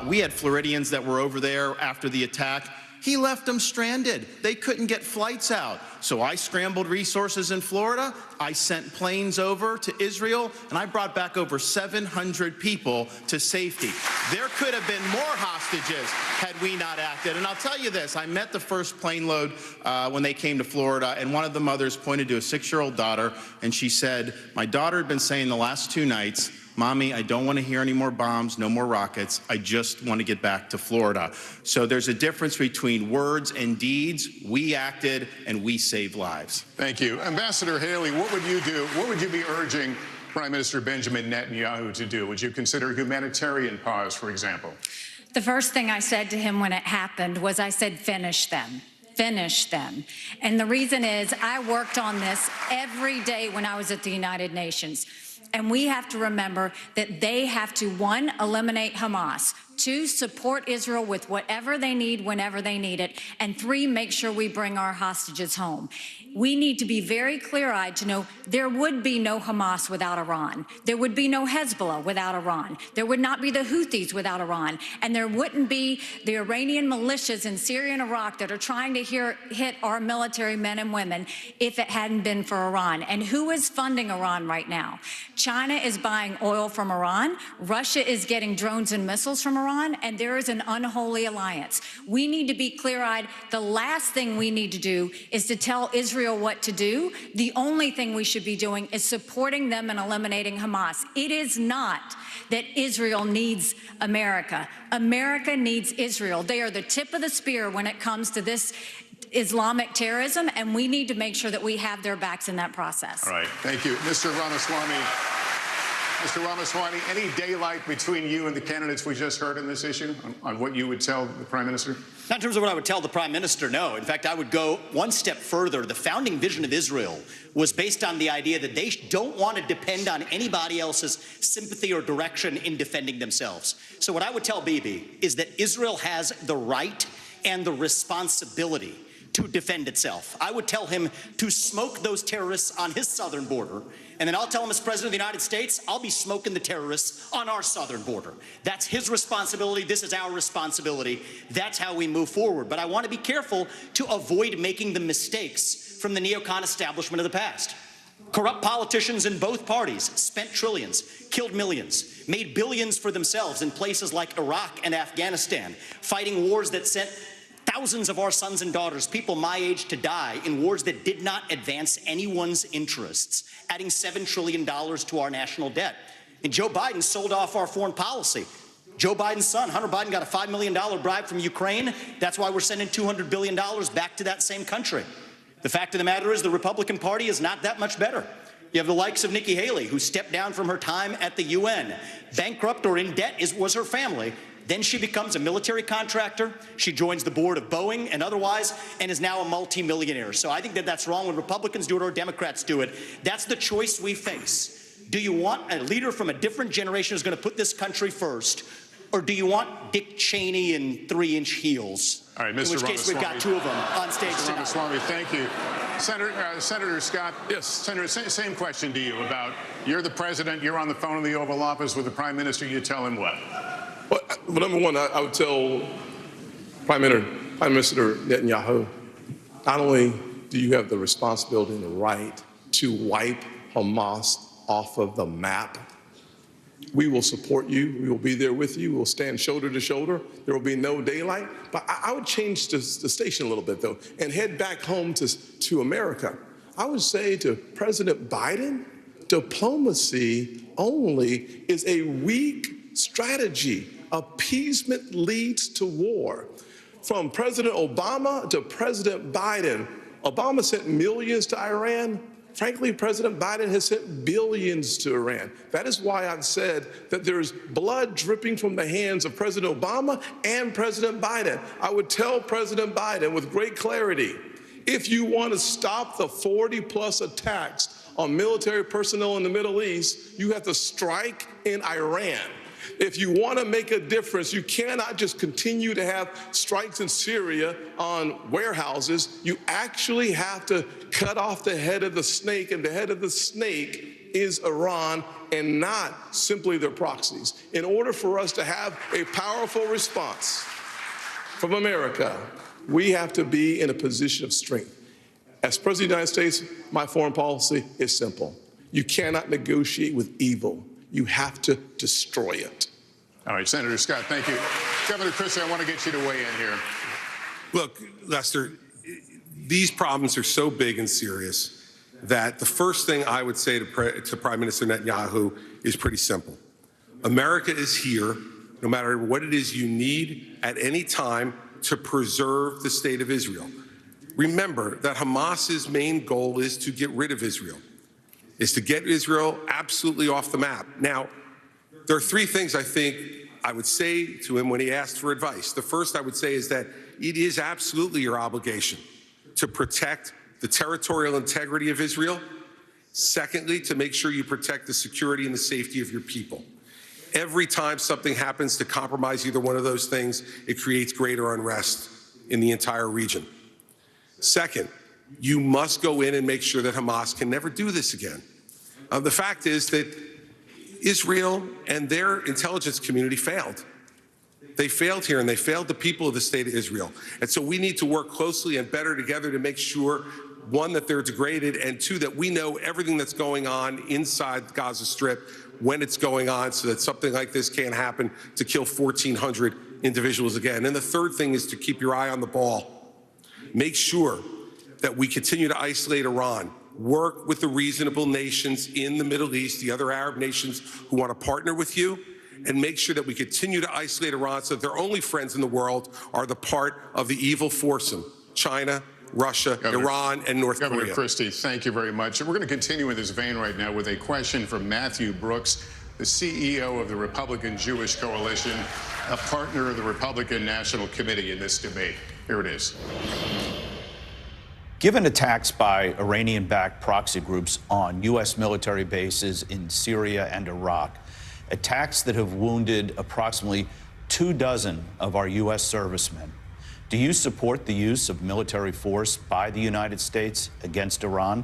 We had Floridians that were over there after the attack. He left them stranded. They couldn't get flights out. So I scrambled resources in Florida. I sent planes over to Israel, and I brought back over 700 people to safety. There could have been more hostages had we not acted. And I'll tell you this, I met the first plane load when they came to Florida, and one of the mothers pointed to a 6-year-old daughter, and she said, my daughter had been saying the last 2 nights, Mommy, I don't want to hear any more bombs, no more rockets. I just want to get back to Florida. So there's a difference between words and deeds. We acted and we saved lives. Thank you. Ambassador Haley, what would you do? What would you be urging Prime Minister Benjamin Netanyahu to do? Would you consider a humanitarian pause, for example? The first thing I said to him when it happened was I said, finish them. Finish them. And the reason is I worked on this every day when I was at the United Nations. And we have to remember that they have to, 1, eliminate Hamas, 2, support Israel with whatever they need, whenever they need it. And 3, make sure we bring our hostages home. We need to be very clear-eyed to know there would be no Hamas without Iran. There would be no Hezbollah without Iran. There would not be the Houthis without Iran. And there wouldn't be the Iranian militias in Syria and Iraq that are trying to hit our military men and women if it hadn't been for Iran. And who is funding Iran right now? China is buying oil from Iran. Russia is getting drones and missiles from Iran. And there is an unholy alliance. We need to be clear-eyed. The last thing we need to do is to tell Israel what to do. The only thing we should be doing is supporting them and eliminating Hamas. It is not that Israel needs America. America needs Israel. They are the tip of the spear when it comes to this Islamic terrorism, and we need to make sure that we have their backs in that process. All right. Thank you. Mr. Ramaswamy. Mr. Ramaswamy, any daylight between you and the candidates we just heard on this issue, on what you would tell the Prime Minister? Not in terms of what I would tell the Prime Minister, no. In fact, I would go one step further. The founding vision of Israel was based on the idea that they don't want to depend on anybody else's sympathy or direction in defending themselves. So what I would tell Bibi is that Israel has the right and the responsibility to defend itself. I would tell him to smoke those terrorists on his southern border, and then I'll tell him as President of the United States, I'll be smoking the terrorists on our southern border. That's his responsibility. This is our responsibility. That's how we move forward. But I want to be careful to avoid making the mistakes from the neocon establishment of the past. Corrupt politicians in both parties spent trillions, killed millions, made billions for themselves in places like Iraq and Afghanistan, fighting wars that sent thousands of our sons and daughters, people my age, to die in wars that did not advance anyone's interests, adding $7 trillion to our national debt. And Joe Biden sold off our foreign policy. Joe Biden's son, Hunter Biden, got a $5 million bribe from Ukraine. That's why we're sending $200 billion back to that same country. The fact of the matter is the Republican Party is not that much better. You have the likes of Nikki Haley, who stepped down from her time at the UN. Bankrupt or in debt was her family. Then she becomes a military contractor. She joins the board of Boeing and otherwise, and is now a multimillionaire. So I think that that's wrong when Republicans do it or Democrats do it. That's the choice we face. Do you want a leader from a different generation who's going to put this country first, or do you want Dick Cheney in 3-inch heels? All right, Mr. In which case, we've got 2 of them on stage Mr. tonight. Ramaswamy, thank you. Senator Scott, Yes. Senator, same question to you about, you're the president, you're on the phone in the Oval Office with the Prime Minister, you tell him what? Well, number one, I would tell Prime Minister Netanyahu, not only do you have the responsibility and the right to wipe Hamas off of the map, we will support you. We will be there with you. We'll stand shoulder to shoulder. There will be no daylight. But I would change the station a little bit, though, and head back home to America. I would say to President Biden, diplomacy only is a weak strategy. Appeasement leads to war. From President Obama to President Biden, Obama sent millions to Iran. Frankly, President Biden has sent billions to Iran. That is why I've said that there's blood dripping from the hands of President Obama and President Biden. I would tell President Biden with great clarity, if you want to stop the 40+ attacks on military personnel in the Middle East, you have to strike in Iran. If you want to make a difference, you cannot just continue to have strikes in Syria on warehouses. You actually have to cut off the head of the snake, and the head of the snake is Iran and not simply their proxies. In order for us to have a powerful response from America, we have to be in a position of strength. As President of the United States, my foreign policy is simple. You cannot negotiate with evil. You have to destroy it. All right, Senator Scott, thank you. Governor Christie, I want to get you to weigh in here. Look, Lester, these problems are so big and serious that the first thing I would say to Prime Minister Netanyahu is pretty simple. America is here, no matter what it is you need at any time, to preserve the state of Israel. Remember that Hamas's main goal is to get rid of Israel, is to get Israel absolutely off the map. Now, there are 3 things I think I would say to him when he asked for advice. The first I would say is that it is absolutely your obligation to protect the territorial integrity of Israel. Secondly, to make sure you protect the security and the safety of your people. Every time something happens to compromise either one of those things, it creates greater unrest in the entire region. Second, you must go in and make sure that Hamas can never do this again. The fact is that Israel and their intelligence community failed. They failed here, and they failed the people of the state of Israel. And so we need to work closely and better together to make sure, one, that they're degraded, and two, that we know everything that's going on inside the Gaza Strip when it's going on, so that something like this can't happen to kill 1,400 individuals again. And the third thing is to keep your eye on the ball. Make sure that we continue to isolate Iran, work with the reasonable nations in the Middle East, the other Arab nations who want to partner with you, and make sure that we continue to isolate Iran so that their only friends in the world are the part of the evil foursome: China, Russia, Iran, and North Korea. Governor Christie, thank you very much. And we're going to continue in this vein right now with a question from Matthew Brooks, the CEO of the Republican Jewish Coalition, a partner of the Republican National Committee in this debate. Here it is. Given attacks by Iranian-backed proxy groups on U.S. military bases in Syria and Iraq, attacks that have wounded approximately 24 of our U.S. servicemen, do you support the use of military force by the United States against Iran?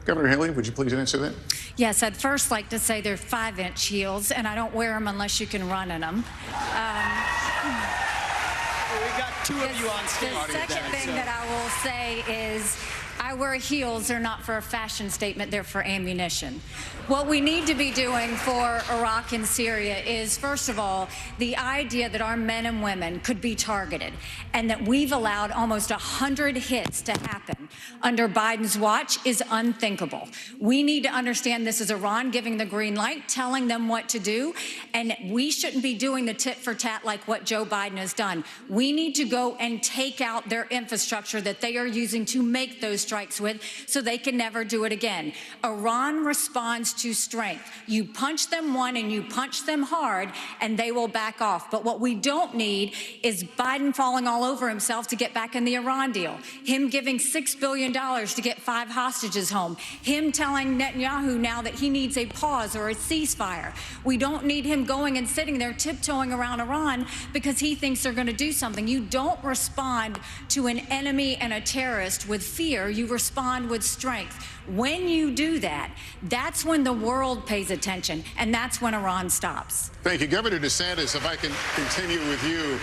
Governor Haley, would you please answer that? Yes, I'd first like to say they're 5-inch heels, and I don't wear them unless you can run in them. We've got two of you on stage. The second thing that I will say is I wear heels. They're not for a fashion statement. They're for ammunition. What we need to be doing for Iraq and Syria is, first of all, the idea that our men and women could be targeted and that we've allowed almost 100 hits to happen under Biden's watch is unthinkable. We need to understand this is Iran giving the green light, telling them what to do, and we shouldn't be doing the tit for tat like what Joe Biden has done. We need to go and take out their infrastructure that they are using to make those strikes with so they can never do it again. Iran responds to strength. You punch them one and you punch them hard and they will back off. But what we don't need is Biden falling all over himself to get back in the Iran deal. Him giving $6 billion to get 5 hostages home. Him telling Netanyahu now that he needs a pause or a ceasefire. We don't need him going and sitting there tiptoeing around Iran because he thinks they're going to do something. You don't respond to an enemy and a terrorist with fear. You respond with strength. When you do that, that's when the world pays attention, and that's when Iran stops. Thank you. Governor DeSantis, if I can continue with you.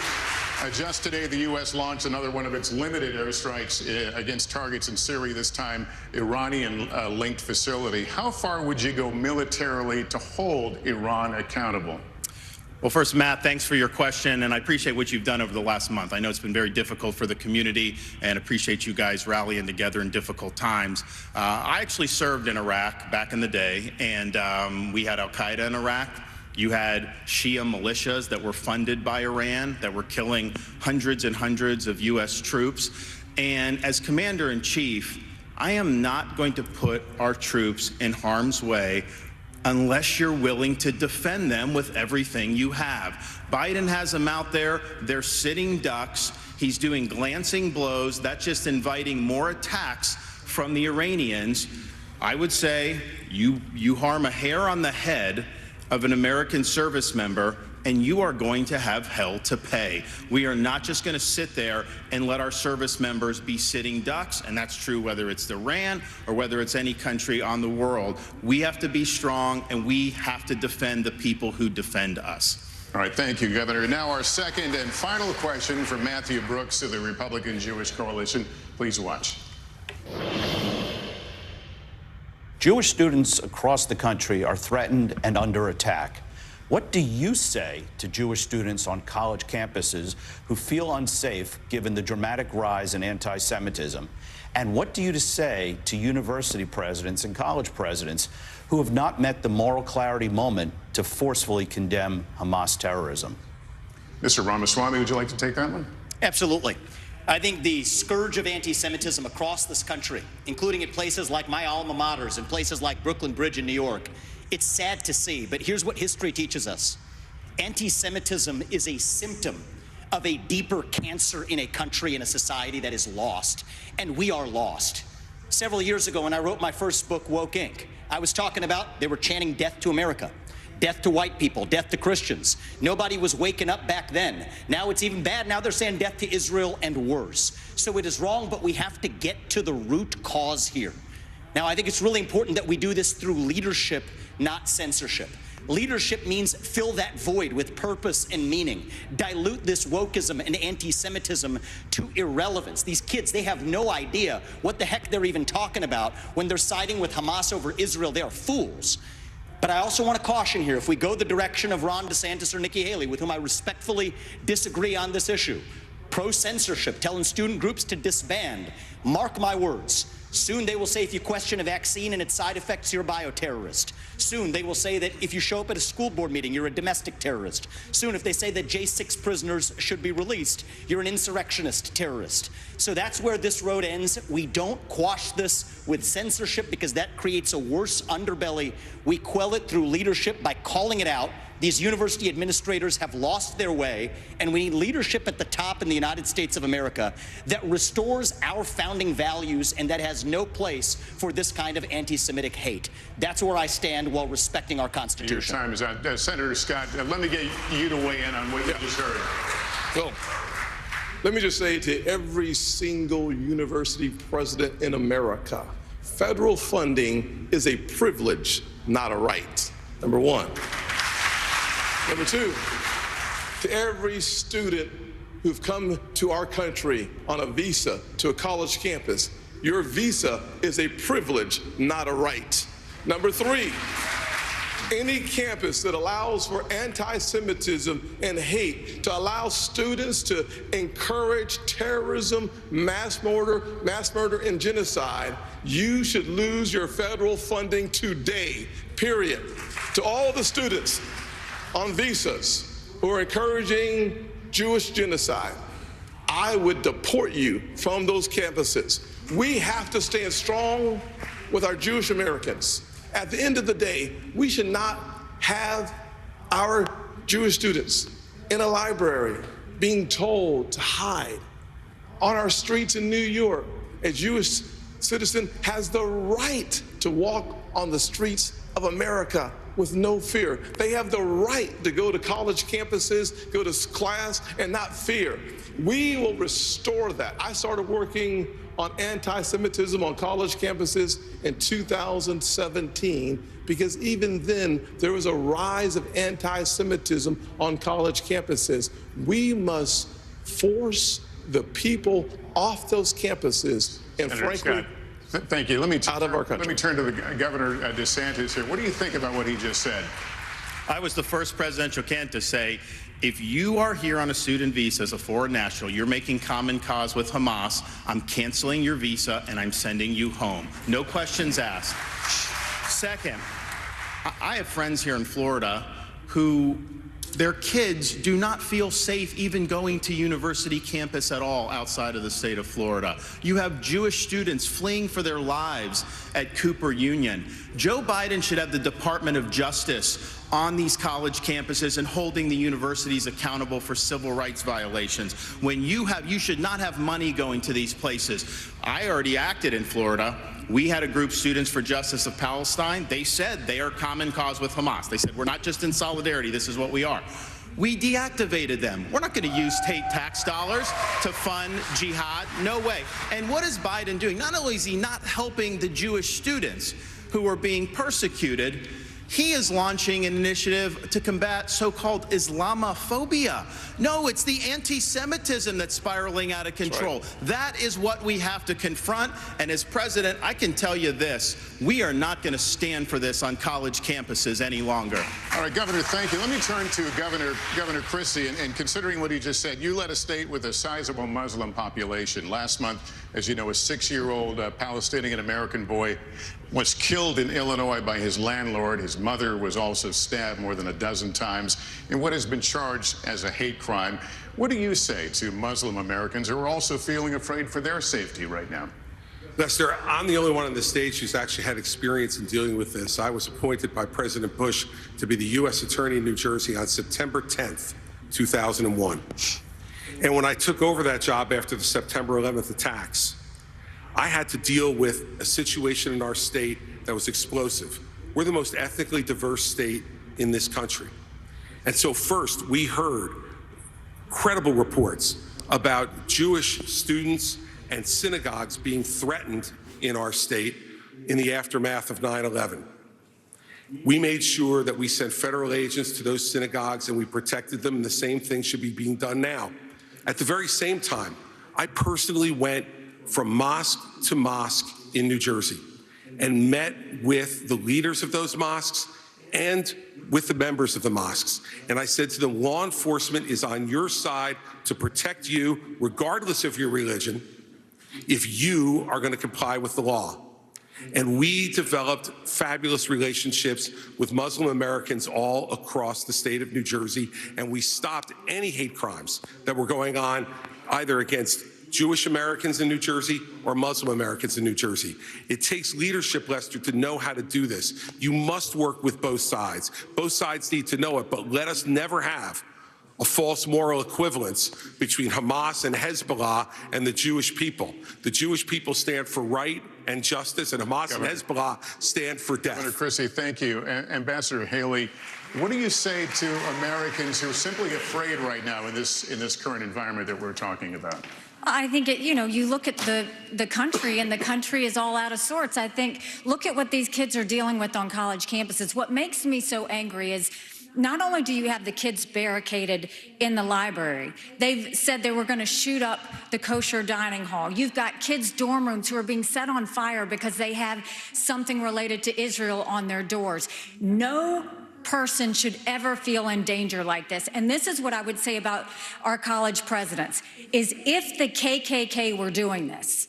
Just today, the U.S. launched another one of its limited airstrikes against targets in Syria, this time Iranian-linked facility. How far would you go militarily to hold Iran accountable? Well, first, Matt, thanks for your question, and I appreciate what you've done over the last month. I know it's been very difficult for the community, and appreciate you guys rallying together in difficult times. I actually served in Iraq back in the day, and we had al-Qaeda in Iraq. You had Shia militias that were funded by Iran that were killing hundreds and hundreds of U.S. troops. And as Commander-in-Chief, I am not going to put our troops in harm's way unless you're willing to defend them with everything you have. Biden has them out there. They're sitting ducks. He's doing glancing blows. That's just inviting more attacks from the Iranians. I would say you harm a hair on the head of an American service member, and you are going to have hell to pay. We are not just going to sit there and let our service members be sitting ducks, and that's true whether it's Iran or whether it's any country on the world. We have to be strong, and we have to defend the people who defend us. All right, thank you, Governor. Now our second and final question from Matthew Brooks of the Republican Jewish Coalition. Please watch. Jewish students across the country are threatened and under attack. What do you say to Jewish students on college campuses who feel unsafe given the dramatic rise in anti-Semitism? And what do you say to university presidents and college presidents who have not met the moral clarity moment to forcefully condemn Hamas terrorism? Mr. Ramaswamy, would you like to take that one? Absolutely. I think the scourge of anti-Semitism across this country, including at places like my alma maters and places like Brooklyn Bridge in New York, it's sad to see, but here's what history teaches us. Anti-Semitism is a symptom of a deeper cancer in a country and a society that is lost, and we are lost. Several years ago when I wrote my first book, Woke Inc., I was talking about they were chanting death to America. Death to white people, death to Christians. Nobody was waking up back then. Now it's even bad. Now they're saying death to Israel and worse. So it is wrong, but we have to get to the root cause here. Now, I think it's really important that we do this through leadership, not censorship. Leadership means fill that void with purpose and meaning. Dilute this wokeism and anti-Semitism to irrelevance. These kids, they have no idea what the heck they're even talking about when they're siding with Hamas over Israel. They are fools. But I also want to caution here, if we go the direction of Ron DeSantis or Nikki Haley, with whom I respectfully disagree on this issue, pro-censorship, telling student groups to disband, mark my words, soon they will say if you question a vaccine and its side effects, you're a bioterrorist. Soon they will say that if you show up at a school board meeting, you're a domestic terrorist. Soon if they say that J6 prisoners should be released, you're an insurrectionist terrorist. So that's where this road ends. We don't quash this with censorship because that creates a worse underbelly. We quell it through leadership by calling it out. These university administrators have lost their way, and we need leadership at the top in the United States of America that restores our founding values and that has no place for this kind of anti-Semitic hate. That's where I stand while respecting our Constitution. Your time is out. Senator Scott, let me get you to weigh in on what you just heard. Well, let me just say to every single university president in America, federal funding is a privilege, not a right. Number one. Number two, to every student who've come to our country on a visa to a college campus, your visa is a privilege, not a right. Number three, any campus that allows for anti-Semitism and hate, to allow students to encourage terrorism, mass murder, and genocide, you should lose your federal funding today, period. To all the students on visas who are encouraging Jewish genocide, I would deport you from those campuses. We have to stand strong with our Jewish Americans. At the end of the day, we should not have our Jewish students in a library being told to hide. On our streets in New York, a Jewish citizen has the right to walk on the streets of America with no fear. They have the right to go to college campuses, go to class, and not fear. We will restore that. I started working on anti-Semitism on college campuses in 2017 because even then there was a rise of anti-Semitism on college campuses. We must force the people off those campuses and Senator frankly, Scott, thank you. Let me out of our country. Let me turn to the Governor DeSantis here. What do you think about what he just said? I was the first presidential candidate to say, if you are here on a student visa as a foreign national, you're making common cause with Hamas, I'm canceling your visa and I'm sending you home. No questions asked. Second, I have friends here in Florida who their kids do not feel safe even going to university campus at all outside of the state of Florida. You have Jewish students fleeing for their lives at Cooper Union. Joe Biden should have the Department of Justice on these college campuses and holding the universities accountable for civil rights violations. When you should not have money going to these places. I already acted in Florida. We had a group, Students for Justice of Palestine. They said they are common cause with Hamas. They said, we're not just in solidarity, this is what we are. We deactivated them. We're not going to use state tax dollars to fund jihad. No way. And what is Biden doing? Not only is he not helping the Jewish students who are being persecuted, he is launching an initiative to combat so-called Islamophobia. No, it's the anti-Semitism that's spiraling out of control. Right. That is what we have to confront. And as president, I can tell you this, we are not going to stand for this on college campuses any longer. All right, Governor, thank you. Let me turn to Governor Christie. And considering what he just said, you led a state with a sizable Muslim population. Last month, as you know, a 6-year-old Palestinian-American boy was killed in Illinois by his landlord. His mother was also stabbed more than a dozen times in what has been charged as a hate crime. What do you say to Muslim Americans who are also feeling afraid for their safety right now? Lester, I'm the only one on the stage who's actually had experience in dealing with this. I was appointed by President Bush to be the U.S. Attorney in New Jersey on September 10th, 2001. And when I took over that job after the September 11th attacks, I had to deal with a situation in our state that was explosive. We're the most ethnically diverse state in this country. And so first, we heard credible reports about Jewish students and synagogues being threatened in our state in the aftermath of 9/11. We made sure that we sent federal agents to those synagogues and we protected them, and the same thing should be being done now. At the very same time, I personally went from mosque to mosque in New Jersey and met with the leaders of those mosques and with the members of the mosques. And I said to them, law enforcement is on your side to protect you, regardless of your religion, if you are going to comply with the law. And we developed fabulous relationships with Muslim Americans all across the state of New Jersey, and we stopped any hate crimes that were going on either against Jewish Americans in New Jersey or Muslim Americans in New Jersey. It takes leadership, Lester, to know how to do this. You must work with both sides. Both sides need to know it, but let us never have a false moral equivalence between Hamas and Hezbollah and the Jewish people. The Jewish people stand for right and justice, and Hamas and Hezbollah stand for death. Governor Christie, thank you. Ambassador Haley, what do you say to Americans who are simply afraid right now in this current environment that we're talking about? I think, you look at the country, and the country is all out of sorts. I think, look at what these kids are dealing with on college campuses. What makes me so angry is not only do you have the kids barricaded in the library, they've said they were going to shoot up the kosher dining hall. You've got kids' dorm rooms who are being set on fire because they have something related to Israel on their doors. No person should ever feel in danger like this. And this is what I would say about our college presidents, is if the KKK were doing this,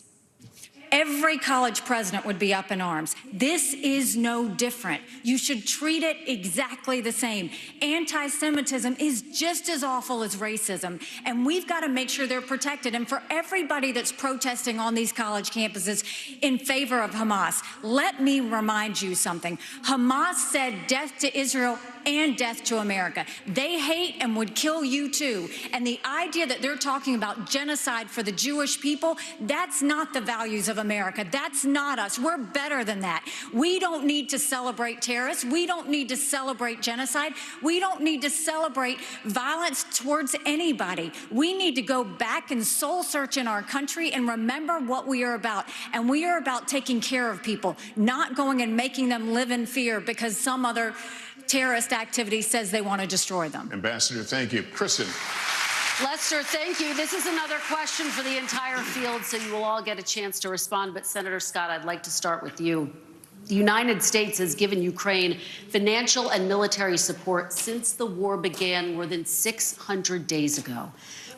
every college president would be up in arms. This is no different. You should treat it exactly the same. Anti-Semitism is just as awful as racism, and we've got to make sure they're protected. And for everybody that's protesting on these college campuses in favor of Hamas, let me remind you something. Hamas said death to Israel and death to America. They hate and would kill you too. And the idea that they're talking about genocide for the Jewish people, that's not the values of America. That's not us. We're better than that. We don't need to celebrate terrorists. We don't need to celebrate genocide. We don't need to celebrate violence towards anybody. We need to go back and soul search in our country and remember what we are about. And we are about taking care of people, not going and making them live in fear because some other terrorist activity says they want to destroy them. Ambassador, thank you. Kristen. Lester, thank you. This is another question for the entire field, so you will all get a chance to respond. But Senator Scott, I'd like to start with you. The United States has given Ukraine financial and military support since the war began more than 600 days ago.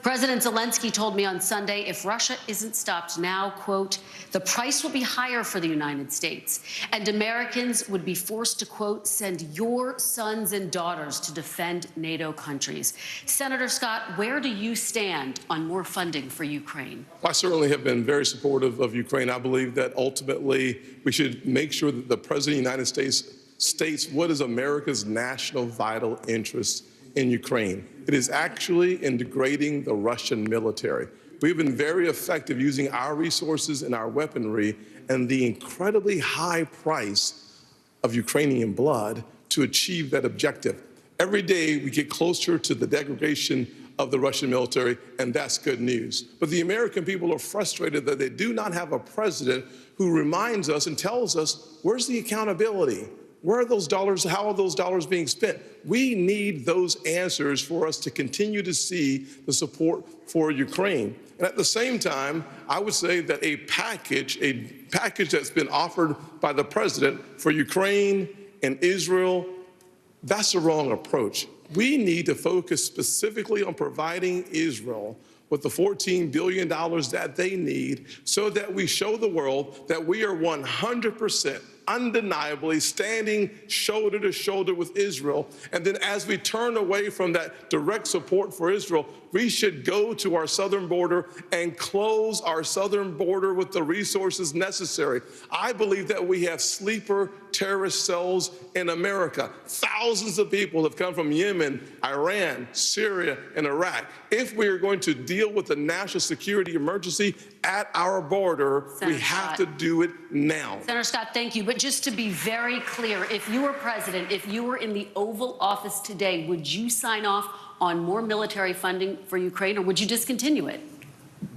President Zelensky told me on Sunday if Russia isn't stopped now, quote, the price will be higher for the United States, and Americans would be forced to, quote, send your sons and daughters to defend NATO countries. Senator Scott, where do you stand on more funding for Ukraine? I certainly have been very supportive of Ukraine. I believe that ultimately we should make sure that the President of the United States states what is America's national vital interest in Ukraine. It is actually in degrading the Russian military. We've been very effective using our resources and our weaponry and the incredibly high price of Ukrainian blood to achieve that objective. Every day we get closer to the degradation of the Russian military, and that's good news. But the American people are frustrated that they do not have a president who reminds us and tells us, where's the accountability? Where are those dollars? How are those dollars being spent? We need those answers for us to continue to see the support for Ukraine. And at the same time, I would say that a package that's been offered by the president for Ukraine and Israel, that's the wrong approach. We need to focus specifically on providing Israel with the $14 billion that they need so that we show the world that we are 100% undeniably standing shoulder to shoulder with Israel. And then as we turn away from that direct support for Israel, we should go to our southern border and close our southern border with the resources necessary. I believe that we have sleeper terrorist cells in America. Thousands of people have come from Yemen, Iran, Syria, and Iraq. If we are going to deal with the national security emergency at our border, we have to do it now. Senator Scott, thank you. But just to be very clear, if you were president, if you were in the Oval Office today, would you sign off on more military funding for Ukraine, or would you discontinue it?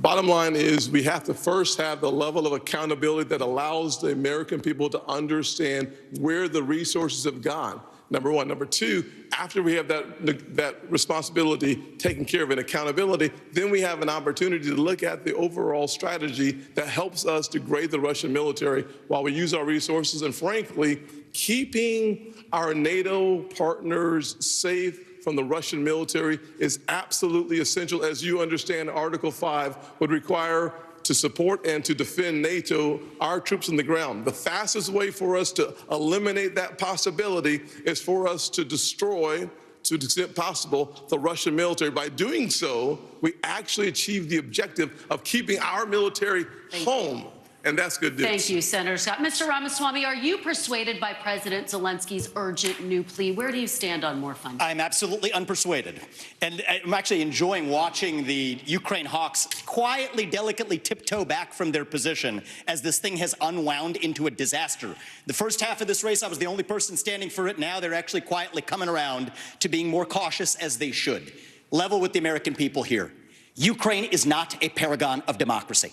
Bottom line is we have to first have the level of accountability that allows the American people to understand where the resources have gone. Number one. Number two, after we have that responsibility taken care of and accountability, then we have an opportunity to look at the overall strategy that helps us degrade the Russian military while we use our resources and, frankly, keeping our NATO partners safe from the Russian military is absolutely essential. As you understand, Article 5 would require to support and to defend NATO, our troops on the ground. The fastest way for us to eliminate that possibility is for us to destroy, to the extent possible, the Russian military. By doing so, we actually achieve the objective of keeping our military home. And that's good news. Thank you, Senator Scott. Mr. Ramaswamy, are you persuaded by President Zelensky's urgent new plea? Where do you stand on more funding? I'm absolutely unpersuaded. And I'm actually enjoying watching the Ukraine hawks quietly, delicately tiptoe back from their position as this thing has unwound into a disaster. The first half of this race, I was the only person standing for it. Now they're actually quietly coming around to being more cautious, as they should. Level with the American people here. Ukraine is not a paragon of democracy.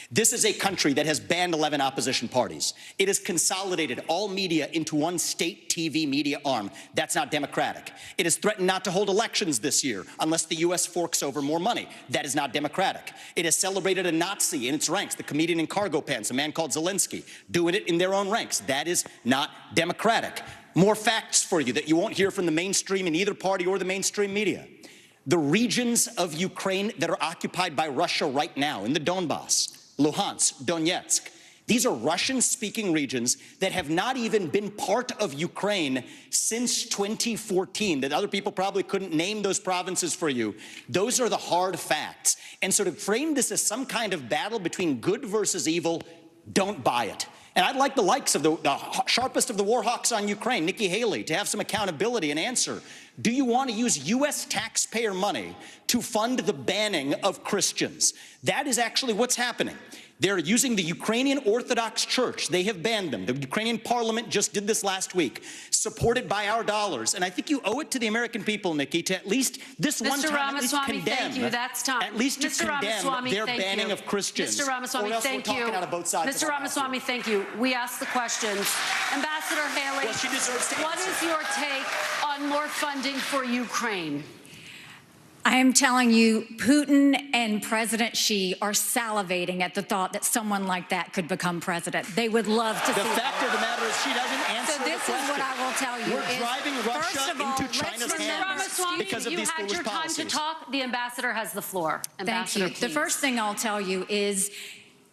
This is a country that has banned 11 opposition parties. It has consolidated all media into one state TV media arm. That's not democratic. It has threatened not to hold elections this year unless the U.S. forks over more money. That is not democratic. It has celebrated a Nazi in its ranks, the comedian in cargo pants, a man called Zelensky, doing it in their own ranks. That is not democratic. More facts for you that you won't hear from the mainstream in either party or the mainstream media. The regions of Ukraine that are occupied by Russia right now in the Donbass, Luhansk, Donetsk. These are Russian-speaking regions that have not even been part of Ukraine since 2014, that other people probably couldn't name those provinces for you. Those are the hard facts. And so to frame this as some kind of battle between good versus evil, don't buy it. And I'd like the likes of the sharpest of the war hawks on Ukraine, Nikki Haley, to have some accountability and answer. Do you want to use U.S. taxpayer money to fund the banning of Christians? That is actually what's happening. They're using the Ukrainian Orthodox Church. They have banned them. The Ukrainian parliament just did this last week, supported by our dollars. And I think you owe it to the American people, Nikki, to at least this one time at least condemn. Thank you. That's time. At least to condemn their banning of Christians. Mr. Ramaswamy, thank you. Out of both sides Mr. Ramaswamy, thank you. We asked the questions. Ambassador Haley, well, she deserves to what is your take on more funding for Ukraine? I am telling you, Putin and President Xi are salivating at the thought that someone like that could become president. They would love to see that. The fact of the matter is she doesn't answer the question. So this is what I will tell you. We're driving Russia into China's hands because of these foolish policies. You had your time to talk. The ambassador has the floor. Thank you. The first thing I'll tell you is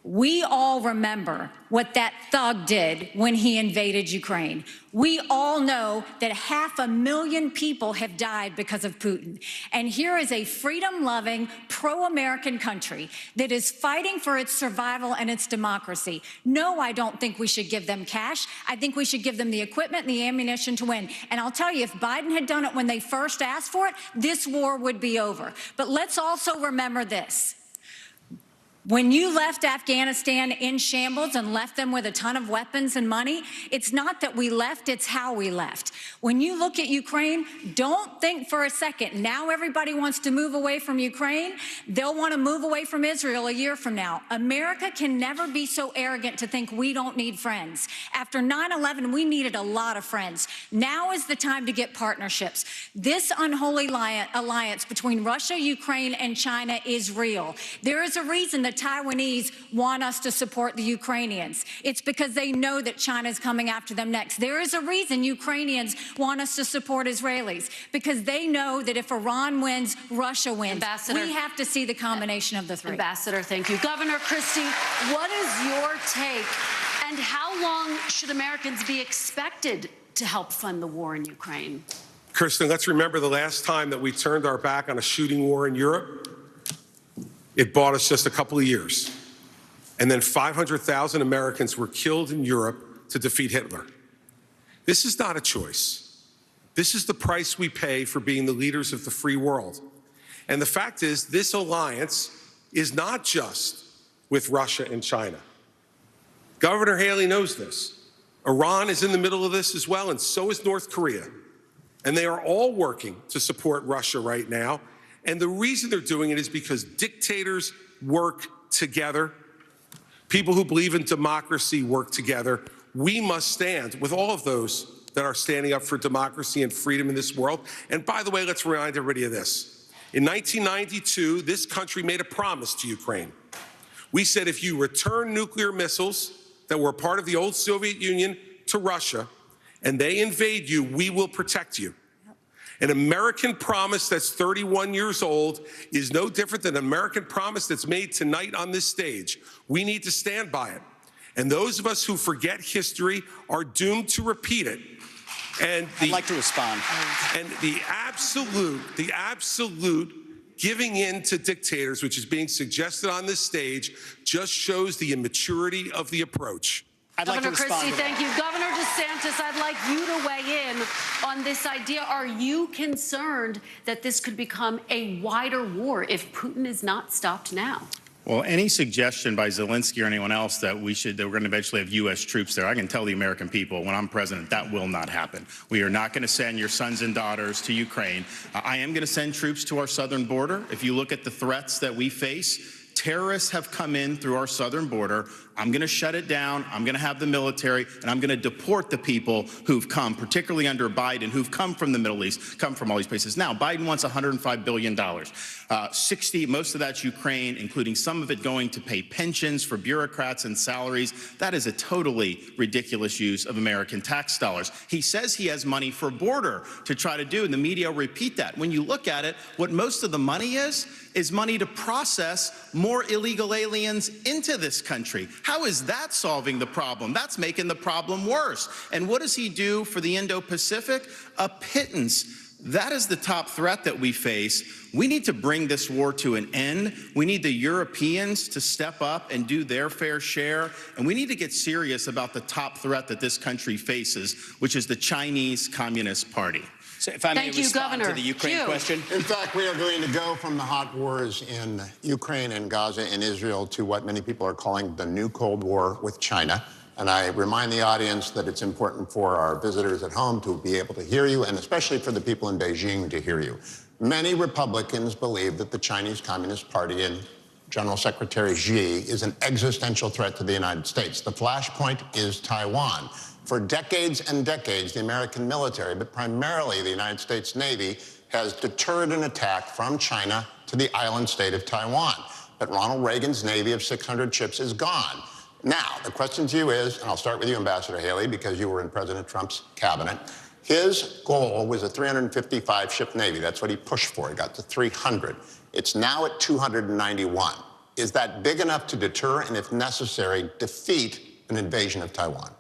we all remember what that thug did when he invaded Ukraine. We all know that 500,000 people have died because of Putin. And here is a freedom-loving, pro-American country that is fighting for its survival and its democracy. No, I don't think we should give them cash. I think we should give them the equipment and the ammunition to win. And I'll tell you, if Biden had done it when they first asked for it, this war would be over. But let's also remember this. When you left Afghanistan in shambles and left them with a ton of weapons and money, it's not that we left, it's how we left. When you look at Ukraine, don't think for a second, now everybody wants to move away from Ukraine. They'll want to move away from Israel a year from now. America can never be so arrogant to think we don't need friends. After 9/11, we needed a lot of friends. Now is the time to get partnerships. This unholy alliance between Russia, Ukraine, and China is real. There is a reason that Taiwanese want us to support the Ukrainians. It's because they know that China's coming after them next. There is a reason Ukrainians want us to support Israelis, because they know that if Iran wins, Russia wins. Ambassador, we have to see the combination of the three. Ambassador, thank you. Governor Christie, what is your take, and how long should Americans be expected to help fund the war in Ukraine? Kirsten, let's remember the last time that we turned our back on a shooting war in Europe. It bought us just a couple of years. And then 500,000 Americans were killed in Europe to defeat Hitler. This is not a choice. This is the price we pay for being the leaders of the free world. And the fact is, this alliance is not just with Russia and China. Governor Haley knows this. Iran is in the middle of this as well, and so is North Korea. And they are all working to support Russia right now. And the reason they're doing it is because dictators work together. People who believe in democracy work together. We must stand with all of those that are standing up for democracy and freedom in this world. And by the way, let's remind everybody of this. In 1992, this country made a promise to Ukraine. We said if you return nuclear missiles that were part of the old Soviet Union to Russia and they invade you, we will protect you. An American promise that's 31 years old is no different than an American promise that's made tonight on this stage. We need to stand by it. And those of us who forget history are doomed to repeat it. And I'd like to respond. And the absolute giving in to dictators, which is being suggested on this stage, just shows the immaturity of the approach. Governor Christie, thank you. Governor DeSantis, I'd like you to weigh in on this idea. Are you concerned that this could become a wider war if Putin is not stopped now? Well, any suggestion by Zelensky or anyone else that we're going to eventually have U.S. troops there, I can tell the American people when I'm president that will not happen. We are not going to send your sons and daughters to Ukraine. I am going to send troops to our southern border. If you look at the threats that we face, terrorists have come in through our southern border. I'm going to shut it down. I'm going to have the military, and I'm going to deport the people who've come, particularly under Biden, who've come from the Middle East, come from all these places. Now, Biden wants $105 billion. 60, most of that's Ukraine, including some of it going to pay pensions for bureaucrats and salaries. That is a totally ridiculous use of American tax dollars. He says he has money for border to try to do, and the media repeat that. When you look at it, what most of the money is money to process more illegal aliens into this country. How is that solving the problem? That's making the problem worse. And what does he do for the Indo-Pacific? A pittance. That is the top threat that we face. We need to bring this war to an end. We need the Europeans to step up and do their fair share. And we need to get serious about the top threat that this country faces, which is the Chinese Communist Party. So if I may respond to the Ukraine question. In fact, we are going to go from the hot wars in Ukraine and Gaza and Israel to what many people are calling the new Cold War with China. And I remind the audience that it's important for our visitors at home to be able to hear you, and especially for the people in Beijing to hear you. Many Republicans believe that the Chinese Communist Party and General Secretary Xi is an existential threat to the United States. The flashpoint is Taiwan. For decades and decades, the American military, but primarily the United States Navy, has deterred an attack from China to the island state of Taiwan. But Ronald Reagan's Navy of 600 ships is gone. Now, the question to you is, and I'll start with you, Ambassador Haley, because you were in President Trump's cabinet. His goal was a 355-ship Navy. That's what he pushed for. He got to 300. It's now at 291. Is that big enough to deter and, if necessary, defeat an invasion of Taiwan?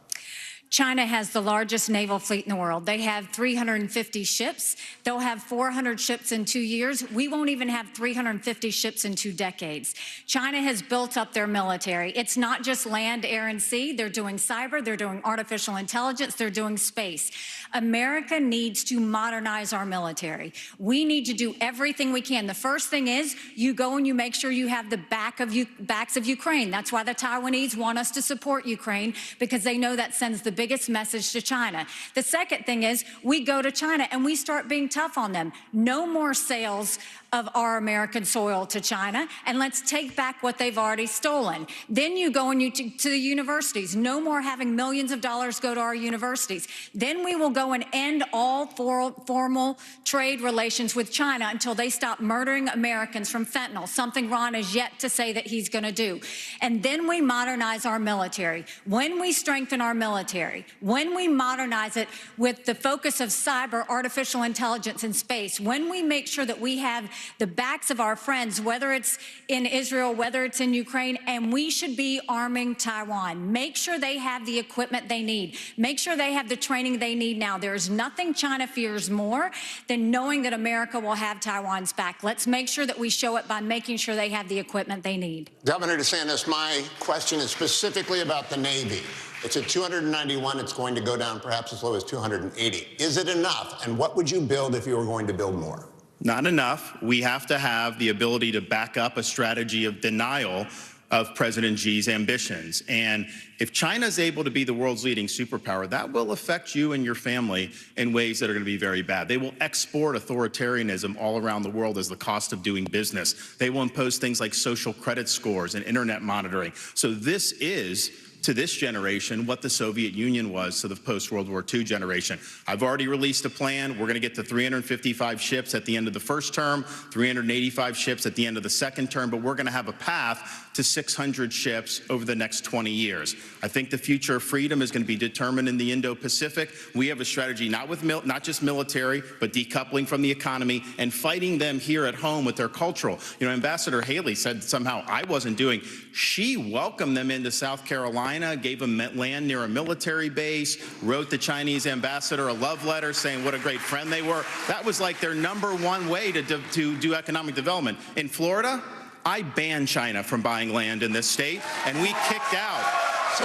China has the largest naval fleet in the world. They have 350 ships. They'll have 400 ships in 2 years. We won't even have 350 ships in 2 decades. China has built up their military. It's not just land, air, and sea. They're doing cyber. They're doing artificial intelligence. They're doing space. America needs to modernize our military. We need to do everything we can. The first thing is you go and you make sure you have the backs of Ukraine. That's why the Taiwanese want us to support Ukraine, because they know that sends the biggest message to China. The second thing is we go to China and we start being tough on them. No more sales of our American soil to China, and let's take back what they've already stolen. Then you go and to the universities. No more having millions of dollars go to our universities. Then we will go and end all formal trade relations with China until they stop murdering Americans from fentanyl, something Ron has yet to say that he's going to do. And then we modernize our military. When we strengthen our military, when we modernize it with the focus of cyber, artificial intelligence, and space, when we make sure that we have the backs of our friends, whether it's in Israel, whether it's in Ukraine, and we should be arming Taiwan. Make sure they have the equipment they need. Make sure they have the training they need now. There is nothing China fears more than knowing that America will have Taiwan's back. Let's make sure that we show it by making sure they have the equipment they need. Governor DeSantis, my question is specifically about the Navy. It's at 291. It's going to go down perhaps as low as 280. Is it enough? And what would you build if you were going to build more? Not enough. We have to have the ability to back up a strategy of denial of President Xi's ambitions. And if China is able to be the world's leading superpower, that will affect you and your family in ways that are going to be very bad. They will export authoritarianism all around the world as the cost of doing business. They will impose things like social credit scores and internet monitoring. So this is, to this generation, what the Soviet Union was to the post-World War II generation. I've already released a plan. We're going to get to 355 ships at the end of the first term, 385 ships at the end of the second term, but we're going to have a path to 600 ships over the next 20 years. I think the future of freedom is going to be determined in the Indo-Pacific. We have a strategy not just military, but decoupling from the economy and fighting them here at home with their cultural. You know, Ambassador Haley said somehow I wasn't doing. She welcomed them into South Carolina, gave them land near a military base, wrote the Chinese ambassador a love letter saying what a great friend they were. That was like their #1 way to do economic development. In Florida, I banned China from buying land in this state, and we kicked out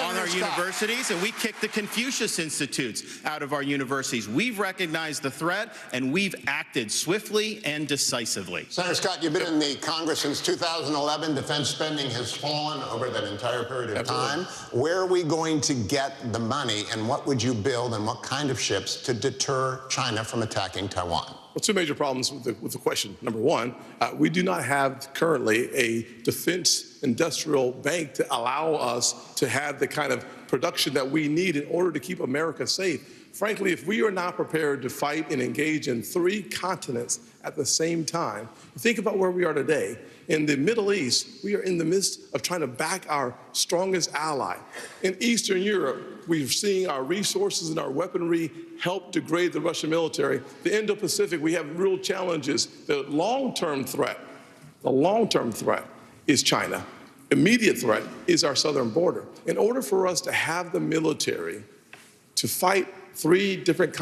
on our universities, and we kicked the Confucius Institutes out of our universities. We've recognized the threat, and we've acted swiftly and decisively. Senator Scott, you've been in the Congress since 2011. Defense spending has fallen over that entire period of time. Where are we going to get the money, and what would you build, and what kind of ships to deter China from attacking Taiwan? Well, two major problems with the question. Number one, we do not have currently a defense industrial bank to allow us to have the kind of production that we need in order to keep America safe. Frankly, if we are not prepared to fight and engage in 3 continents at the same time, think about where we are today. In the Middle East, we are in the midst of trying to back our strongest ally. In Eastern Europe, we're seeing our resources and our weaponry help degrade the Russian military. The Indo-Pacific, we have real challenges. The long-term threat is China. Immediate threat is our southern border. In order for us to have the military to fight 3 different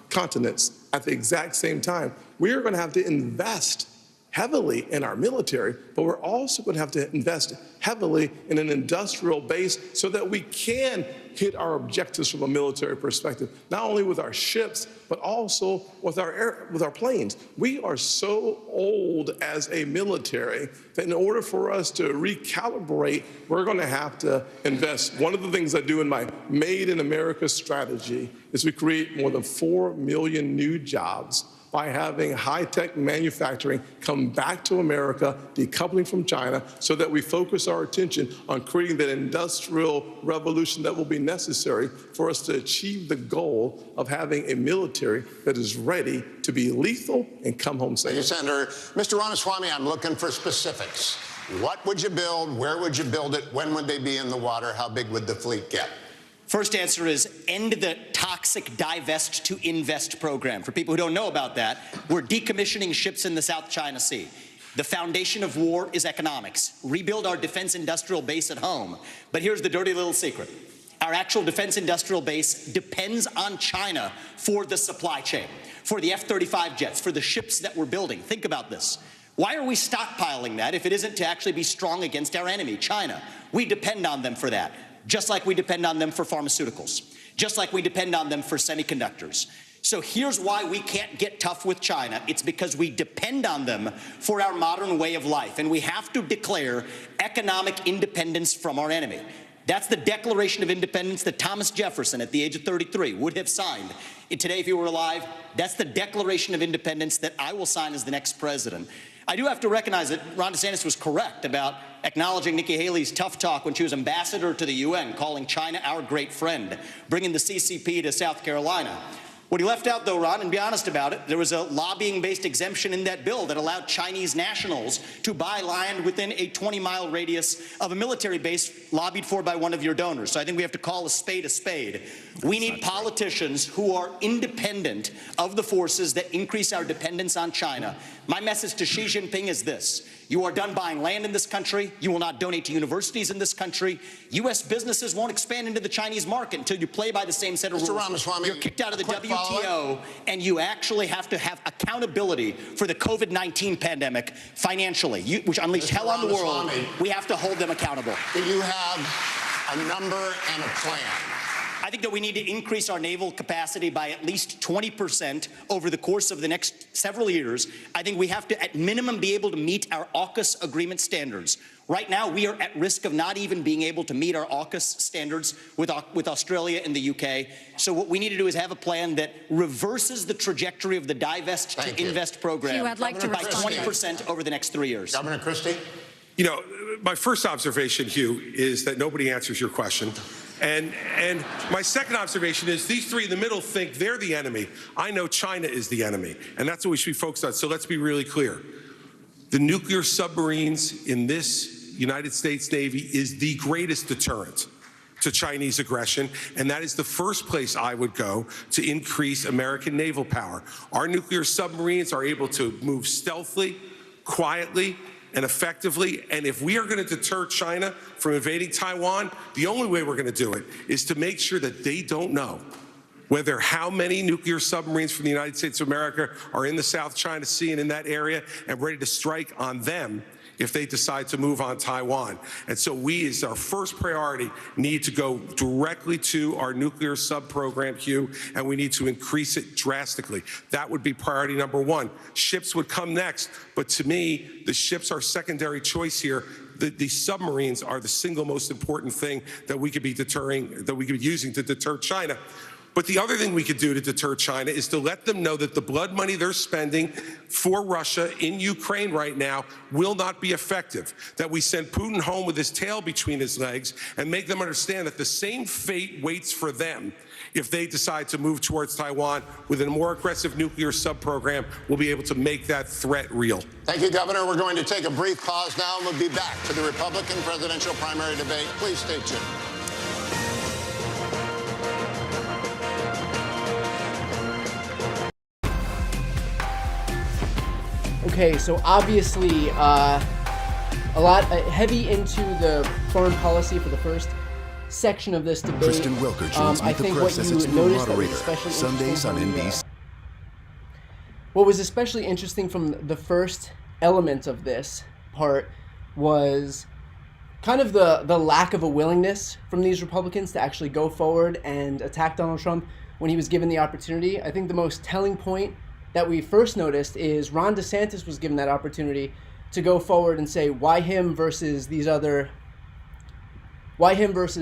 continents at the exact same time, we are going to have to invest heavily in our military, but we're also going to have to invest heavily in an industrial base so that we can hit our objectives from a military perspective, not only with our ships, but also with our planes. We are so old as a military that in order for us to recalibrate, we're going to have to invest. One of the things I do in my Made in America strategy is we create more than 4 million new jobs by having high-tech manufacturing come back to America, decoupling from China, so that we focus our attention on creating that industrial revolution that will be necessary for us to achieve the goal of having a military that is ready to be lethal and come home safe. Thank you, Senator. Mr. Ramaswamy, I'm looking for specifics. What would you build? Where would you build it? When would they be in the water? How big would the fleet get? First answer is end the toxic divest to invest program. For people who don't know about that, we're decommissioning ships in the South China Sea. The foundation of war is economics. Rebuild our defense industrial base at home. But here's the dirty little secret. Our actual defense industrial base depends on China for the supply chain, for the F-35 jets, for the ships that we're building. Think about this. Why are we stockpiling that if it isn't to actually be strong against our enemy, China? We depend on them for that. Just like we depend on them for pharmaceuticals, just like we depend on them for semiconductors. So here's why we can't get tough with China. It's because we depend on them for our modern way of life, and we have to declare economic independence from our enemy. That's the Declaration of Independence that Thomas Jefferson, at the age of 33, would have signed. And today, if he were alive, that's the Declaration of Independence that I will sign as the next president. I do have to recognize that Ron DeSantis was correct about acknowledging Nikki Haley's tough talk when she was ambassador to the UN, calling China our great friend, bringing the CCP to South Carolina. What he left out, though, Ron, and be honest about it, there was a lobbying-based exemption in that bill that allowed Chinese nationals to buy land within a 20-mile radius of a military base lobbied for by one of your donors. So I think we have to call a spade a spade. We need politicians who are independent of the forces that increase our dependence on China. My message to Xi Jinping is this. You are done buying land in this country. You will not donate to universities in this country. U.S. businesses won't expand into the Chinese market until you play by the same set of rules. Ramaswamy, you're kicked out of the WTO, and you actually have to have accountability for the COVID-19 pandemic financially, which unleashed hell on the world. We have to hold them accountable. Do you have a number and a plan? I think that we need to increase our naval capacity by at least 20% over the course of the next several years. I think we have to, at minimum, be able to meet our AUKUS agreement standards. Right now, we are at risk of not even being able to meet our AUKUS standards with Australia and the UK. So what we need to do is have a plan that reverses the trajectory of the divest to invest program Hugh, I'd like to by 20% over the next 3 years. Governor Christie? You know, my first observation, Hugh, is that nobody answers your question. And my second observation is these three in the middle think they're the enemy. I know China is the enemy, and that's what we should be focused on. So let's be really clear. The nuclear submarines in this United States Navy is the greatest deterrent to Chinese aggression, and that is the first place I would go to increase American naval power. Our nuclear submarines are able to move stealthily, quietly, and effectively, and if we are going to deter China from invading Taiwan, the only way we're going to do it is to make sure that they don't know whether how many nuclear submarines from the United States of America are in the South China Sea and in that area and ready to strike on them if they decide to move on Taiwan. And so we, as our first priority, need to go directly to our nuclear sub-program, Hugh, and we need to increase it drastically. That would be priority number one. Ships would come next, but to me, the ships are secondary choice here. The submarines are the single most important thing that we could be deterring, that we could be using to deter China. But the other thing we could do to deter China is to let them know that the blood money they're spending for Russia in Ukraine right now will not be effective, that we send Putin home with his tail between his legs and make them understand that the same fate waits for them if they decide to move towards Taiwan. With a more aggressive nuclear sub-program, we'll be able to make that threat real. Thank you, Governor. We're going to take a brief pause now, and we'll be back to the Republican presidential primary debate. Please stay tuned. Okay, so obviously a lot heavy into the foreign policy for the first section of this debate. Kristen Welker joins I think what you noticed that was especially Sundays on NBC. What was especially interesting from the first element of this part was kind of the lack of a willingness from these Republicans to actually go forward and attack Donald Trump when he was given the opportunity. I think the most telling point that we first noticed is Ron DeSantis was given that opportunity to go forward and say why him versus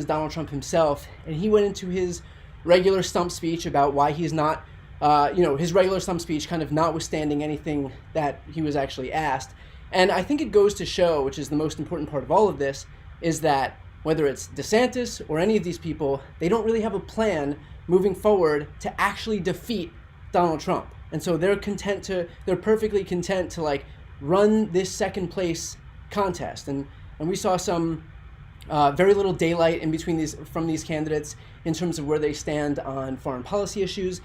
Donald Trump himself, and he went into his regular stump speech about why he's not, his regular stump speech kind of notwithstanding anything that he was actually asked. And I think it goes to show, which is the most important part of all of this, is that whether it's DeSantis or any of these people, they don't really have a plan moving forward to actually defeat Donald Trump. And so they're perfectly content to like run this second place contest. And we saw some very little daylight in between from these candidates in terms of where they stand on foreign policy issues.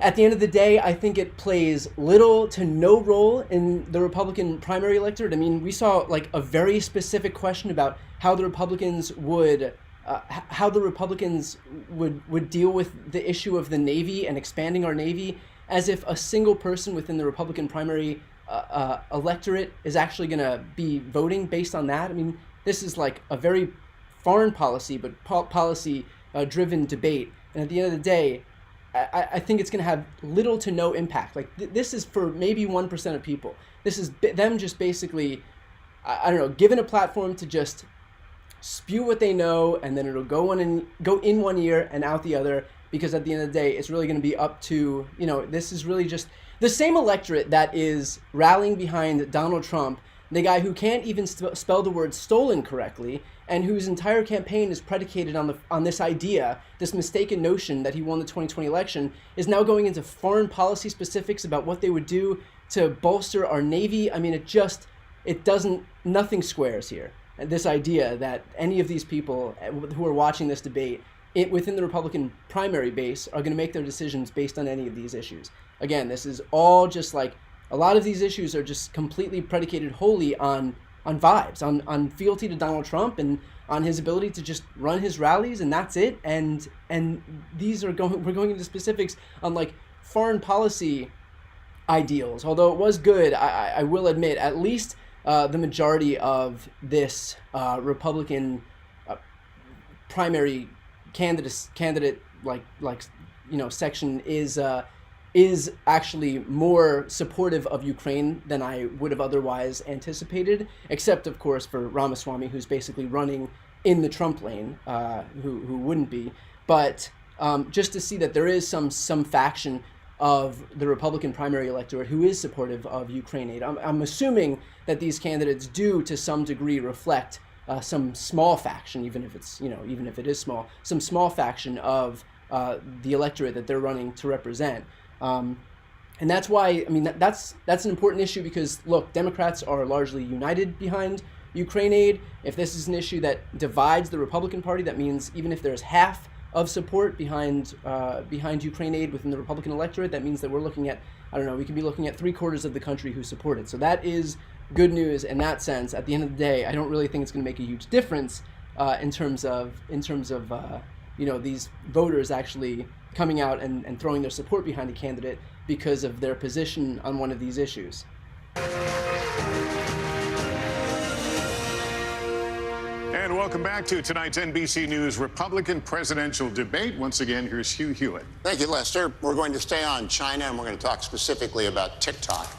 At the end of the day, I think it plays little to no role in the Republican primary electorate. I mean, we saw like a very specific question about how the Republicans would deal with the issue of the Navy and expanding our Navy, as if a single person within the Republican primary electorate is actually going to be voting based on that. I mean, this is like a very foreign policy, but policy-driven debate. And at the end of the day, I think it's going to have little to no impact. Like this is for maybe 1% of people. This is them just basically, I don't know, given a platform to just spew what they know, and then it'll go in one ear and out the other. Because at the end of the day, it's really going to be up to, this is really just the same electorate that is rallying behind Donald Trump, the guy who can't even spell the word stolen correctly, and whose entire campaign is predicated on this idea, this mistaken notion that he won the 2020 election, is now going into foreign policy specifics about what they would do to bolster our Navy. I mean, nothing squares here. And this idea that any of these people who are watching this debate within the Republican primary base are going to make their decisions based on any of these issues. Again, this is all just like, a lot of these issues are just completely predicated wholly on vibes, on fealty to Donald Trump and on his ability to just run his rallies, and that's it. And we're going into specifics on like foreign policy ideals. Although it was good, I will admit, at least the majority of this Republican primary candidate section is actually more supportive of Ukraine than I would have otherwise anticipated, except of course for Ramaswamy, who's basically running in the Trump lane, who wouldn't be. But just to see that there is some faction of the Republican primary electorate who is supportive of Ukraine aid. I'm assuming that these candidates do to some degree reflect some small faction, even if it is small, some small faction of the electorate that they're running to represent. And that's why, that's an important issue because, look, Democrats are largely united behind Ukraine aid. If this is an issue that divides the Republican Party, that means even if there's half of support behind Ukraine aid within the Republican electorate, that means that we're looking at, we could be looking at 3/4 of the country who support it. So that is good news in that sense. At the end of the day, I don't really think it's going to make a huge difference in terms of these voters actually coming out and throwing their support behind a candidate because of their position on one of these issues. And welcome back to tonight's NBC News Republican presidential debate. Once again, here's Hugh Hewitt. Thank you, Lester. We're going to stay on China, and we're going to talk specifically about TikTok.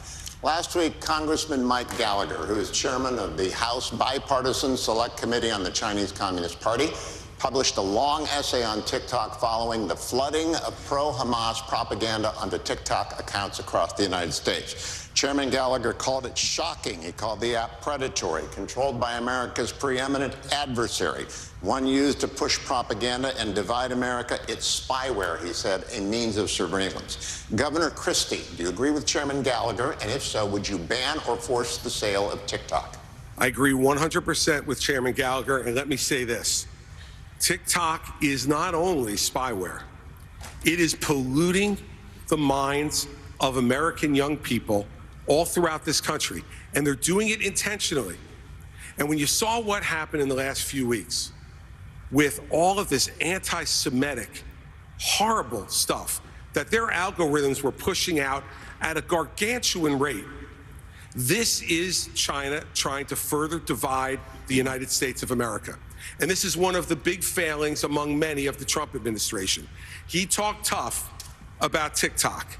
Last week, Congressman Mike Gallagher, who is chairman of the House Bipartisan Select Committee on the Chinese Communist Party, published a long essay on TikTok following the flooding of pro-Hamas propaganda onto TikTok accounts across the United States. Chairman Gallagher called it shocking. He called the app predatory, controlled by America's preeminent adversary, one used to push propaganda and divide America. It's spyware, he said, a means of surveillance. Governor Christie, do you agree with Chairman Gallagher? And if so, would you ban or force the sale of TikTok? I agree 100% with Chairman Gallagher, and let me say this. TikTok is not only spyware, it is polluting the minds of American young people all throughout this country, and they're doing it intentionally. And when you saw what happened in the last few weeks with all of this anti-Semitic, horrible stuff that their algorithms were pushing out at a gargantuan rate, this is China trying to further divide the United States of America. And this is one of the big failings among many of the Trump administration. He talked tough about TikTok.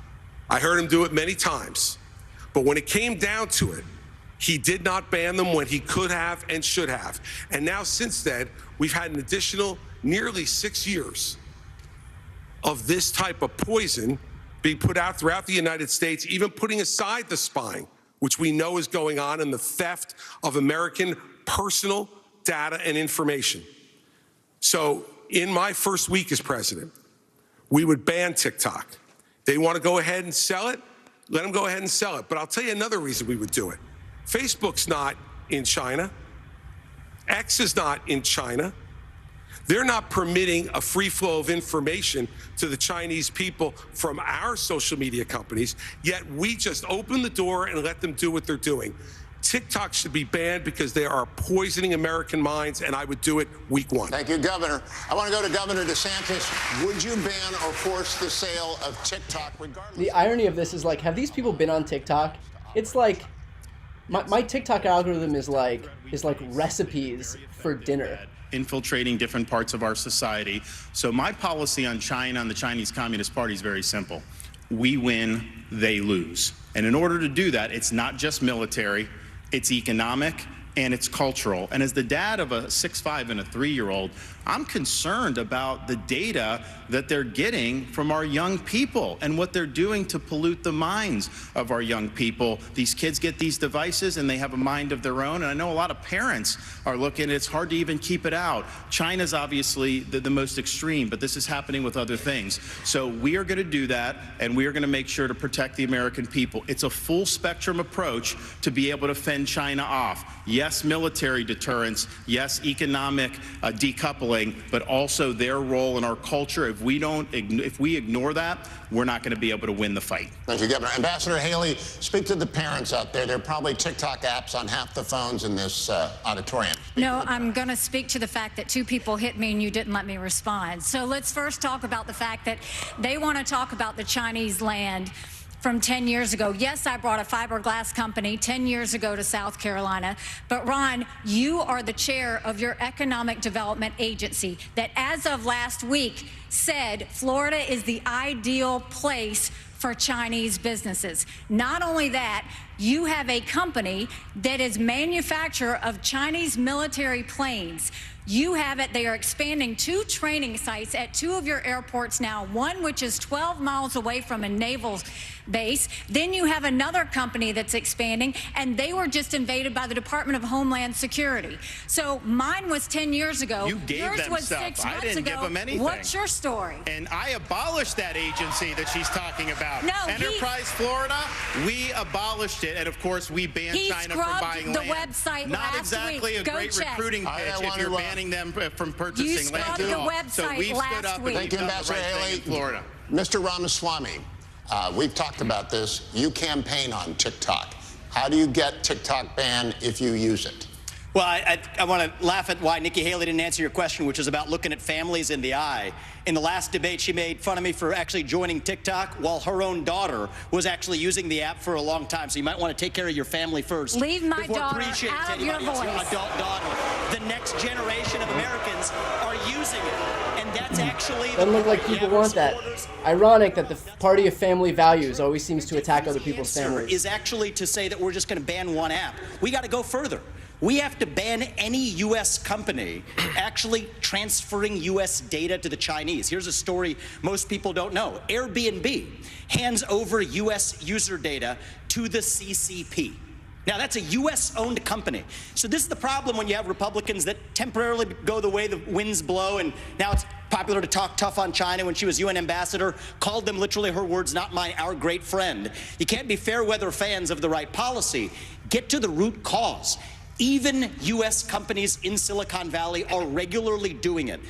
I heard him do it many times. But when it came down to it, he did not ban them when he could have and should have. And now since then, we've had an additional nearly 6 years of this type of poison being put out throughout the United States, even putting aside the spying, which we know is going on, and the theft of American personal data and information. So in my first week as president, we would ban TikTok. They want to go ahead and sell it? Let them go ahead and sell it. But I'll tell you another reason we would do it. Facebook's not in China. X is not in China. They're not permitting a free flow of information to the Chinese people from our social media companies, yet we just open the door and let them do what they're doing. TikTok should be banned because they are poisoning American minds, and I would do it week one. Thank you, Governor. I want to go to Governor DeSantis. Would you ban or force the sale of TikTok regardless? The irony of this is, like, have these people been on TikTok? It's like my TikTok algorithm is like recipes for dinner. Infiltrating different parts of our society. So my policy on China and the Chinese Communist Party is very simple. We win, they lose. And in order to do that, it's not just military, it's economic, and it's cultural. And as the dad of a 6'5" and a 3-year-old, I'm concerned about the data that they're getting from our young people and what they're doing to pollute the minds of our young people. These kids get these devices and they have a mind of their own. And I know a lot of parents are looking, it's hard to even keep it out. China's obviously the most extreme, but this is happening with other things. So we are going to do that, and we are going to make sure to protect the American people. It's a full spectrum approach to be able to fend China off. Yes, military deterrence. Yes, economic decoupling, but also their role in our culture. If we ignore that, we're not going to be able to win the fight. Thank you, Governor. Ambassador Haley, speak to the parents out there. There are probably TikTok apps on half the phones in this auditorium. No, I'm going to speak to the fact that 2 people hit me and you didn't let me respond. So let's first talk about the fact that they want to talk about the Chinese land from 10 years ago. Yes, I brought a fiberglass company 10 years ago to South Carolina. But, Ron, you are the chair of your Economic Development Agency that, as of last week, said Florida is the ideal place for Chinese businesses. Not only that, you have a company that is manufacturer of Chinese military planes. You have it. They are expanding 2 training sites at 2 of your airports now, one which is 12 miles away from a naval base. Then you have another company that's expanding, and they were just invaded by the Department of Homeland Security. So mine was 10 years ago. You gave Yours them was stuff. 6 I months didn't ago. give them anything. What's your story? And I abolished that agency that she's talking about. No, Enterprise Florida, we abolished it, and of course we banned China from buying the land. website Not last exactly week. a Go great check. recruiting pitch if you're banning them from purchasing land scrubbed at the all. website So we've stood last up week. and Thank we've you, done the Ambassador right Haley. thing in Florida. Mr. Ramaswamy, we've talked about this. You campaign on TikTok. How do you get TikTok banned if you use it? Well, I want to laugh at why Nikki Haley didn't answer your question, which is about looking at families in the eye. In the last debate, she made fun of me for actually joining TikTok while her own daughter was actually using the app for a long time. So you might want to take care of your family first. Leave my before daughter preaching to out of your anybody. It's your voice. adult daughter. The next generation of Americans are using it. And that's actually... Doesn't look like people want that. Ironic that the party of family values always seems to attack other people's families. Is actually to say that we're just going to ban one app. We got to go further. We have to ban any U.S. company actually transferring U.S. data to the Chinese. Here's a story most people don't know. Airbnb hands over U.S. user data to the CCP. Now, that's a U.S.-owned company. So this is the problem when you have Republicans that temporarily go the way the winds blow, and now it's popular to talk tough on China. When she was UN ambassador, called them literally, her words, not mine, our great friend. You can't be fair weather fans of the right policy. Get to the root cause. Even U.S. companies in Silicon Valley are regularly doing it.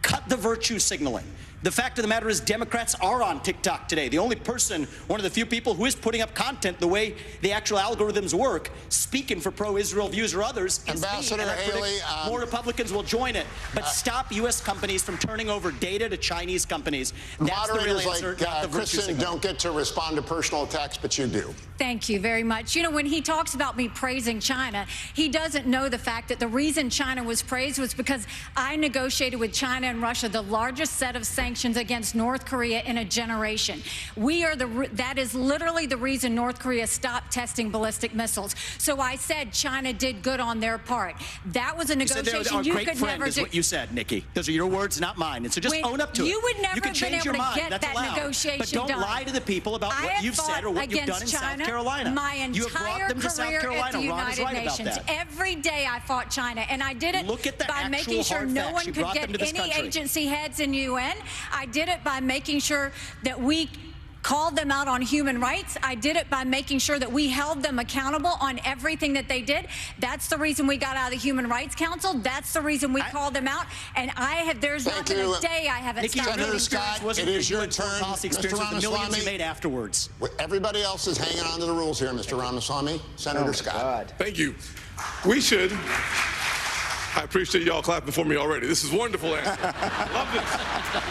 Cut the virtue signaling. The fact of the matter is Democrats are on TikTok today. The only person, one of the few people who is putting up content the way the actual algorithms work, speaking for pro-Israel views or others, is Ambassador me. And I predict Haley, more Republicans will join it. But stop U.S. companies from turning over data to Chinese companies. That's the real Moderators answer, like not the virtue Kristen signal. don't get to respond to personal attacks, but you do. Thank you very much. You know, when he talks about me praising China, he doesn't know the fact that the reason China was praised was because I negotiated with China and Russia the largest set of sanctions against North Korea in a generation. That is literally the reason North Korea stopped testing ballistic missiles. So I said China did good on their part. That was a negotiation you could never is do. what you said, Nikki. Those are your words, not mine. And so just own up to it. You would never you can have change been your able to mind. get That's that allowed. negotiation But don't done. lie to the people about what you've said or what you've done in South Carolina. My You have brought entire them to South career Carolina. at the Ron is United right about Nations. that. Every day I fought China, and I did it by making sure no one could get any agency heads in UN. I did it by making sure that we called them out on human rights. I did it by making sure that we held them accountable on everything that they did. That's the reason we got out of the Human Rights Council. That's the reason we called them out. And there's not been a day I haven't Nikki, stopped. Senator Scott, it is your turn. Mr. Millions you Ramaswamy. made afterwards. Everybody else is hanging on to the rules here, Mr. Ramaswamy. Senator Scott. God. Thank you. We should. I appreciate y'all clapping for me already. This is wonderful answer. Love this.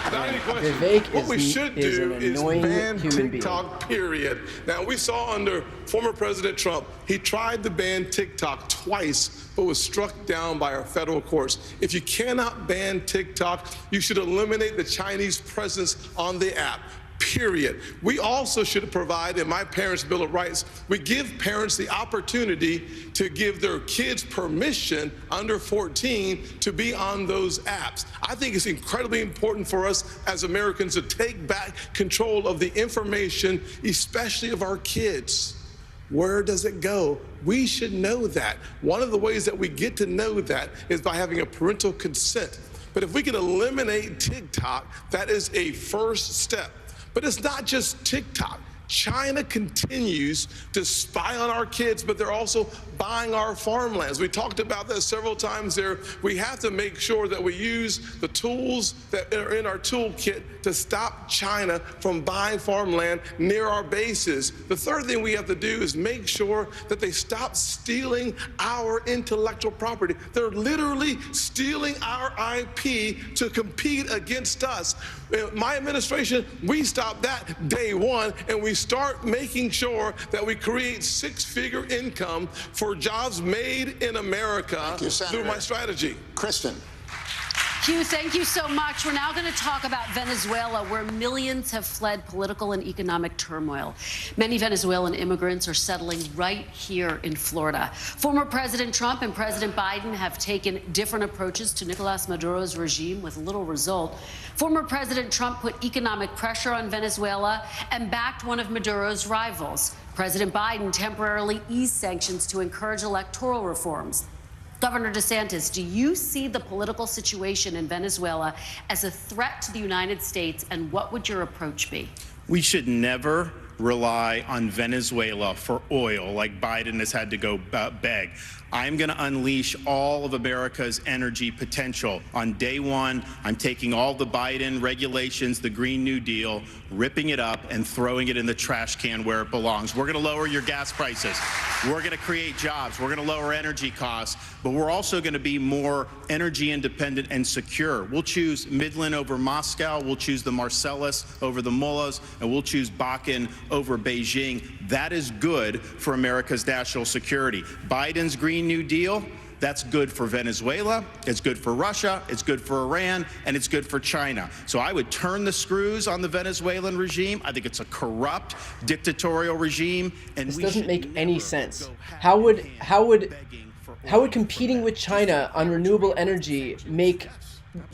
Without any question. Vivek What we should do an is annoying ban human TikTok, period. Now, we saw under former President Trump, he tried to ban TikTok twice, but was struck down by our federal courts. If you cannot ban TikTok, you should eliminate the Chinese presence on the app. Period. We also should provide, in my parents' Bill of Rights, we give parents the opportunity to give their kids permission under 14 to be on those apps. I think it's incredibly important for us as Americans to take back control of the information, especially of our kids. Where does it go? We should know that. One of the ways that we get to know that is by having a parental consent. But if we can eliminate TikTok, that is a first step. But it's not just TikTok. China continues to spy on our kids, but they're also buying our farmlands. We talked about that several times there. We have to make sure that we use the tools that are in our toolkit to stop China from buying farmland near our bases. The third thing we have to do is make sure that they stop stealing our intellectual property. They're literally stealing our IP to compete against us. In my administration, we stopped that day one, and we start making sure that we create six-figure income for jobs made in America through my strategy. Kristen. Hugh, thank you so much. We're now going to talk about Venezuela, where millions have fled political and economic turmoil. Many Venezuelan immigrants are settling right here in Florida. Former President Trump and President Biden have taken different approaches to Nicolas Maduro's regime with little result. Former President Trump put economic pressure on Venezuela and backed one of Maduro's rivals. President Biden temporarily eased sanctions to encourage electoral reforms. Governor DeSantis, do you see the political situation in Venezuela as a threat to the United States, and what would your approach be? We should never rely on Venezuela for oil like Biden has had to go beg. I'm going to unleash all of America's energy potential. On day one, I'm taking all the Biden regulations, the Green New Deal, ripping it up and throwing it in the trash can where it belongs. We're going to lower your gas prices. We're going to create jobs. We're going to lower energy costs. But we're also going to be more energy independent and secure. We'll choose Midland over Moscow. We'll choose the Marcellus over the Mullahs. And we'll choose Bakken over Beijing. That is good for America's national security. Biden's Green New Deal, that's good for Venezuela, it's good for Russia, it's good for Iran, and it's good for China. So I would turn the screws on the Venezuelan regime. I think it's a corrupt, dictatorial regime. And this doesn't make any sense. How would competing with China on renewable energy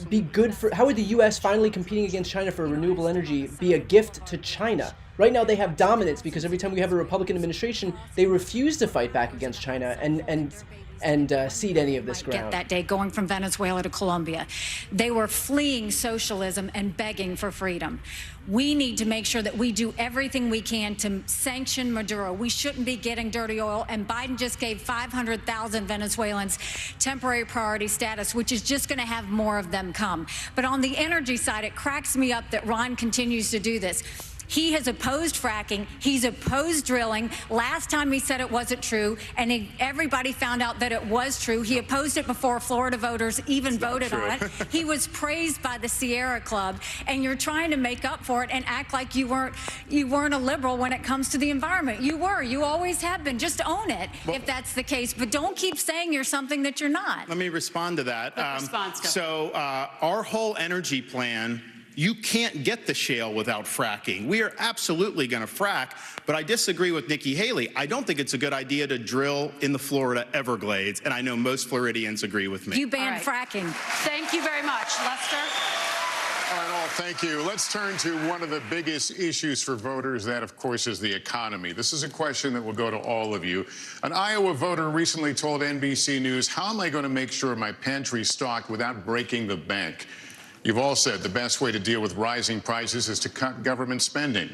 be good for? How would the U.S. finally competing against China for renewable energy be a gift to China? Right now they have dominance because every time we have a Republican administration, they refuse to fight back against China and cede any of this ground. That day, going from Venezuela to Colombia, they were fleeing socialism and begging for freedom. We need to make sure that we do everything we can to sanction Maduro. We shouldn't be getting dirty oil, and Biden just gave 500,000 Venezuelans temporary priority status, which is just going to have more of them come. But on the energy side, it cracks me up that Ron continues to do this. He has opposed fracking. He's opposed drilling. Last time he said it wasn't true, and everybody found out that it was true. He opposed it before Florida voters even voted on it. He was praised by the Sierra Club, and you're trying to make up for it and act like you weren't a liberal when it comes to the environment. You were. You always have been. Just own it if that's the case, but don't keep saying you're something that you're not. Let me respond to that. Our whole energy plan, you can't get the shale without fracking. We are absolutely going to frack, but I disagree with Nikki Haley. I don't think it's a good idea to drill in the Florida Everglades, and I know most Floridians agree with me. You banned fracking. Thank you very much. Lester? All right, all, thank you. Let's turn to one of the biggest issues for voters. That, of course, is the economy. This is a question that will go to all of you. An Iowa voter recently told NBC News, "How am I going to make sure my pantry's stocked without breaking the bank?" You've all said the best way to deal with rising prices is to cut government spending.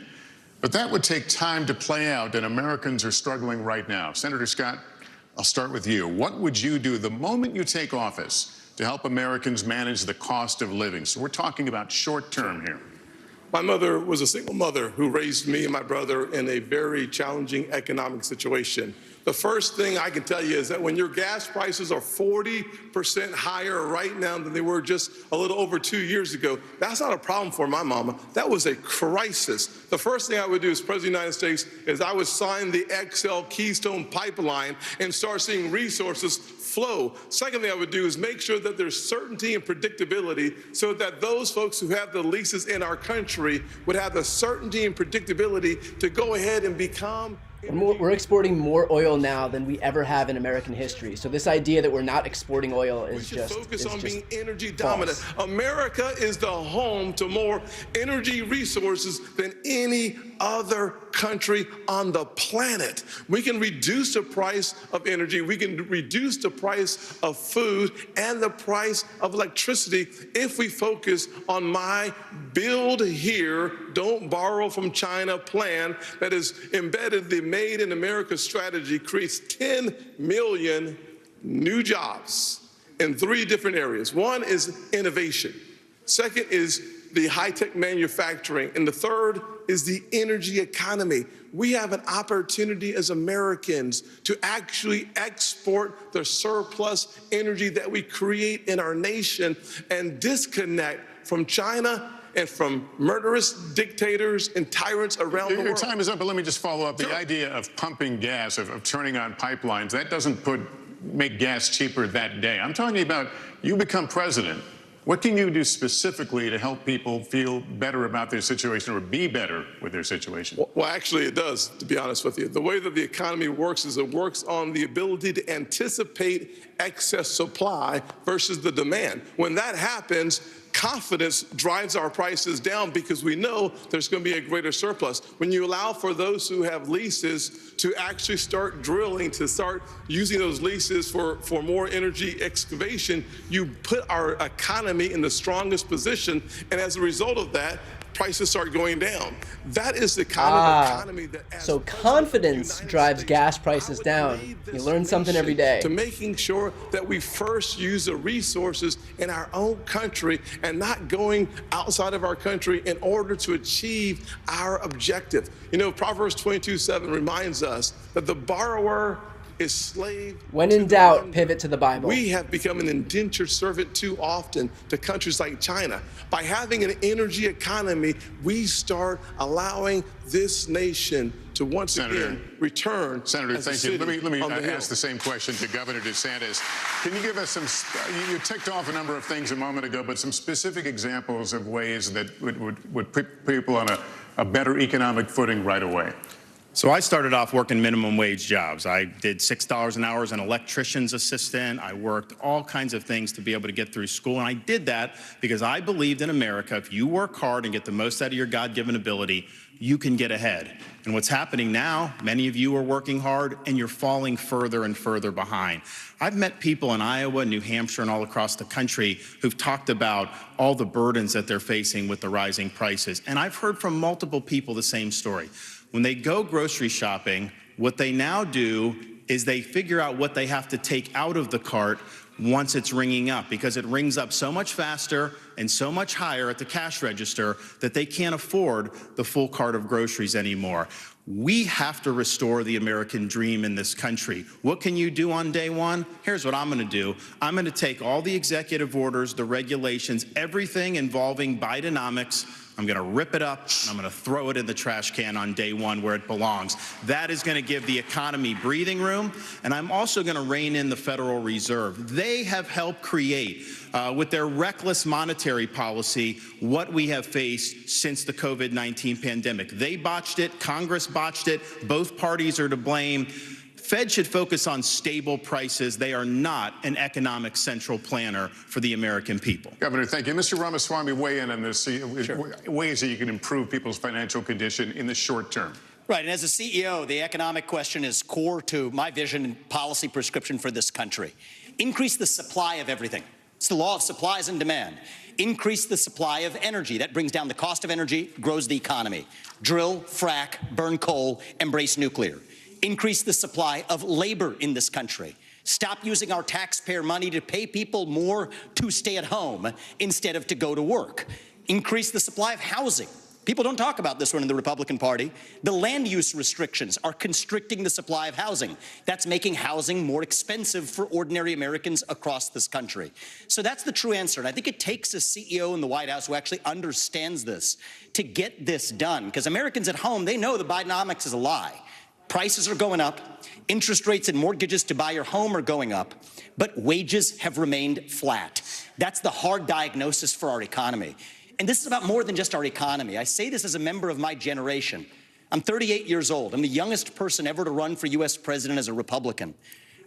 But that would take time to play out, and Americans are struggling right now. Senator Scott, I'll start with you. What would you do the moment you take office to help Americans manage the cost of living? So we're talking about short term here. My mother was a single mother who raised me and my brother in a very challenging economic situation. The first thing I can tell you is that when your gas prices are 40% higher right now than they were just a little over 2 years ago, that's not a problem for my mama. That was a crisis. The first thing I would do as President of the United States is I would sign the XL Keystone Pipeline and start seeing resources flow. Second thing I would do is make sure that there's certainty and predictability so that those folks who have the leases in our country would have the certainty and predictability to go ahead and become... We're exporting more oil now than we ever have in American history. So this idea that we're not exporting oil is just focus on being energy dominant. America is the home to more energy resources than any other country on the planet. We can reduce the price of energy, we can reduce the price of food and the price of electricity if we focus on my build here, don't borrow from China plan that is embedded the Made in America strategy, creates 10 million new jobs in 3 different areas. One is innovation. Second is the high-tech manufacturing. And the third is the energy economy. We have an opportunity as Americans to actually export the surplus energy that we create in our nation and disconnect from China and from murderous dictators and tyrants around the world. Your time is up, but let me just follow up. The idea of pumping gas, of turning on pipelines, that doesn't make gas cheaper that day. I'm talking about you become president. What can you do specifically to help people feel better about their situation or be better with their situation? Well, actually, it does, to be honest with you. The way that the economy works is it works on the ability to anticipate excess supply versus the demand. When that happens, confidence drives our prices down because we know there's going to be a greater surplus. When you allow for those who have leases to actually start drilling, to start using those leases for more energy excavation, you put our economy in the strongest position. And as a result of that, prices start going down. That is the kind of economy that... So confidence drives gas prices down. You learn something every day. To making sure that we first use the resources in our own country and not going outside of our country in order to achieve our objective. You know, Proverbs 22:7 reminds us that the borrower is slave. When in doubt, pivot to the Bible. We have become an indentured servant too often to countries like China. By having an energy economy, we start allowing this nation to once again return. Senator, thank you. Let me ask the same question to Governor DeSantis. Can you give us some, you ticked off a number of things a moment ago, but some specific examples of ways that would put people on a better economic footing right away? So I started off working minimum wage jobs. I did $6 an hour as an electrician's assistant. I worked all kinds of things to be able to get through school. And I did that because I believed in America, if you work hard and get the most out of your God-given ability, you can get ahead. And what's happening now, many of you are working hard and you're falling further and further behind. I've met people in Iowa, New Hampshire, and all across the country who've talked about all the burdens that they're facing with the rising prices. And I've heard from multiple people the same story. When they go grocery shopping, what they now do is they figure out what they have to take out of the cart once it's ringing up, because it rings up so much faster and so much higher at the cash register that they can't afford the full cart of groceries anymore. We have to restore the American dream in this country. What can you do on day one? Here's what I'm going to do. I'm going to take all the executive orders, the regulations, everything involving Bidenomics. I'm going to rip it up, and I'm going to throw it in the trash can on day one where it belongs. That is going to give the economy breathing room, and I'm also going to rein in the Federal Reserve. They have helped create, with their reckless monetary policy, what we have faced since the COVID-19 pandemic. They botched it. Congress botched it. Both parties are to blame. Fed should focus on stable prices. They are not an economic central planner for the American people. Governor, thank you. Mr. Ramaswamy, weigh in on this. Ways that you can improve people's financial condition in the short term. Right, and as a CEO, the economic question is core to my vision and policy prescription for this country. Increase the supply of everything. It's the law of supplies and demand. Increase the supply of energy. That brings down the cost of energy, grows the economy. Drill, frack, burn coal, embrace nuclear. Increase the supply of labor in this country. Stop using our taxpayer money to pay people more to stay at home instead of to go to work. Increase the supply of housing. People don't talk about this one in the Republican Party. The land use restrictions are constricting the supply of housing. That's making housing more expensive for ordinary Americans across this country. So that's the true answer. And I think it takes a CEO in the White House who actually understands this to get this done. Because Americans at home, they know the Bidenomics is a lie. Prices are going up, interest rates and mortgages to buy your home are going up, but wages have remained flat. That's the hard diagnosis for our economy. And this is about more than just our economy. I say this as a member of my generation. I'm 38 years old. I'm the youngest person ever to run for U.S. president as a Republican.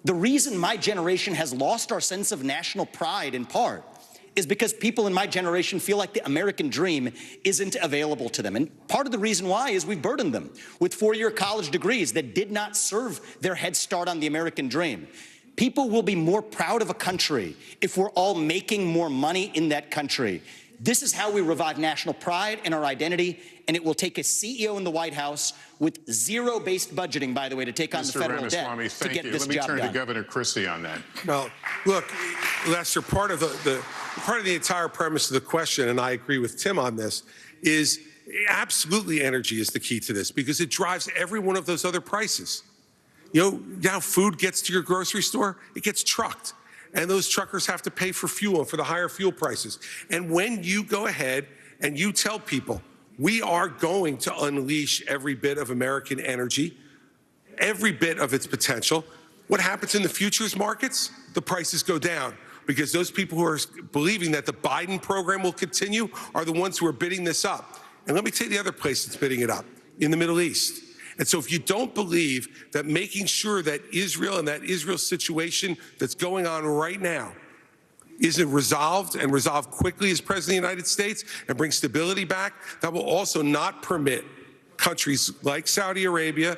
The reason my generation has lost our sense of national pride, in part, is because people in my generation feel like the American dream isn't available to them. And part of the reason why is we burdened them with four-year college degrees that did not serve their head start on the American dream. People will be more proud of a country if we're all making more money in that country. This is how we revive national pride and our identity, and it will take a CEO in the White House with zero-based budgeting, by the way, to take on the federal debt to get this job done. Let me turn to Governor Christie on that. Well, look, Lester, part of the entire premise of the question, and I agree with Tim on this, is absolutely energy is the key to this because it drives every one of those other prices. You know, now food gets to your grocery store, it gets trucked. And those truckers have to pay for fuel, for the higher fuel prices. And when you go ahead and you tell people, we are going to unleash every bit of American energy, every bit of its potential, what happens in the futures markets? The prices go down, because those people who are believing that the Biden program will continue are the ones who are bidding this up. And let me tell you the other place that's bidding it up, in the Middle East. And so if you don't believe that making sure that Israel and that Israel situation that's going on right now isn't resolved, and resolved quickly as President of the United States, and bring stability back, that will also not permit countries like Saudi Arabia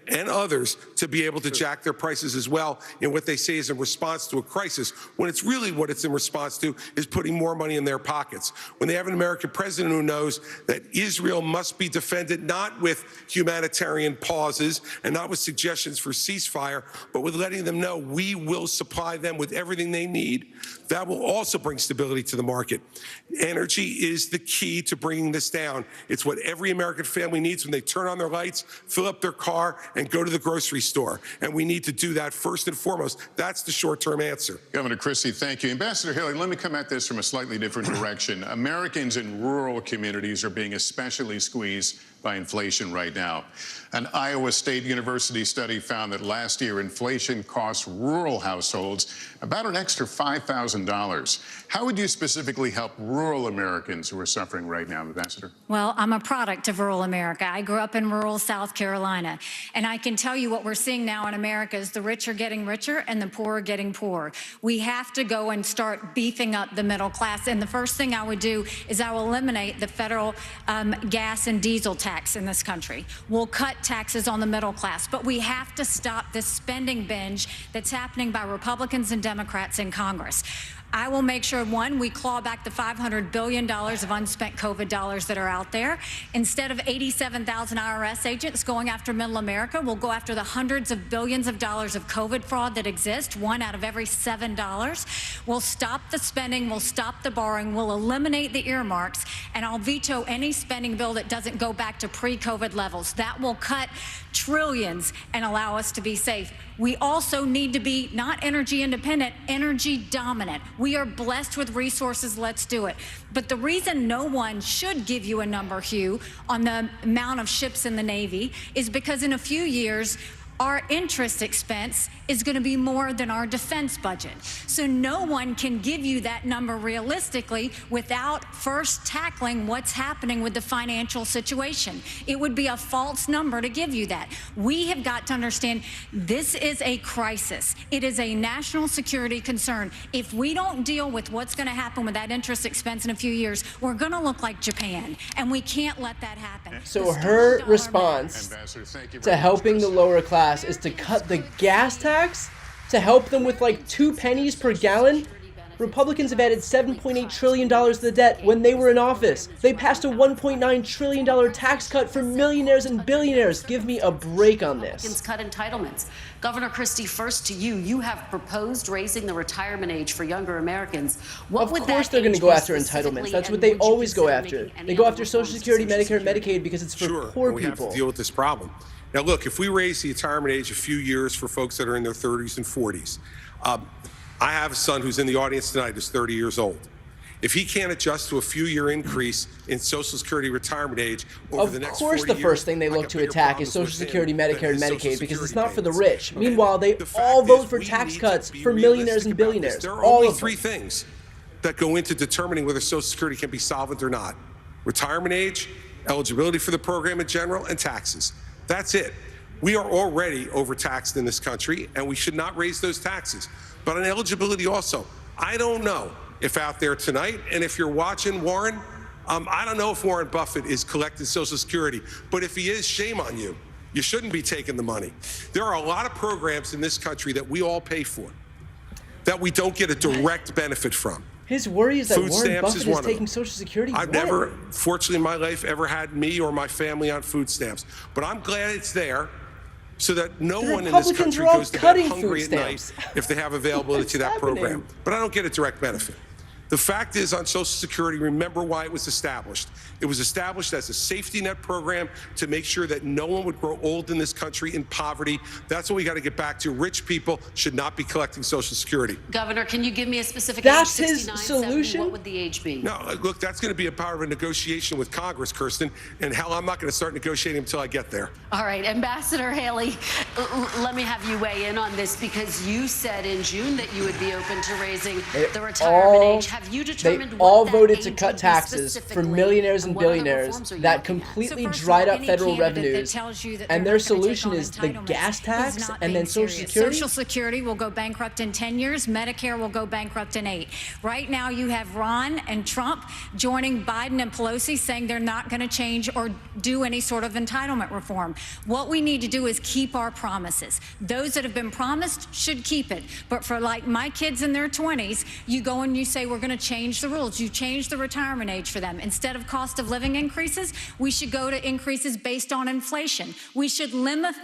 and others to be able to jack their prices as well in what they say is in response to a crisis, when it's really what it's in response to is putting more money in their pockets. When they have an American president who knows that Israel must be defended not with humanitarian pauses and not with suggestions for ceasefire, but with letting them know we will supply them with everything they need, that will also bring stability to the market. Energy is the key to bringing this down. It's what every American family needs when they turn on their lights, fill up their car, and go to the grocery store. And we need to do that first and foremost. That's the short-term answer. Governor Christie, thank you. Ambassador Haley, let me come at this from a slightly different direction. Americans in rural communities are being especially squeezed by inflation right now. An Iowa State University study found that last year inflation cost rural households about an extra $5,000. How would you specifically help rural Americans who are suffering right now, Ambassador? Well, I'm a product of rural America. I grew up in rural South Carolina, and I can tell you what we're seeing now in America is the rich are getting richer and the poor are getting poorer. We have to go and start beefing up the middle class, and the first thing I would do is I will eliminate the federal gas and diesel tax in this country. We'll cut taxes on the middle class, but we have to stop this spending binge that's happening by Republicans and Democrats in Congress. I will make sure, one, we claw back the $500 billion of unspent COVID dollars that are out there. Instead of 87,000 IRS agents going after middle America, we'll go after the hundreds of billions of dollars of COVID fraud that exists, one out of every $7. We'll stop the spending, we'll stop the borrowing, we'll eliminate the earmarks, and I'll veto any spending bill that doesn't go back to pre-COVID levels. That will cut trillions and allow us to be safe. We also need to be not energy independent, energy dominant. We are blessed with resources, let's do it. But the reason no one should give you a number, Hugh, on the amount of ships in the Navy is because in a few years, our interest expense is going to be more than our defense budget. So no one can give you that number realistically without first tackling what's happening with the financial situation. It would be a false number to give you that. We have got to understand this is a crisis. It is a national security concern. If we don't deal with what's going to happen with that interest expense in a few years, we're going to look like Japan, and we can't let that happen. So her response to helping the lower class is to cut the gas tax to help them with like 2 pennies per gallon. Republicans have added $7.8 trillion to the debt when they were in office. They passed a $1.9 trillion tax cut for millionaires and billionaires. Give me a break on this. Cut entitlements. Governor Christie, first to you. You have proposed raising the retirement age for younger Americans. Of course they're going to go after entitlements. That's what they always go after. They go after Social Security, Medicare, and Medicaid because it's for poor people. We have to deal with this problem. Now, look, if we raise the retirement age a few years for folks that are in their 30s and 40s, I have a son who's in the audience tonight who's 30 years old. If he can't adjust to a few-year increase in Social Security retirement age over the next 40 years... Of course the first thing they look to attack is Social Security, Medicare, and Medicaid because it's not for the rich. Meanwhile, they all vote for tax cuts for millionaires and billionaires. There are all only of them. 3 things that go into determining whether Social Security can be solvent or not. Retirement age, eligibility for the program in general, and taxes. That's it. We are already overtaxed in this country, and we should not raise those taxes. But on eligibility also, I don't know if out there tonight, and if you're watching Warren, I don't know if Warren Buffett is collecting Social Security, but if he is, shame on you. You shouldn't be taking the money. There are a lot of programs in this country that we all pay for that we don't get a direct benefit from. His worry is that Food Warren stamps Buffett is is one taking Social Security. I've never, fortunately in my life, ever had me or my family on food stamps. But I'm glad it's there so that no one in this country goes to bed hungry at night if they have availability to that program. But I don't get a direct benefit. The fact is, on Social Security, remember why it was established. It was established as a safety net program to make sure that no one would grow old in this country in poverty. That's what we got to get back to. Rich people should not be collecting Social Security. Governor, can you give me a specific That's age? his 69, solution? 70, what would the age be? No, look, that's going to be a part of a negotiation with Congress, Kirsten, and hell, I'm not going to start negotiating until I get there. All right, Ambassador Haley, let me have you weigh in on this, because you said in June that you would be open to raising the retirement age. Have you determined They what all that voted age to would cut be taxes for specifically, millionaires and what other billionaires reforms are you that looking at? completely So first of dried all, up any federal candidate that revenues. tells you that And they're their not gonna take solution on is the entitlements gas is tax not and then being Social serious. Security. Social Security will go bankrupt in 10 years. Medicare will go bankrupt in 8. Right now, you have Ron and Trump joining Biden and Pelosi saying they're not going to change or do any sort of entitlement reform. What we need to do is keep our promises. Those that have been promised should keep it. But for like my kids in their 20s, you go and you say we're going to change the rules. You change the retirement age for them. Instead of cost of living increases, we should go to increases based on inflation. We should limit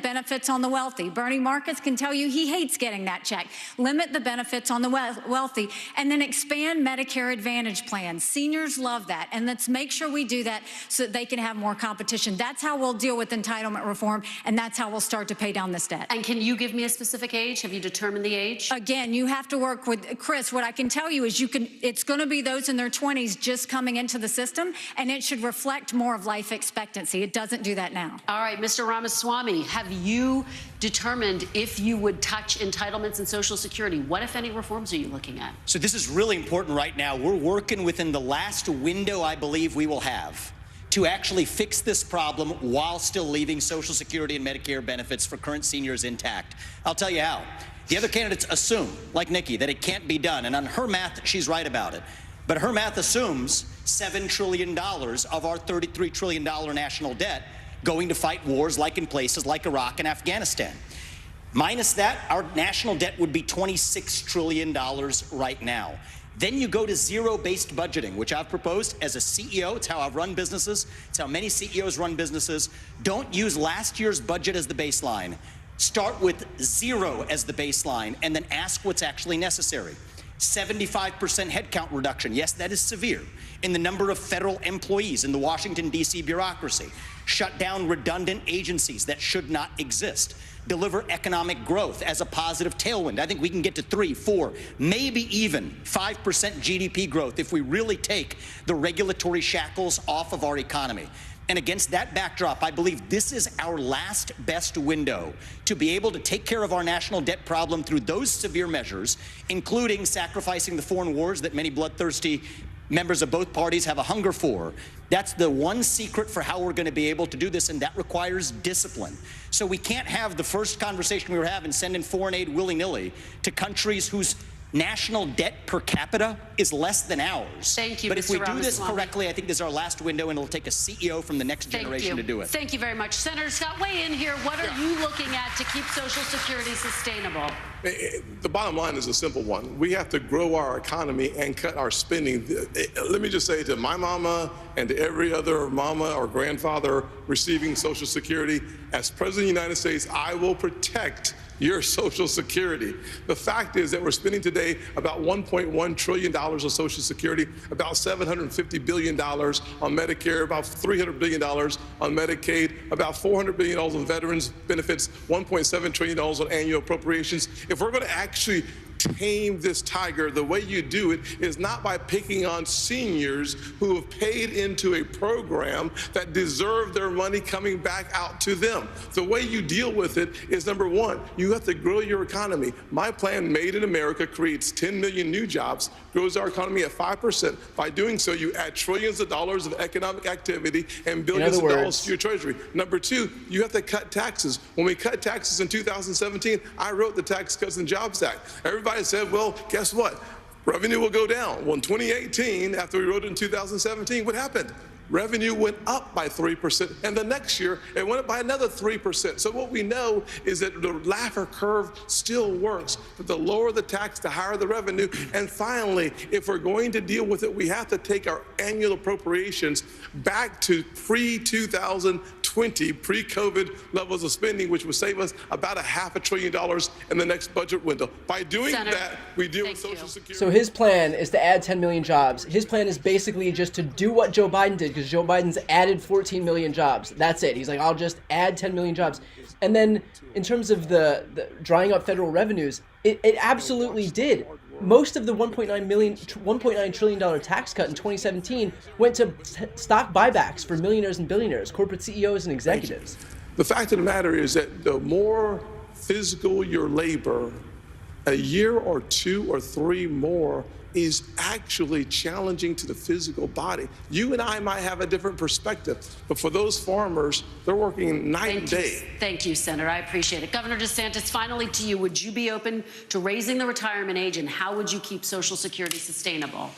benefits on the wealthy. Bernie Marcus can tell you he hates getting that check. Limit the benefits on the wealthy, and then expand Medicare Advantage plans. Seniors love that, and let's make sure we do that so that they can have more competition. That's how we'll deal with entitlement reform, and that's how we'll start to pay down this debt. And can you give me a specific age? Have you determined the age? Again, you have to work with Chris. What I can tell you is it's going to be those in their 20s just coming into the system, and it should reflect more of life expectancy. It doesn't do that now. All right, Mr. Ramaswamy, have you determined if you would touch entitlements and Social Security? What, if any, reforms are you looking at? So this is really important right now. We're working within the last window I believe we will have to actually fix this problem while still leaving Social Security and Medicare benefits for current seniors intact. I'll tell you how. The other candidates assume, like Nikki, that it can't be done. And on her math, she's right about it. But her math assumes $7 trillion of our $33 trillion national debt going to fight wars like in places like Iraq and Afghanistan. Minus that, our national debt would be $26 trillion right now. Then you go to zero-based budgeting, which I've proposed as a CEO. It's how I've run businesses. It's how many CEOs run businesses. Don't use last year's budget as the baseline. Start with zero as the baseline and then ask what's actually necessary. 75% headcount reduction. Yes, that is severe. In the number of federal employees in the Washington, D.C. bureaucracy. Shut down redundant agencies that should not exist. Deliver economic growth as a positive tailwind. I think we can get to 3, 4, maybe even 5% GDP growth if we really take the regulatory shackles off of our economy. And against that backdrop, I believe this is our last best window to be able to take care of our national debt problem through those severe measures, including sacrificing the foreign wars that many bloodthirsty members of both parties have a hunger for. That's the one secret for how we're going to be able to do this, and that requires discipline. So we can't have the first conversation we were having, sending foreign aid willy-nilly to countries whose national debt per capita is less than ours. Thank you, But Mr. if we do this Ramaswamy. correctly, I think this is our last window, and it'll take a CEO from the next generation to do it. Thank you very much. Senator Scott, weigh in here. What are you looking at to keep Social Security sustainable? The bottom line is a simple one. We have to grow our economy and cut our spending. Let me just say to my mama and to every other mama or grandfather receiving Social Security, as President of the United States, I will protect your Social Security. The fact is that we're spending today about $1.1 trillion on Social Security, about $750 billion on Medicare, about $300 billion on Medicaid, about $400 billion on veterans benefits, $1.7 trillion on annual appropriations. If we're going to actually tame this tiger, the way you do it is not by picking on seniors who have paid into a program that deserve their money coming back out to them. The way you deal with it is, number one, you have to grow your economy. My plan, Made in America, creates 10 million new jobs, grows our economy at 5%. By doing so, you add trillions of dollars of economic activity and billions of dollars to your treasury. Number two, you have to cut taxes. When we cut taxes in 2017, I wrote the Tax Cuts and Jobs Act. Everybody said, well, guess what? Revenue will go down. Well, in 2018, after we wrote it in 2017, what happened? Revenue went up by 3%, and the next year it went up by another 3%. So what we know is that the Laffer curve still works, but the lower the tax, the higher the revenue. And finally, if we're going to deal with it, we have to take our annual appropriations back to pre-2012 2020 pre-COVID levels of spending, which would save us about $500 billion in the next budget window. By doing that, we deal with Social Security. So his plan is to add 10 million jobs. His plan is basically just to do what Joe Biden did, because Joe Biden's added 14 million jobs. That's it. He's like, I'll just add 10 million jobs. And then in terms of the drying up federal revenues, it absolutely did. Most of the $1.9 trillion tax cut in 2017 went to stock buybacks for millionaires and billionaires, corporate CEOs and executives. The fact of the matter is that the more physical your labor, a year or 2 or 3 more is actually challenging to the physical body. You and I might have a different perspective, but for those farmers, they're working night and day. Thank you, Senator. I appreciate it. Governor DeSantis, finally to you, would you be open to raising the retirement age, and how would you keep Social Security sustainable?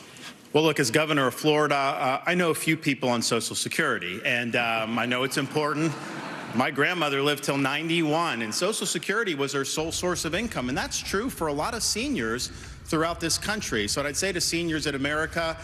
Well, look, as governor of Florida, I know a few people on Social Security, and I know it's important. My grandmother lived till 91, and Social Security was her sole source of income, and that's true for a lot of seniors throughout this country. So what I'd say to seniors in America,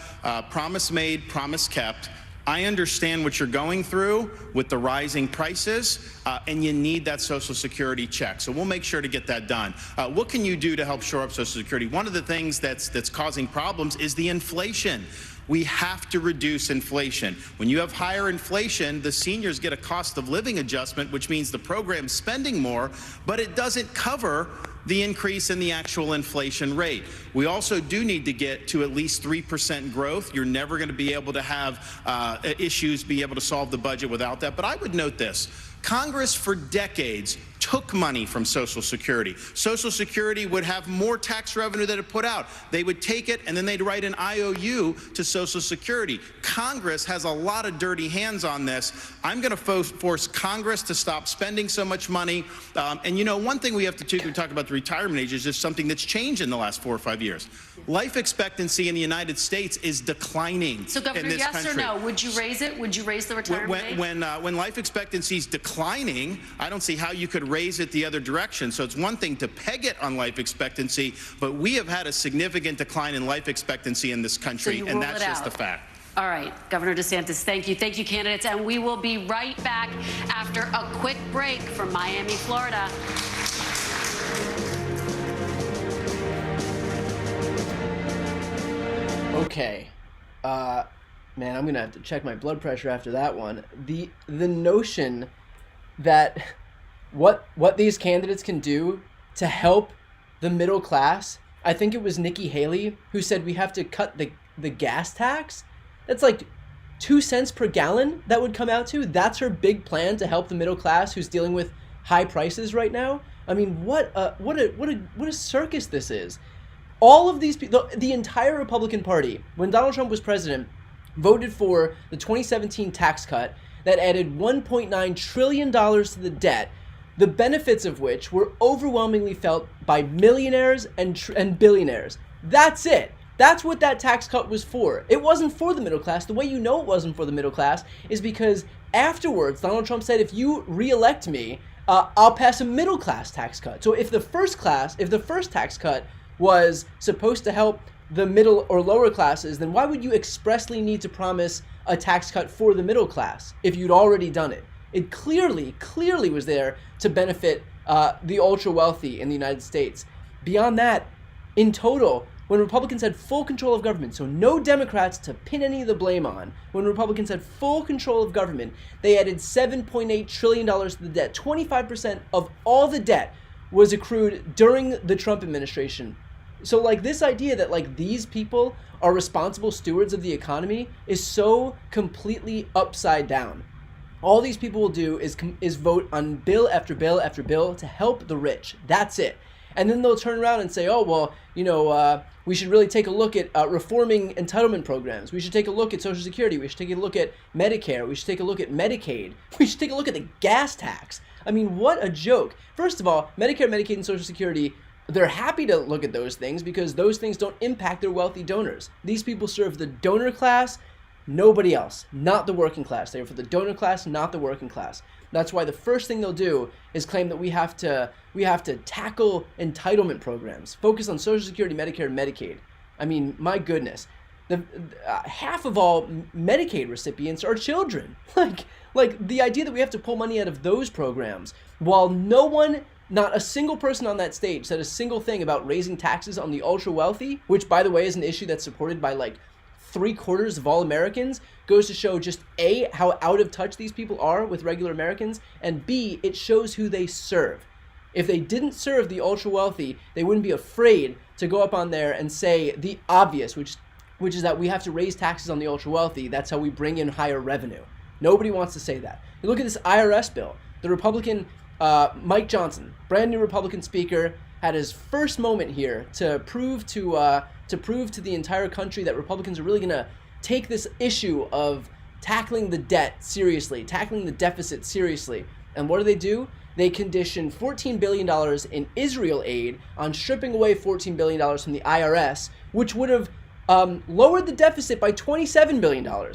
promise made, promise kept. I understand what you're going through with the rising prices, and you need that Social Security check. So we'll make sure to get that done. What can you do to help shore up Social Security? One of the things that's causing problems is the inflation. We have to reduce inflation. When you have higher inflation, the seniors get a cost of living adjustment, which means the program's spending more, but it doesn't cover the increase in the actual inflation rate. We also do need to get to at least 3% growth. You're never going to be able to have issues be able to solve the budget without that. But I would note this. Congress for decades took money from Social Security. Social Security would have more tax revenue than it put out. They would take it and then they'd write an IOU to Social Security. Congress has a lot of dirty hands on this. I'm going to force Congress to stop spending so much money. And you know, one thing we have to do when we talk about the retirement age is just something that's changed in the last 4 or 5 years. Life expectancy in the United States is declining. So, Governor, yes country. or no? Would you raise it? Would you raise the retirement age? When life expectancy is declining, I don't see how you could raise it the other direction. So it's one thing to peg it on life expectancy, but we have had a significant decline in life expectancy in this country, and that's just a fact. All right, Governor DeSantis, thank you. Thank you, candidates. And we will be right back after a quick break from Miami, Florida. Okay. Man, I'm gonna have to check my blood pressure after that one. The notion that what these candidates can do to help the middle class. I think it was Nikki Haley who said we have to cut the gas tax. That's like 2 cents per gallon that would come out to. That's her big plan to help the middle class who's dealing with high prices right now. I mean, what a circus this is. All of these people, the entire Republican Party, when Donald Trump was president, voted for the 2017 tax cut that added $1.9 trillion to the debt, the benefits of which were overwhelmingly felt by millionaires and billionaires. That's it. That's what that tax cut was for. It wasn't for the middle class. The way you know it wasn't for the middle class is because afterwards, Donald Trump said, if you re-elect me, I'll pass a middle class tax cut. So if the first tax cut was supposed to help the middle or lower classes, then why would you expressly need to promise a tax cut for the middle class if you'd already done it? It clearly was there to benefit the ultra wealthy in the United States. Beyond that, in total, when Republicans had full control of government, so no Democrats to pin any of the blame on, when Republicans had full control of government, they added $7.8 trillion to the debt. 25% of all the debt was accrued during the Trump administration. So like this idea that like these people are responsible stewards of the economy is so completely upside down. All these people will do is vote on bill after bill after bill to help the rich. That's it. And then they'll turn around and say, oh, well, you know, we should really take a look at reforming entitlement programs. We should take a look at Social Security. We should take a look at Medicare. We should take a look at Medicaid. We should take a look at the gas tax. I mean, what a joke. First of all, Medicare, Medicaid, and Social Security, they're happy to look at those things because those things don't impact their wealthy donors. These people serve the donor class, nobody else, not the working class. They're for the donor class, not the working class. That's why the first thing they'll do is claim that we have to tackle entitlement programs, focus on Social Security, Medicare, and Medicaid. I mean, my goodness, half of all Medicaid recipients are children. Like, the idea that we have to pull money out of those programs while no one, not a single person on that stage said a single thing about raising taxes on the ultra wealthy, which, by the way, is an issue that's supported by like 3/4 of all Americans, goes to show just A, how out of touch these people are with regular Americans, and B, it shows who they serve. If they didn't serve the ultra wealthy, they wouldn't be afraid to go up on there and say the obvious, which is that we have to raise taxes on the ultra wealthy. That's how we bring in higher revenue. Nobody wants to say that. You look at this IRS bill. The Republican Mike Johnson, brand new Republican speaker, had his first moment here to prove to the entire country that Republicans are really going to take this issue of tackling the debt seriously, tackling the deficit seriously. And what do? They condition $14 billion in Israel aid on stripping away $14 billion from the IRS, which would have lowered the deficit by $27 billion.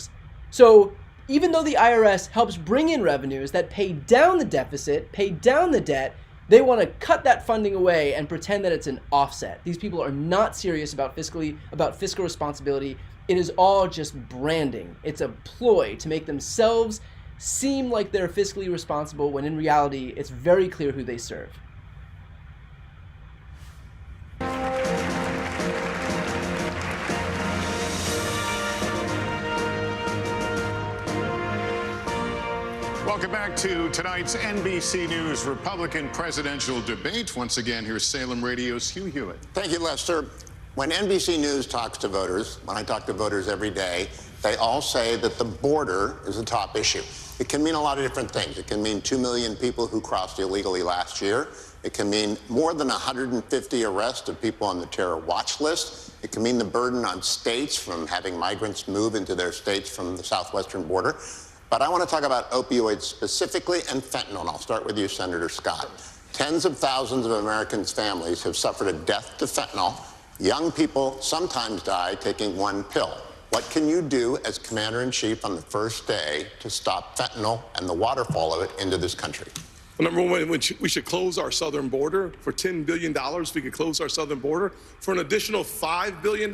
So even though the IRS helps bring in revenues that pay down the deficit, pay down the debt, they want to cut that funding away and pretend that it's an offset. These people are not serious about fiscal responsibility. It is all just branding. It's a ploy to make themselves seem like they're fiscally responsible when in reality it's very clear who they serve. Welcome back to tonight's NBC News Republican presidential debate. Once again, here's Salem Radio's Hugh Hewitt. Thank you, Lester. When NBC News talks to voters, when I talk to voters every day, they all say that the border is a top issue. It can mean a lot of different things. It can mean 2 million people who crossed illegally last year. It can mean more than 150 arrests of people on the terror watch list. It can mean the burden on states from having migrants move into their states from the southwestern border. But I want to talk about opioids specifically and fentanyl, and I'll start with you, Senator Scott. Tens of thousands of Americans' families have suffered a death to fentanyl. Young people sometimes die taking one pill. What can you do as Commander-in-Chief on the first day to stop fentanyl and the waterfall of it into this country? Well, number one, we should close our southern border. For $10 billion, we could close our southern border. For an additional $5 billion,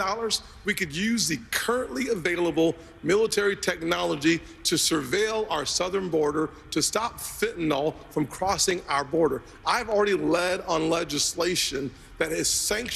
we could use the currently available military technology to surveil our southern border to stop fentanyl from crossing our border. I've already led on legislation that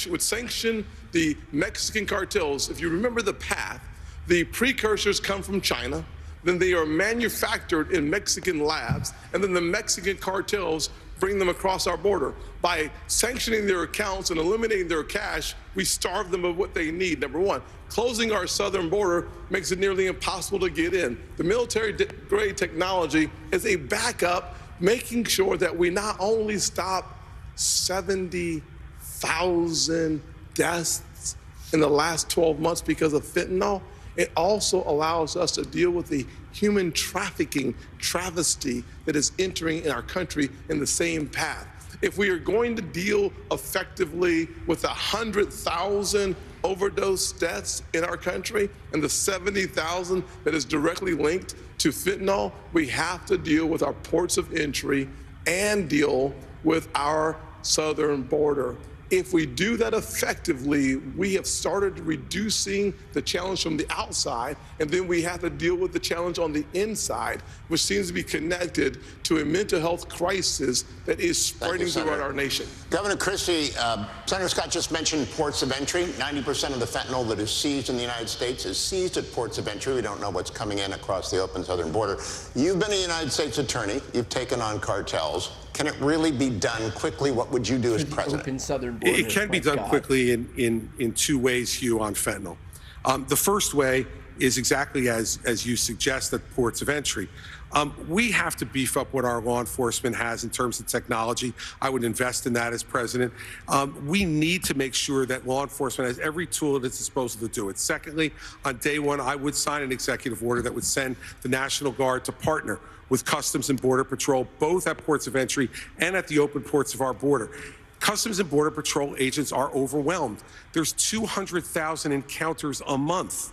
would sanction the Mexican cartels. If you remember the path, the precursors come from China, then they are manufactured in Mexican labs, and then the Mexican cartels bring them across our border. By sanctioning their accounts and eliminating their cash, we starve them of what they need. Number one, closing our southern border makes it nearly impossible to get in. The military-grade technology is a backup, making sure that we not only stop 70,000 deaths in the last 12 months because of fentanyl, it also allows us to deal with the human trafficking travesty that is entering in our country in the same path. If we are going to deal effectively with 100,000 overdose deaths in our country and the 70,000 that is directly linked to fentanyl, we have to deal with our ports of entry and deal with our southern border. If we do that effectively, we have started reducing the challenge from the outside, and then we have to deal with the challenge on the inside, which seems to be connected to a mental health crisis that is spreading throughout our nation. Governor Christie, Senator Scott just mentioned ports of entry. 90% of the fentanyl that is seized in the United States is seized at ports of entry. We don't know what's coming in across the open southern border. You've been a United States attorney. You've taken on cartels. Can it really be done quickly? What would you do as president? Open southern border. It can be done quickly in two ways, Hugh, on fentanyl. The first way is exactly as you suggest, at ports of entry. We have to beef up what our law enforcement has in terms of technology. I would invest in that as president. We need to make sure that law enforcement has every tool at its disposal to do it. Secondly, on day one, I would sign an executive order that would send the National Guard to partner with Customs and Border Patrol, both at ports of entry and at the open ports of our border. Customs and Border Patrol agents are overwhelmed. There's 200,000 encounters a month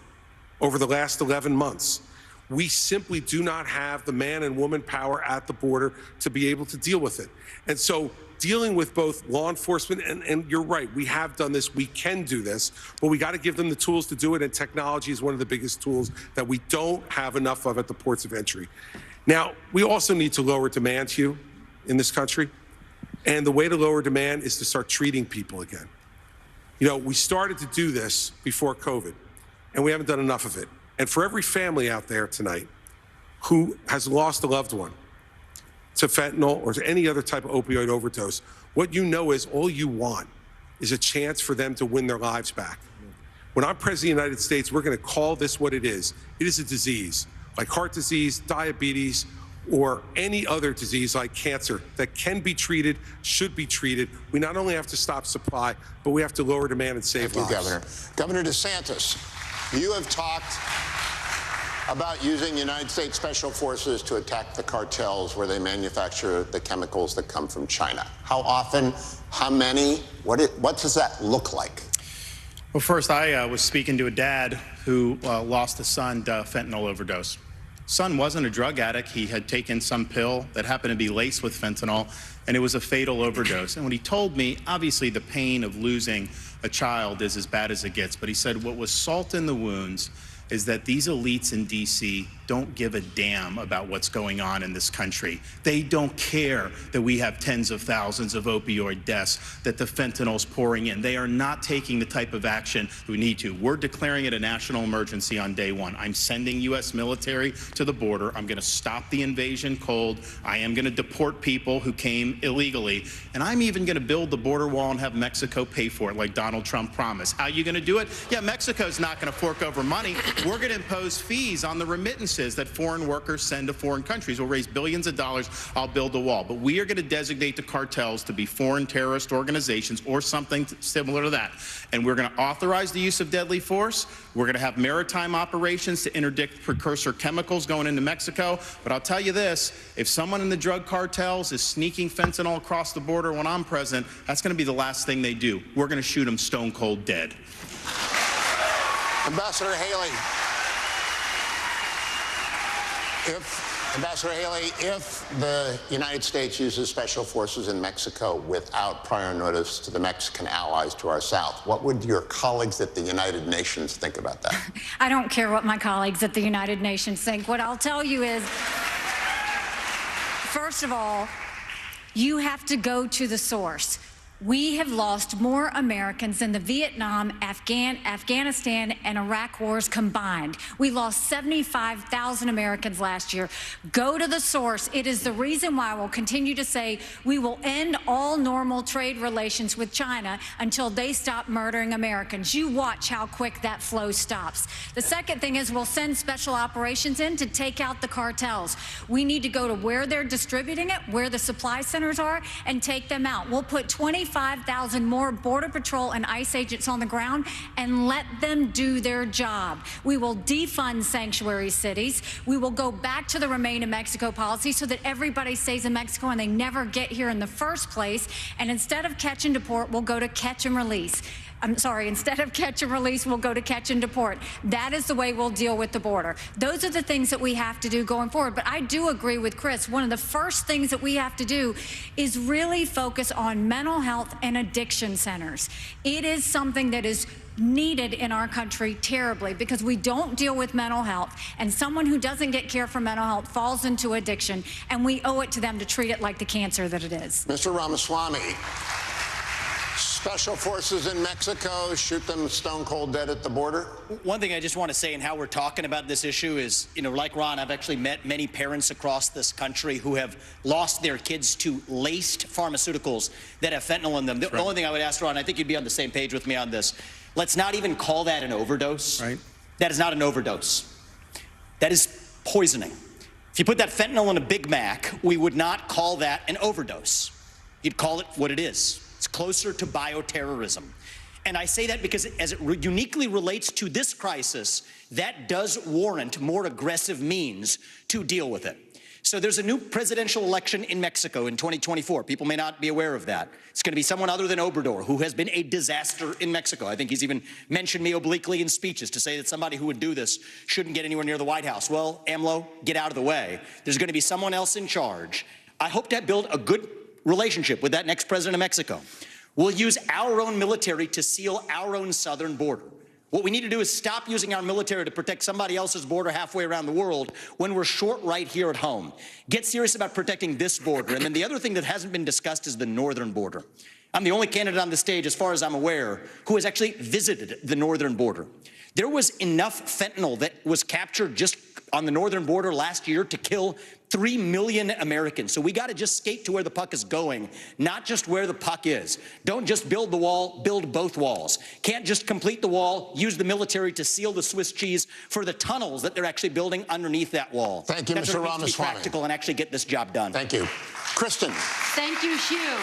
over the last 11 months. We simply do not have the man and woman power at the border to be able to deal with it. And so dealing with both law enforcement, and you're right, we have done this, we can do this, but we got to give them the tools to do it, and technology is one of the biggest tools that we don't have enough of at the ports of entry. Now, we also need to lower demand, Hugh, in this country. And the way to lower demand is to start treating people again. You know, we started to do this before COVID, and we haven't done enough of it. And for every family out there tonight who has lost a loved one to fentanyl or to any other type of opioid overdose, what you know is all you want is a chance for them to win their lives back. When I'm president of the United States, we're going to call this what it is. It is a disease, like heart disease, diabetes, or any other disease like cancer that can be treated, should be treated. We not only have to stop supply, but we have to lower demand and save lives. Thank you, Governor. Governor DeSantis, you have talked about using United States Special Forces to attack the cartels where they manufacture the chemicals that come from China. How often, how many, what does that look like? Well, first, I was speaking to a dad who lost a son to fentanyl overdose. Son wasn't a drug addict. He had taken some pill that happened to be laced with fentanyl, and it was a fatal overdose. And when he told me, obviously the pain of losing a child is as bad as it gets, but he said what was salt in the wounds is that these elites in D.C. don't give a damn about what's going on in this country. They don't care that we have tens of thousands of opioid deaths, that the fentanyl's pouring in. They are not taking the type of action we need to. We're declaring it a national emergency on day one. I'm sending U.S. military to the border. I'm gonna stop the invasion cold. I am gonna deport people who came illegally. And I'm even gonna build the border wall and have Mexico pay for it like Donald Trump promised. How are you gonna do it? Yeah, Mexico's not gonna fork over money. We're going to impose fees on the remittances that foreign workers send to foreign countries. We'll raise billions of dollars. I'll build a wall. But we are going to designate the cartels to be foreign terrorist organizations or something similar to that. And we're going to authorize the use of deadly force. We're going to have maritime operations to interdict precursor chemicals going into Mexico. But I'll tell you this, if someone in the drug cartels is sneaking fentanyl across the border when I'm president, that's going to be the last thing they do. We're going to shoot them stone cold dead. Ambassador Haley, if the United States uses special forces in Mexico without prior notice to the Mexican allies to our south, what would your colleagues at the United Nations think about that? I don't care what my colleagues at the United Nations think. What I'll tell you is, first of all, you have to go to the source. We have lost more Americans than the Vietnam, Afghanistan, and Iraq wars combined. We lost 75,000 Americans last year. Go to the source. It is the reason why we'll continue to say we will end all normal trade relations with China until they stop murdering Americans. You watch how quick that flow stops. The second thing is we'll send special operations in to take out the cartels. We need to go to where they're distributing it, where the supply centers are, and take them out. We'll put 25,000 more Border Patrol and ICE agents on the ground and let them do their job. We will defund sanctuary cities. We will go back to the Remain in Mexico policy so that everybody stays in Mexico and they never get here in the first place. And instead of catch and deport, we'll go to catch and release. I'm sorry, instead of catch and release, we'll go to catch and deport. That is the way we'll deal with the border. Those are the things that we have to do going forward. But I do agree with Chris. One of the first things that we have to do is really focus on mental health and addiction centers. It is something that is needed in our country terribly because we don't deal with mental health, and someone who doesn't get care for mental health falls into addiction, and we owe it to them to treat it like the cancer that it is. Mr. Ramaswamy, special forces in Mexico, shoot them stone cold dead at the border? One thing I just want to say in how we're talking about this issue is, you know, like Ron, I've actually met many parents across this country who have lost their kids to laced pharmaceuticals that have fentanyl in them. The only thing I would ask, Ron, I think you'd be on the same page with me on this. Let's not even call that an overdose. Right. That is not an overdose. That is poisoning. If you put that fentanyl in a Big Mac, we would not call that an overdose. You'd call it what it is. It's closer to bioterrorism. And I say that because as it uniquely relates to this crisis, that does warrant more aggressive means to deal with it. So there's a new presidential election in Mexico in 2024. People may not be aware of that. It's going to be someone other than Obrador, who has been a disaster in Mexico. I think he's even mentioned me obliquely in speeches to say that somebody who would do this shouldn't get anywhere near the White House. Well, AMLO, get out of the way. There's going to be someone else in charge. I hope to build a good relationship with that next president of Mexico. We'll use our own military to seal our own southern border. What we need to do is stop using our military to protect somebody else's border halfway around the world when we're short right here at home. Get serious about protecting this border. And then the other thing that hasn't been discussed is the northern border. I'm the only candidate on the stage, as far as I'm aware, who has actually visited the northern border. There was enough fentanyl that was captured just on the northern border last year to kill 3 million Americans. So we got to just skate to where the puck is going, not just where the puck is. Don't just build the wall, build both walls. Can't just complete the wall, use the military to seal the Swiss cheese for the tunnels that they're actually building underneath that wall. Thank you, Mr. Ramaswamy. Be practical and actually get this job done. Thank you. Kristen. Thank you, Hugh.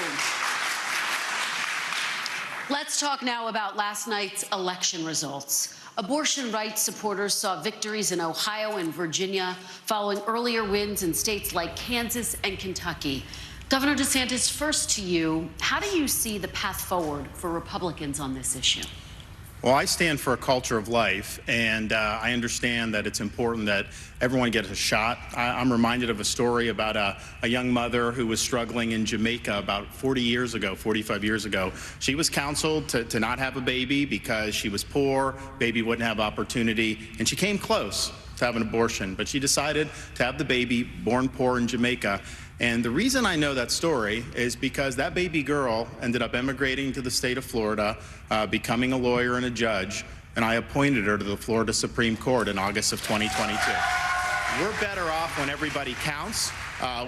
Let's talk now about last night's election results. Abortion rights supporters saw victories in Ohio and Virginia following earlier wins in states like Kansas and Kentucky. Governor DeSantis, first to you, how do you see the path forward for Republicans on this issue? Well, I stand for a culture of life, and I understand that it's important that everyone gets a shot. I'm reminded of a story about a young mother who was struggling in Jamaica about 45 years ago. She was counseled to not have a baby because she was poor, baby wouldn't have opportunity, and she came close to have an abortion, but she decided to have the baby born poor in Jamaica. And the reason I know that story is because that baby girl ended up emigrating to the state of Florida, becoming a lawyer and a judge, and I appointed her to the Florida Supreme Court in August of 2022. We're better off when everybody counts.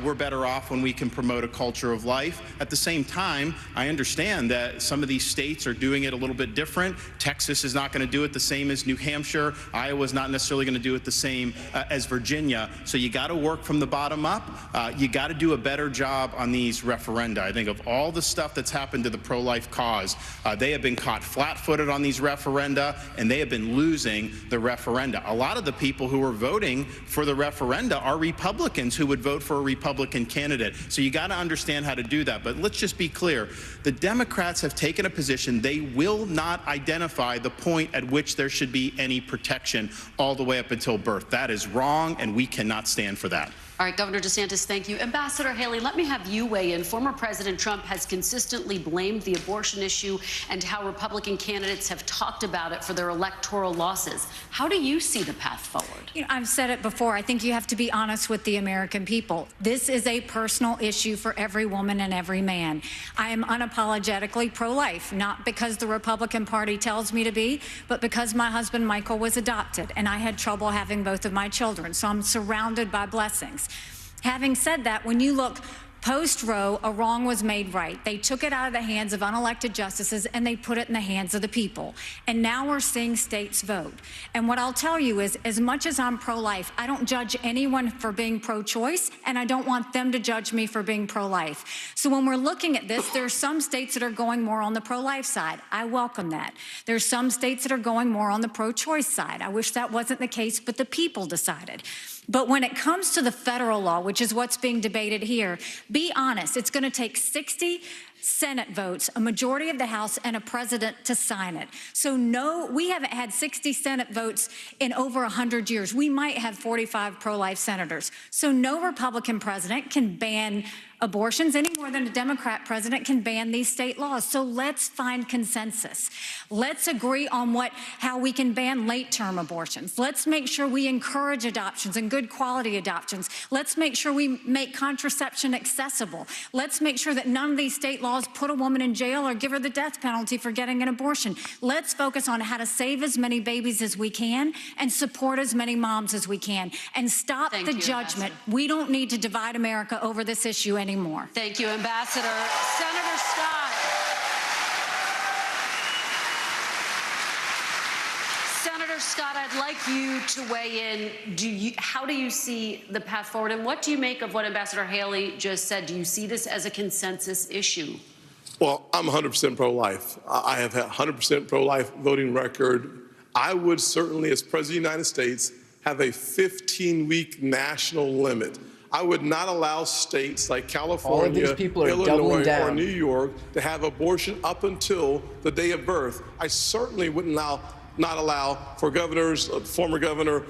We're better off when we can promote a culture of life. At the same time, I understand that some of these states are doing it a little bit different. Texas is not going to do it the same as New Hampshire. Iowa's not necessarily going to do it the same as Virginia. So you got to work from the bottom up. You got to do a better job on these referenda. I think of all the stuff that's happened to the pro-life cause, they have been caught flat-footed on these referenda, and they have been losing the referenda. A lot of the people who are voting for the referenda are Republicans who would vote for a Republican candidate. So you got to understand how to do that. But let's just be clear. The Democrats have taken a position. They will not identify the point at which there should be any protection all the way up until birth. That is wrong, and we cannot stand for that. All right, Governor DeSantis, thank you. Ambassador Haley, let me have you weigh in. Former President Trump has consistently blamed the abortion issue and how Republican candidates have talked about it for their electoral losses. How do you see the path forward? You know, I've said it before. I think you have to be honest with the American people. This is a personal issue for every woman and every man. I am unapologetically pro-life, not because the Republican Party tells me to be, but because my husband Michael was adopted and I had trouble having both of my children. So I'm surrounded by blessings. Having said that, when you look post-Roe, a wrong was made right. They took it out of the hands of unelected justices and they put it in the hands of the people. And now we're seeing states vote. And what I'll tell you is, as much as I'm pro-life, I don't judge anyone for being pro-choice, and I don't want them to judge me for being pro-life. So when we're looking at this, there are some states that are going more on the pro-life side. I welcome that. There's some states that are going more on the pro-choice side. I wish that wasn't the case, but the people decided. But when it comes to the federal law, which is what's being debated here, be honest, it's going to take 60 Senate votes, a majority of the House, and a president to sign it. So no, we haven't had 60 Senate votes in over 100 years. We might have 45 pro-life senators. So no Republican president can ban abortions any more than a Democrat president can ban these state laws. So let's find consensus. Let's agree on how we can ban late-term abortions. Let's make sure we encourage adoptions and good quality adoptions. Let's make sure we make contraception accessible. Let's make sure that none of these state laws put a woman in jail or give her the death penalty for getting an abortion. Let's focus on how to save as many babies as we can and support as many moms as we can and stop the judgment. We don't need to divide America over this issue anymore. Thank you, Ambassador. Senator Scott. Senator Scott, I'd like you to weigh in. How do you see the path forward, and what do you make of what Ambassador Haley just said? Do you see this as a consensus issue? Well, I'm 100% pro-life. I have had 100% pro-life voting record. I would certainly, as President of the United States, have a 15-week national limit. I would not allow states like California, Illinois, or New York to have abortion up until the day of birth. I certainly wouldn't not allow for governors, former governor,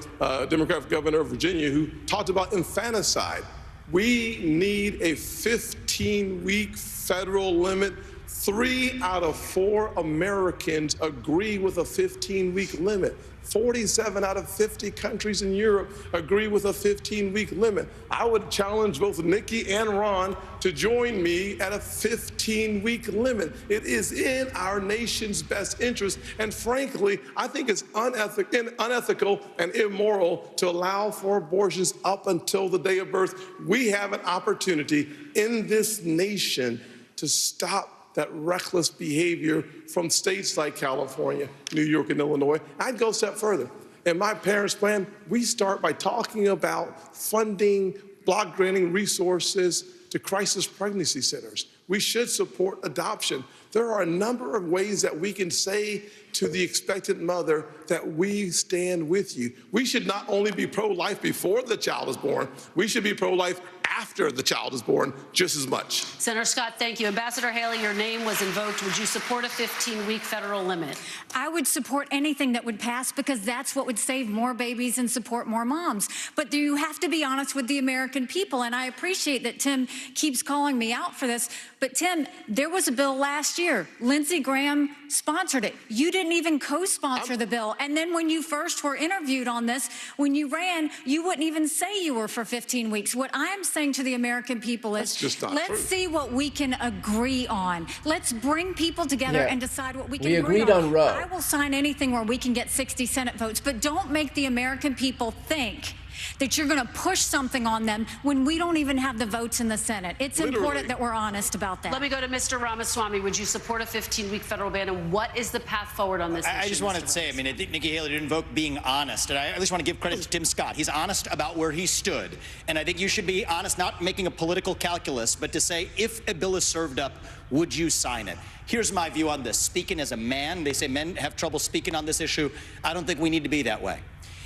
Democratic governor of Virginia, who talked about infanticide. We need a 15-week federal limit 3 out of 4 Americans agree with a 15-week limit. 47 out of 50 countries in Europe agree with a 15-week limit. I would challenge both Nikki and Ron to join me at a 15-week limit. It is in our nation's best interest, and frankly, I think it's unethical and immoral to allow for abortions up until the day of birth. We have an opportunity in this nation to stop that reckless behavior from states like California, New York, and Illinois. I'd go a step further. In my parents' plan, we start by talking about funding, block granting resources to crisis pregnancy centers. We should support adoption. There are a number of ways that we can say to the expectant mother that we stand with you. We should not only be pro-life before the child is born, we should be pro-life after the child is born just as much. Senator Scott, thank you. Ambassador Haley, your name was invoked. Would you support a 15-week federal limit? I would support anything that would pass because that's what would save more babies and support more moms. But you have to be honest with the American people, and I appreciate that Tim keeps calling me out for this. But Tim, there was a bill last year. Lindsey Graham sponsored it. You didn't even co-sponsor the bill. And then when you first were interviewed on this, when you ran, you wouldn't even say you were for 15 weeks. What I am saying to the American people is, let's see what we can agree on. Let's bring people together and decide what we can agree on. Roe. I will sign anything where we can get 60 Senate votes, but don't make the American people think that you're going to push something on them when we don't even have the votes in the Senate. It's important that we're honest about that. Let me go to Mr. Ramaswamy. Would you support a 15-week federal ban, and what is the path forward on this issue? I just wanted to say, I mean, I think Nikki Haley did invoke being honest, and I at least want to give credit to Tim Scott. He's honest about where he stood, and I think you should be honest, not making a political calculus, but to say, if a bill is served up, would you sign it? Here's my view on this. Speaking as a man, they say men have trouble speaking on this issue. I don't think we need to be that way.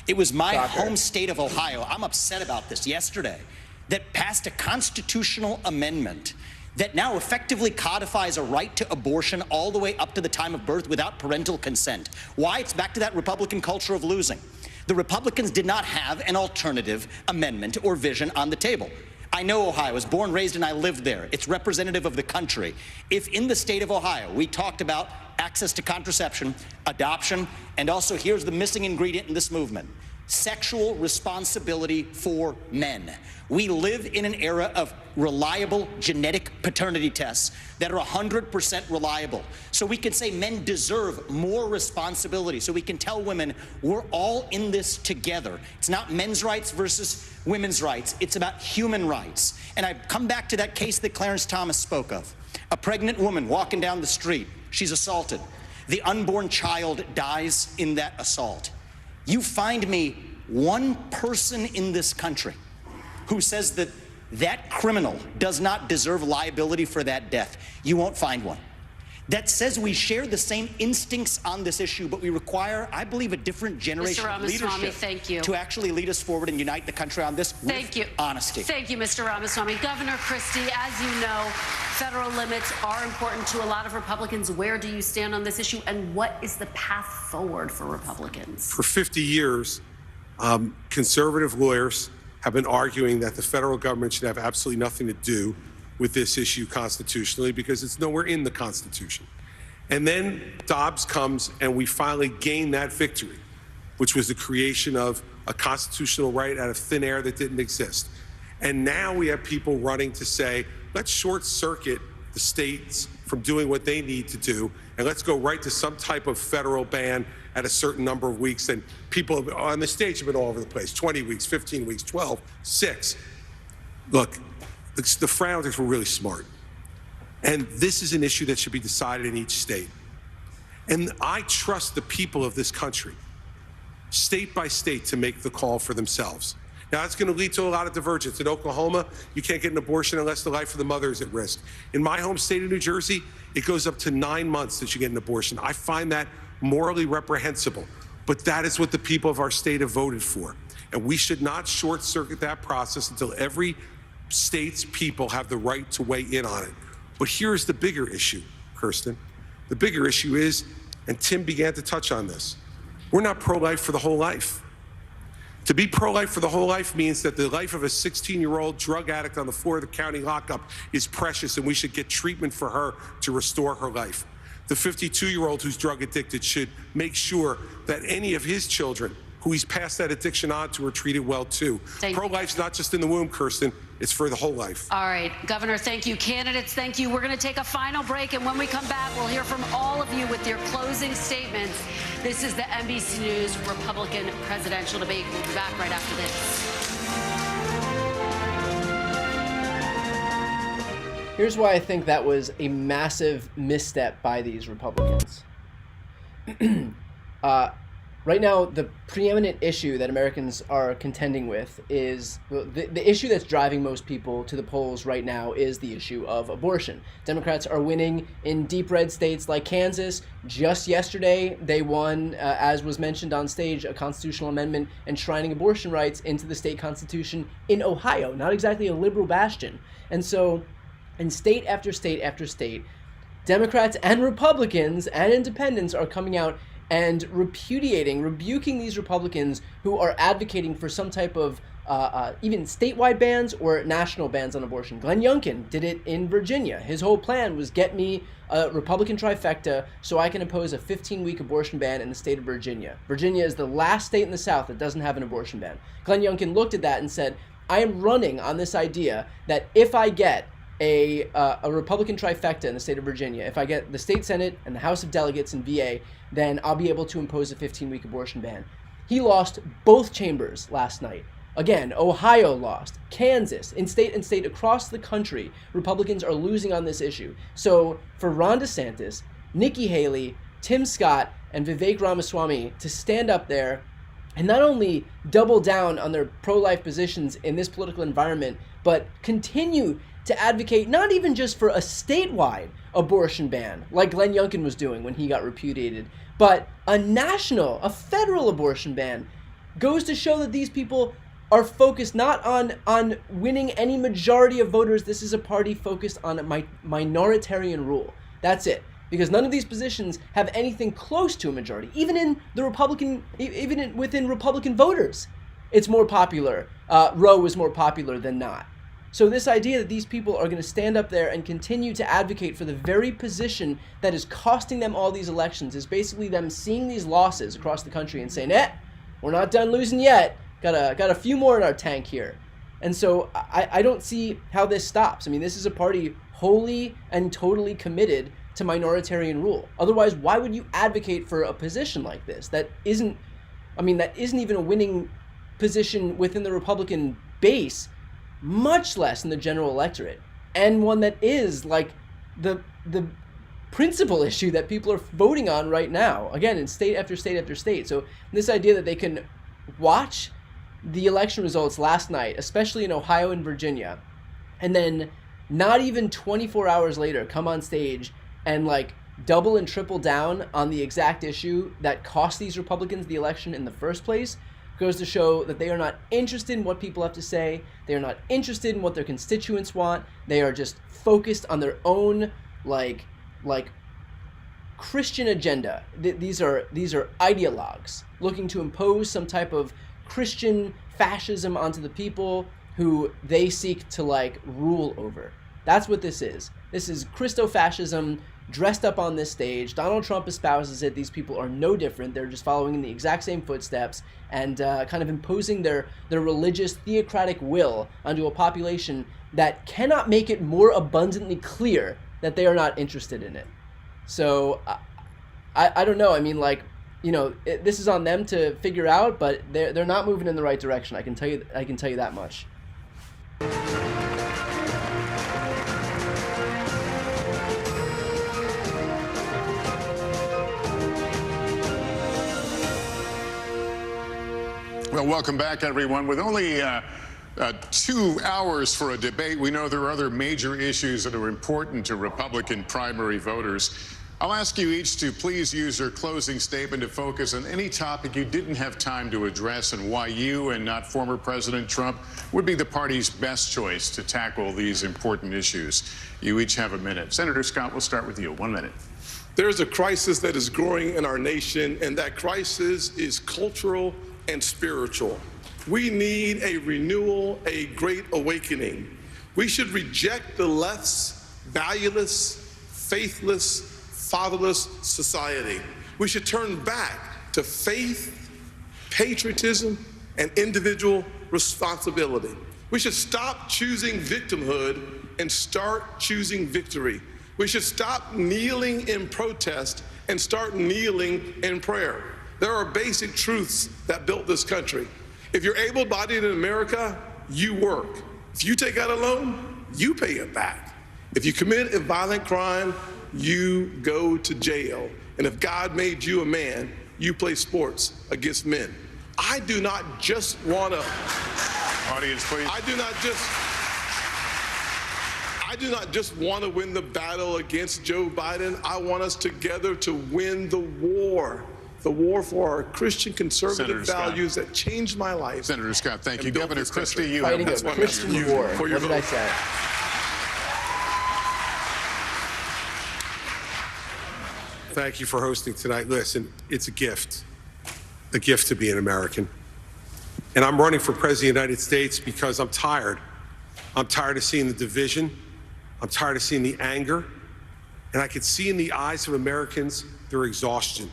It was my home state of Ohio, I'm upset about this, yesterday, that passed a constitutional amendment that now effectively codifies a right to abortion all the way up to the time of birth without parental consent. Why? It's back to that Republican culture of losing. The Republicans did not have an alternative amendment or vision on the table. I know Ohio. I was born, raised, and I lived there. It's representative of the country. If in the state of Ohio we talked about access to contraception, adoption, and also here's the missing ingredient in this movement, sexual responsibility for men. We live in an era of reliable genetic paternity tests that are 100% reliable. So we can say men deserve more responsibility. So we can tell women we're all in this together. It's not men's rights versus women's rights. It's about human rights. And I come back to that case that Clarence Thomas spoke of. A pregnant woman walking down the street. She's assaulted. The unborn child dies in that assault. You find me one person in this country who says that that criminal does not deserve liability for that death. You won't find one. That says we share the same instincts on this issue, but we require, I believe, a different generation of leadership to actually lead us forward and unite the country on this with honesty. Thank you, Mr. Ramaswamy. Governor Christie, as you know, federal limits are important to a lot of Republicans. Where do you stand on this issue, and what is the path forward for Republicans? For 50 years, conservative lawyers have been arguing that the federal government should have absolutely nothing to do with this issue constitutionally because it's nowhere in the Constitution. And then Dobbs comes and we finally gain that victory, which was the creation of a constitutional right out of thin air that didn't exist. And now we have people running to say, let's short circuit the states from doing what they need to do, and let's go right to some type of federal ban at a certain number of weeks. And people on the stage have been all over the place, 20 weeks, 15 weeks, 12, 6. Look, the Frowners were really smart. And this is an issue that should be decided in each state. And I trust the people of this country, state by state, to make the call for themselves. Now, that's going to lead to a lot of divergence. In Oklahoma, you can't get an abortion unless the life of the mother is at risk. In my home state of New Jersey, it goes up to 9 months that you get an abortion. I find that morally reprehensible. But that is what the people of our state have voted for. And we should not short circuit that process until every state's people have the right to weigh in on it. But here's the bigger issue, Kirsten. The bigger issue is, and Tim began to touch on this, we're not pro-life for the whole life. To be pro-life for the whole life means that the life of a 16-year-old drug addict on the floor of the county lockup is precious, and we should get treatment for her to restore her life. The 52-year-old who's drug addicted should make sure that any of his children who he's passed that addiction on to are treated well, too. Pro-life's not just in the womb, Kirsten. It's for the whole life. All right, Governor, thank you. Candidates, thank you. We're going to take a final break, and when we come back, we'll hear from all of you with your closing statements. This is the NBC News Republican presidential debate. We'll be back right after this. Here's why I think that was a massive misstep by these Republicans. Right now, the preeminent issue that Americans are contending with is the issue that's driving most people to the polls right now is the issue of abortion. Democrats are winning in deep red states like Kansas. Just yesterday, they won, as was mentioned on stage, a constitutional amendment enshrining abortion rights into the state constitution in Ohio, not exactly a liberal bastion. And so, in state after state after state, Democrats and Republicans and independents are coming out and rebuking these Republicans who are advocating for some type of even statewide bans or national bans on abortion. Glenn Youngkin did it in Virginia. His whole plan was get me a Republican trifecta so I can impose a 15-week abortion ban in the state of Virginia. Virginia is the last state in the South that doesn't have an abortion ban. Glenn Youngkin looked at that and said, I am running on this idea that if I get a Republican trifecta in the state of Virginia, if I get the state Senate and the House of Delegates in VA, then I'll be able to impose a 15-week abortion ban. He lost both chambers last night. Again, Ohio lost, Kansas, in state and state across the country, Republicans are losing on this issue. So for Ron DeSantis, Nikki Haley, Tim Scott, and Vivek Ramaswamy to stand up there and not only double down on their pro-life positions in this political environment, but continue to advocate not even just for a statewide abortion ban, like Glenn Youngkin was doing when he got repudiated, but a federal abortion ban, goes to show that these people are focused not on winning any majority of voters. This is a party focused on a minoritarian rule. That's it. Because none of these positions have anything close to a majority. Even within Republican voters, it's more popular. Roe is more popular than not. So this idea that these people are going to stand up there and continue to advocate for the very position that is costing them all these elections is basically them seeing these losses across the country and saying, we're not done losing yet. Got a few more in our tank here. And so I don't see how this stops. I mean, this is a party wholly and totally committed to minoritarian rule. Otherwise, why would you advocate for a position like this that isn't even a winning position within the Republican base, much less in the general electorate, and one that is like the principal issue that people are voting on right now, again, in state after state after state. So this idea that they can watch the election results last night, especially in Ohio and Virginia, and then not even 24 hours later come on stage and like double and triple down on the exact issue that cost these Republicans the election in the first place, goes to show that they are not interested in what people have to say. They are not interested in what their constituents want. They are just focused on their own like Christian agenda. These are ideologues looking to impose some type of Christian fascism onto the people who they seek to like rule over. That's what this is. This is Christo-fascism dressed up on this stage. Donald Trump espouses it. These people are no different. They're just following in the exact same footsteps and kind of imposing their religious theocratic will onto a population that cannot make it more abundantly clear that they are not interested in it. So I don't know. I mean, like, this is on them to figure out, but they're not moving in the right direction. I can tell you that much. Well, welcome back, everyone. With only 2 hours for a debate, we know there are other major issues that are important to Republican primary voters. I'll ask you each to please use your closing statement to focus on any topic you didn't have time to address and why you and not former President Trump would be the party's best choice to tackle these important issues. You each have a minute. Senator Scott, we'll start with you. 1 minute. There's a crisis that is growing in our nation, and that crisis is cultural and spiritual. We need a renewal, a great awakening. We should reject the left's valueless, faithless, fatherless society. We should turn back to faith, patriotism, and individual responsibility. We should stop choosing victimhood and start choosing victory. We should stop kneeling in protest and start kneeling in prayer. There are basic truths that built this country. If you're able-bodied in America, you work. If you take out a loan, you pay it back. If you commit a violent crime, you go to jail. And if God made you a man, you play sports against men. I do not just want to... Audience, please. I do not just want to win the battle against Joe Biden. I want us together to win the war for our Christian conservative values that changed my life. Senator Scott, thank you. Governor Christie, you fighting have a Christian war. What did I say? Thank you for hosting tonight. Listen, it's a gift to be an American. And I'm running for President of the United States because I'm tired. I'm tired of seeing the division. I'm tired of seeing the anger. And I can see in the eyes of Americans their exhaustion.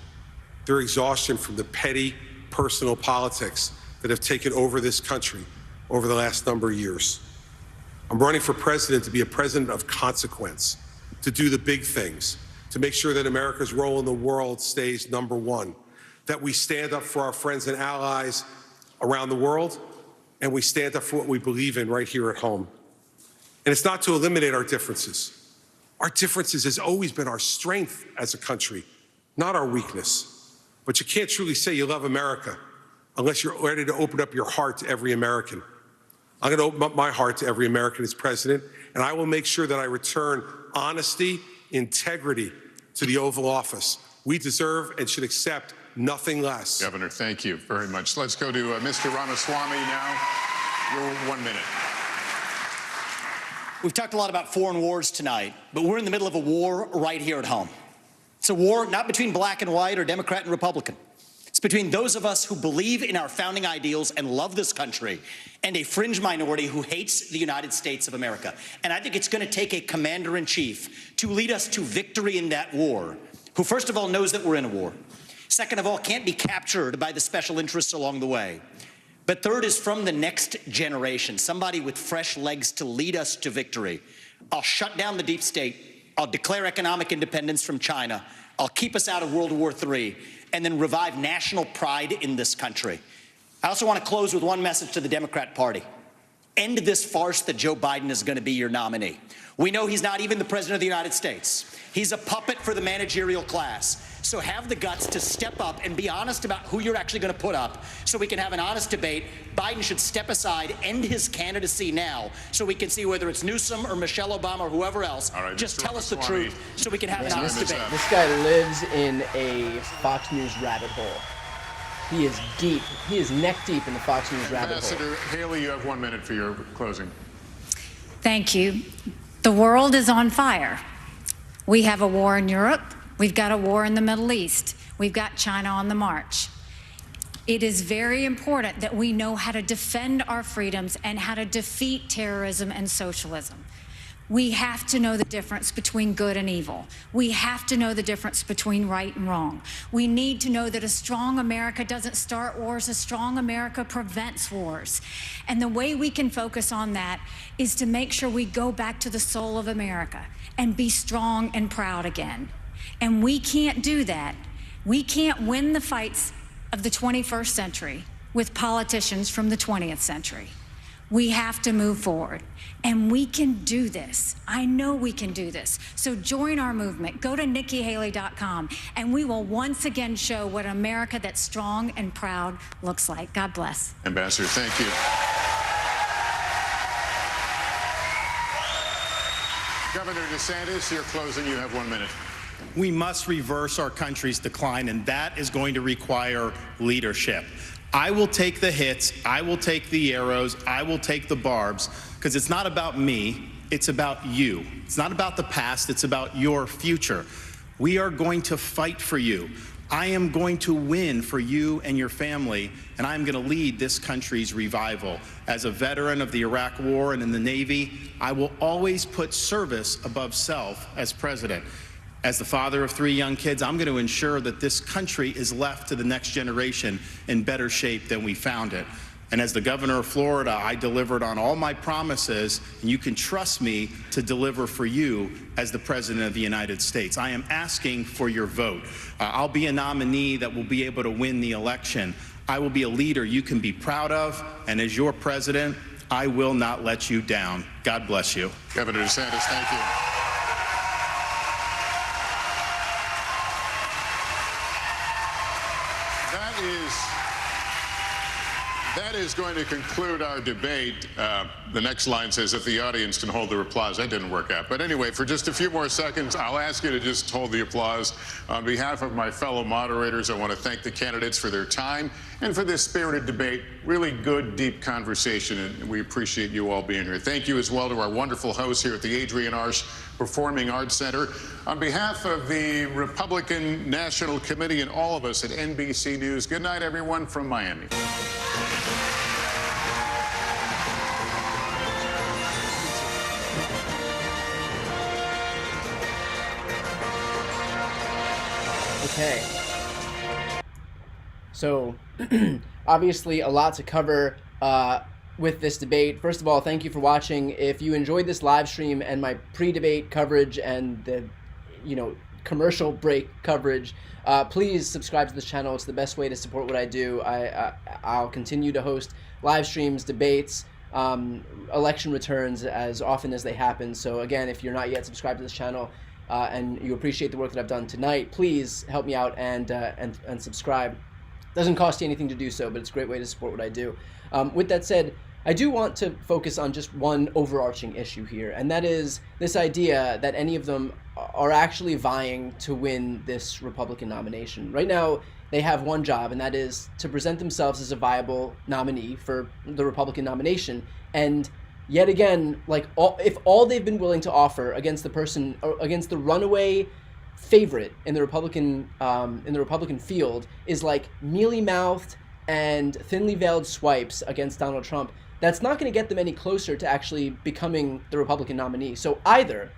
Their exhaustion from the petty, personal politics that have taken over this country over the last number of years. I'm running for president to be a president of consequence, to do the big things, to make sure that America's role in the world stays number one, that we stand up for our friends and allies around the world, and we stand up for what we believe in right here at home. And it's not to eliminate our differences. Our differences has always been our strength as a country, not our weakness. But you can't truly say you love America unless you're ready to open up your heart to every American. I'm going to open up my heart to every American as president, and I will make sure that I return honesty, integrity to the Oval Office. We deserve and should accept nothing less. Governor, thank you very much. Let's go to Mr. Ramaswamy now. Your 1 minute. We've talked a lot about foreign wars tonight, but we're in the middle of a war right here at home. It's a war not between black and white or Democrat and Republican. It's between those of us who believe in our founding ideals and love this country and a fringe minority who hates the United States of America. And I think it's going to take a commander-in-chief to lead us to victory in that war, who first of all knows that we're in a war. Second of all, can't be captured by the special interests along the way. But third is from the next generation, somebody with fresh legs to lead us to victory. I'll shut down the deep state. I'll declare economic independence from China. I'll keep us out of World War III, and then revive national pride in this country. I also want to close with one message to the Democrat Party. End this farce that Joe Biden is going to be your nominee. We know he's not even the president of the United States. He's a puppet for the managerial class. So have the guts to step up and be honest about who you're actually going to put up so we can have an honest debate. Biden should step aside, end his candidacy now, so we can see whether it's Newsom or Michelle Obama or whoever else. All right, just Mr. tell us the Ramaswamy, truth so we can have an honest debate. This guy lives in a Fox News rabbit hole. He is deep. He is neck deep in the Fox News rabbit hole. Ambassador Haley, you have 1 minute for your closing. Thank you. The world is on fire. We have a war in Europe. We've got a war in the Middle East. We've got China on the march. It is very important that we know how to defend our freedoms and how to defeat terrorism and socialism. We have to know the difference between good and evil. We have to know the difference between right and wrong. We need to know that a strong America doesn't start wars, a strong America prevents wars. And the way we can focus on that is to make sure we go back to the soul of America and be strong and proud again. And we can't do that. We can't win the fights of the 21st century with politicians from the 20th century. We have to move forward, and we can do this. I know we can do this. So join our movement. Go to NikkiHaley.com, and we will once again show what America that's strong and proud looks like. God bless. Ambassador, thank you. Governor DeSantis, your closing. You have 1 minute. We must reverse our country's decline, and that is going to require leadership. I will take the hits, I will take the arrows, I will take the barbs, because it's not about me, it's about you. It's not about the past, it's about your future. We are going to fight for you. I am going to win for you and your family, and I'm going to lead this country's revival. As a veteran of the Iraq War and in the Navy, I will always put service above self as president. As the father of 3 young kids, I'm going to ensure that this country is left to the next generation in better shape than we found it. And as the governor of Florida, I delivered on all my promises, and you can trust me to deliver for you as the President of the United States. I am asking for your vote. I'll be a nominee that will be able to win the election. I will be a leader you can be proud of, and as your president, I will not let you down. God bless you. Governor DeSantis, thank you. That is going to conclude our debate. The next line says, if the audience can hold their applause. That didn't work out. But anyway, for just a few more seconds, I'll ask you to just hold the applause. On behalf of my fellow moderators, I want to thank the candidates for their time and for this spirited debate. Really good, deep conversation, and we appreciate you all being here. Thank you as well to our wonderful hosts here at the Adrienne Arsh Performing Arts Center. On behalf of the Republican National Committee and all of us at NBC News, good night, everyone, from Miami. Okay. So, obviously, a lot to cover with this debate. First of all, thank you for watching. If you enjoyed this live stream and my pre-debate coverage and the, commercial break coverage, please subscribe to this channel. It's the best way to support what I do. I'll continue to host live streams, debates, election returns as often as they happen. So again, if you're not yet subscribed to this channel, and you appreciate the work that I've done tonight, please help me out and subscribe. Doesn't cost you anything to do so, but it's a great way to support what I do. With that said, I do want to focus on just one overarching issue here, and that is this idea that any of them are actually vying to win this Republican nomination. Right now, they have one job, and that is to present themselves as a viable nominee for the Republican nomination. And yet again, if all they've been willing to offer against the runaway favorite in the Republican field is like mealy-mouthed and thinly veiled swipes against Donald Trump, that's not going to get them any closer to actually becoming the Republican nominee. So either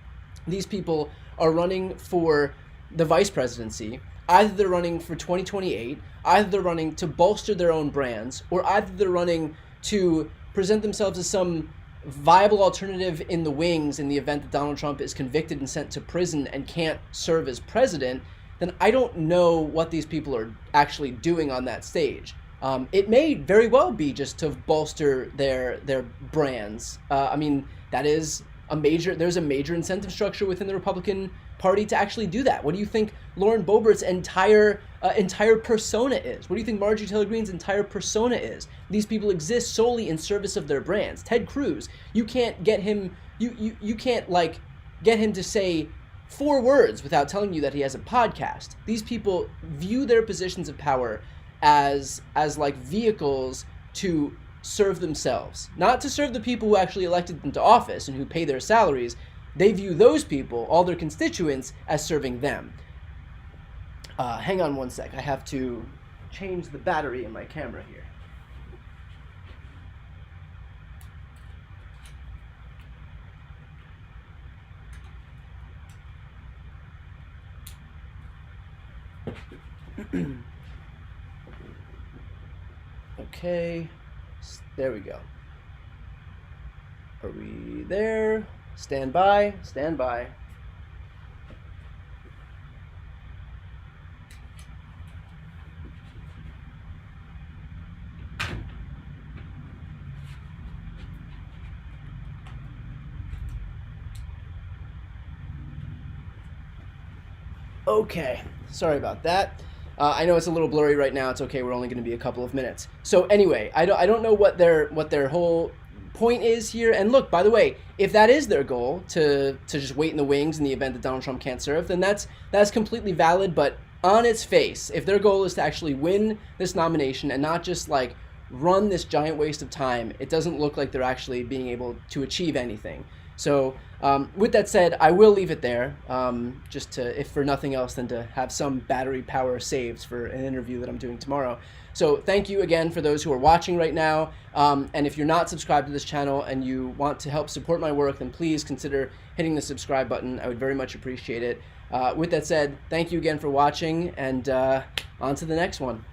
these people are running for the vice presidency, either they're running for 2028, either they're running to bolster their own brands, or either they're running to present themselves as some viable alternative in the wings in the event that Donald Trump is convicted and sent to prison and can't serve as president. Then I don't know what these people are actually doing on that stage. It may very well be just to bolster their brands. I mean, there's a major incentive structure within the Republican Party to actually do that. What do you think Lauren Boebert's entire persona is? What do you think Marjorie Taylor Greene's entire persona is? These people exist solely in service of their brands. Ted Cruz, you can't get him, you can't get him to say 4 words without telling you that he has a podcast. These people view their positions of power as like vehicles to serve themselves, not to serve the people who actually elected them to office and who pay their salaries. They view those people, all their constituents, as serving them. Hang on one sec. I have to change the battery in my camera here. Okay, there we go. Are we there? Stand by, stand by. Okay, sorry about that. I know it's a little blurry right now. It's okay. We're only going to be a couple of minutes. So anyway, I don't know what their whole point is here. And look, by the way, if that is their goal to just wait in the wings in the event that Donald Trump can't serve, then that's completely valid. But on its face, if their goal is to actually win this nomination and not just run this giant waste of time, it doesn't look like they're actually being able to achieve anything. So With that said, I will leave it there, just to, if for nothing else than to have some battery power saved for an interview that I'm doing tomorrow. So thank you again for those who are watching right now. And if you're not subscribed to this channel and you want to help support my work, then please consider hitting the subscribe button. I would very much appreciate it. With that said, thank you again for watching, and on to the next one.